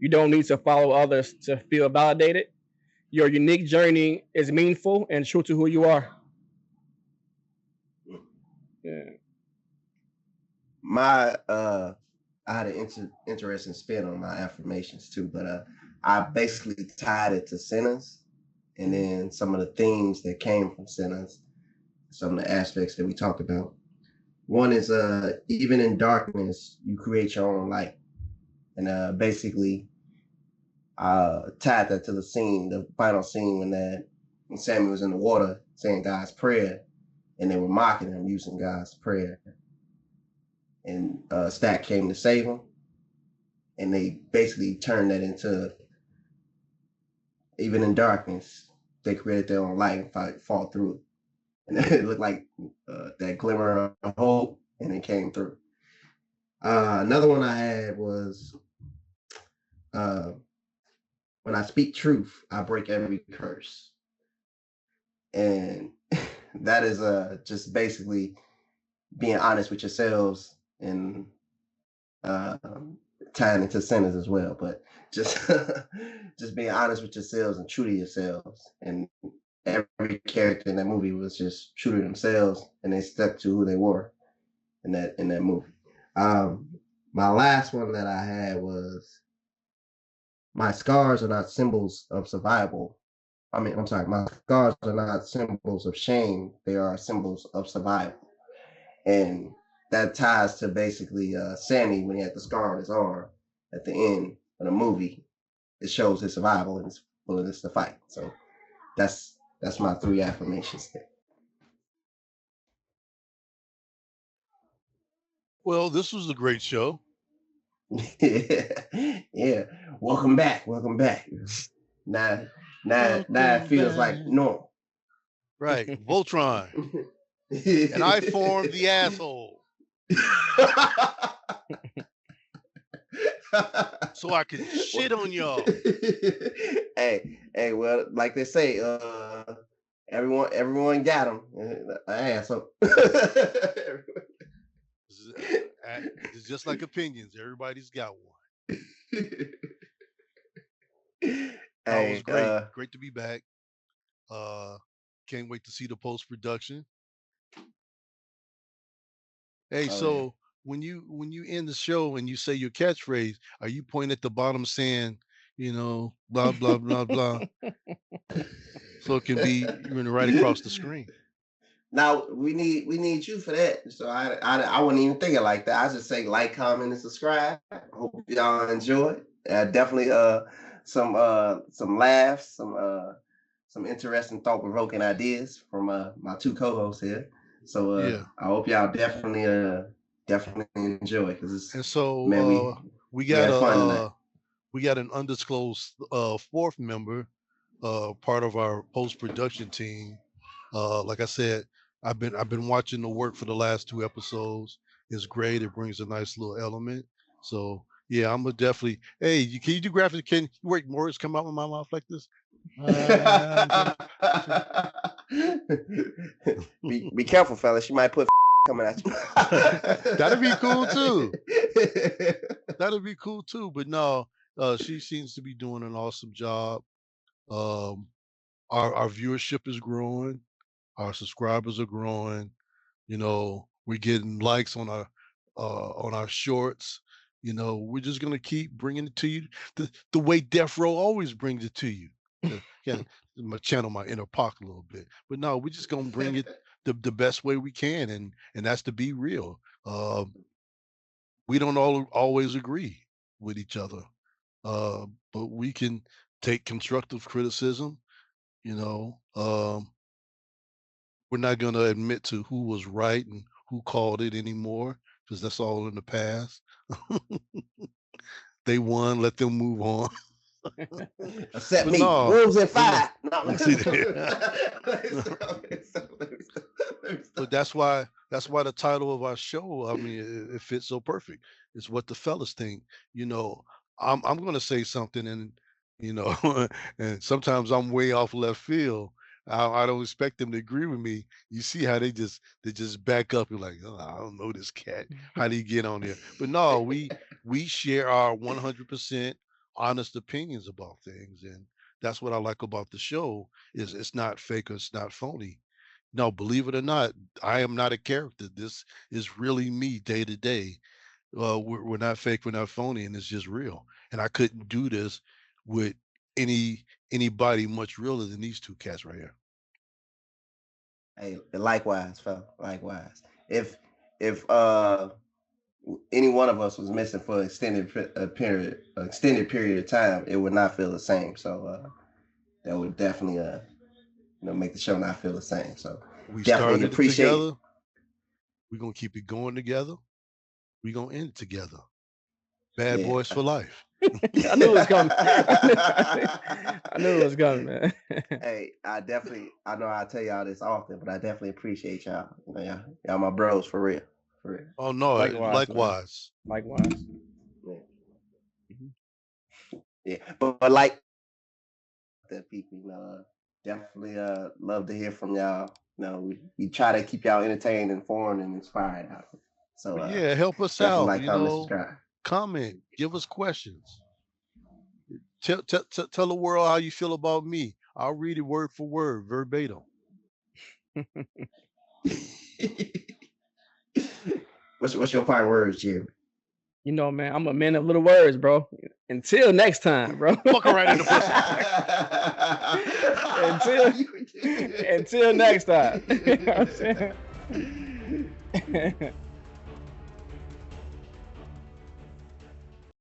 You don't need to follow others to feel validated. Your unique journey is meaningful and true to who you are. Yeah. My I had an interesting spin on my affirmations too, but I basically tied it to sinners, and then some of the themes that came from sinners, some of the aspects that we talked about. One is even in darkness, you create your own light, and basically tied that to the scene, the final scene when Samuel was in the water saying God's prayer, and they were mocking him using God's prayer, and Stack came to save him, and they basically turned that into, even in darkness, they created their own light and fought through it, and it looked like that glimmer of hope, and it came through. Another one I had was when I speak truth, I break every curse, and that is just basically being honest with yourselves and uh, tying into sinners as well, but just just being honest with yourselves and true to yourselves. And every character in that movie was just true to themselves, and they stuck to who they were in that movie. My last one that I had was, my scars are not symbols of survival. I'm sorry, my scars are not symbols of shame. They are symbols of survival. And that ties to basically Sammy when he had the scar on his arm at the end of the movie. It shows his survival and his willingness to fight. So that's my 3 affirmations there. Well, this was a great show. Yeah. Welcome back. Welcome back. Now it feels like normal. Right. Voltron. And I formed the asshole. So I can shit on y'all. Hey, well, like they say, everyone got them. Asshole. It's just like opinions. Everybody's got one. It was great. Great to be back. Can't wait to see the post-production. Hey, so when you end the show and you say your catchphrase, are you pointing at the bottom saying, blah blah blah blah, so it can be right across the screen? Now we need you for that. So I wouldn't even think it like that. I just say like, comment, and subscribe. Hope y'all enjoy. Definitely some laughs, some interesting thought provoking ideas from my 2 co-hosts here. So I hope y'all definitely enjoy, because and so man, we got an undisclosed 4th member, part of our post-production team. Like I said, I've been watching the work for the last 2 episodes. It's great. It brings a nice little element. So yeah, I'm gonna definitely. Hey, can you do graphics? Can you wait words come out of my mouth like this? Be careful, fellas. She might put coming at you. That'd be cool too. That'd be cool too. But no, she seems to be doing an awesome job. Um, our viewership is growing. Our subscribers are growing. You know, we're getting likes on our shorts. You know, we're just gonna keep bringing it to you the way Death Row always brings it to you. Kind of channel my inner Pac a little bit, but no, we're just gonna bring it the best way we can, and that's to be real. We don't always agree with each other, but we can take constructive criticism. You know, we're not going to admit to who was right and who called it anymore because that's all in the past. They won, let them move on. Except But me, no, wolves and but no. fire. No, See But that's why the title of our show, I mean, it fits so perfect. It's what the fellas think. You know, I'm going to say something, and you know, and sometimes I'm way off left field. I don't expect them to agree with me. You see how they just back up and like, oh, I don't know this cat. How do you get on there? But no, we share our 100% honest opinions about things, and that's what I like about the show. Is it's not fake or it's not phony. No, believe it or not, I am not a character. This is really me day to day. We're not fake, we're not phony, and it's just real. And I couldn't do this with anybody much realer than these two cats right here. Hey, likewise, fella. Likewise. If any one of us was missing for extended period of time, it would not feel the same. So that would definitely make the show not feel the same. So We definitely started it appreciate together. We're gonna keep it going together. We're gonna end it together. Bad boys for life. I knew it was coming. I knew it was coming, man. Hey, I know I tell y'all this often, but I definitely appreciate y'all. Y'all my bros for real. For real. Oh no, likewise. Likewise. Yeah. But like the people, definitely love to hear from y'all. We try to keep y'all entertained, informed, and inspired out. So yeah, help us definitely out. like, comment, subscribe. Comment, give us questions. Tell the world how you feel about me. I'll read it word for word, verbatim. What's your final words, Jeremy? You know, man, I'm a man of little words, bro. Until next time, bro. Fuck her right in the pussy. until next time. You know what I'm saying?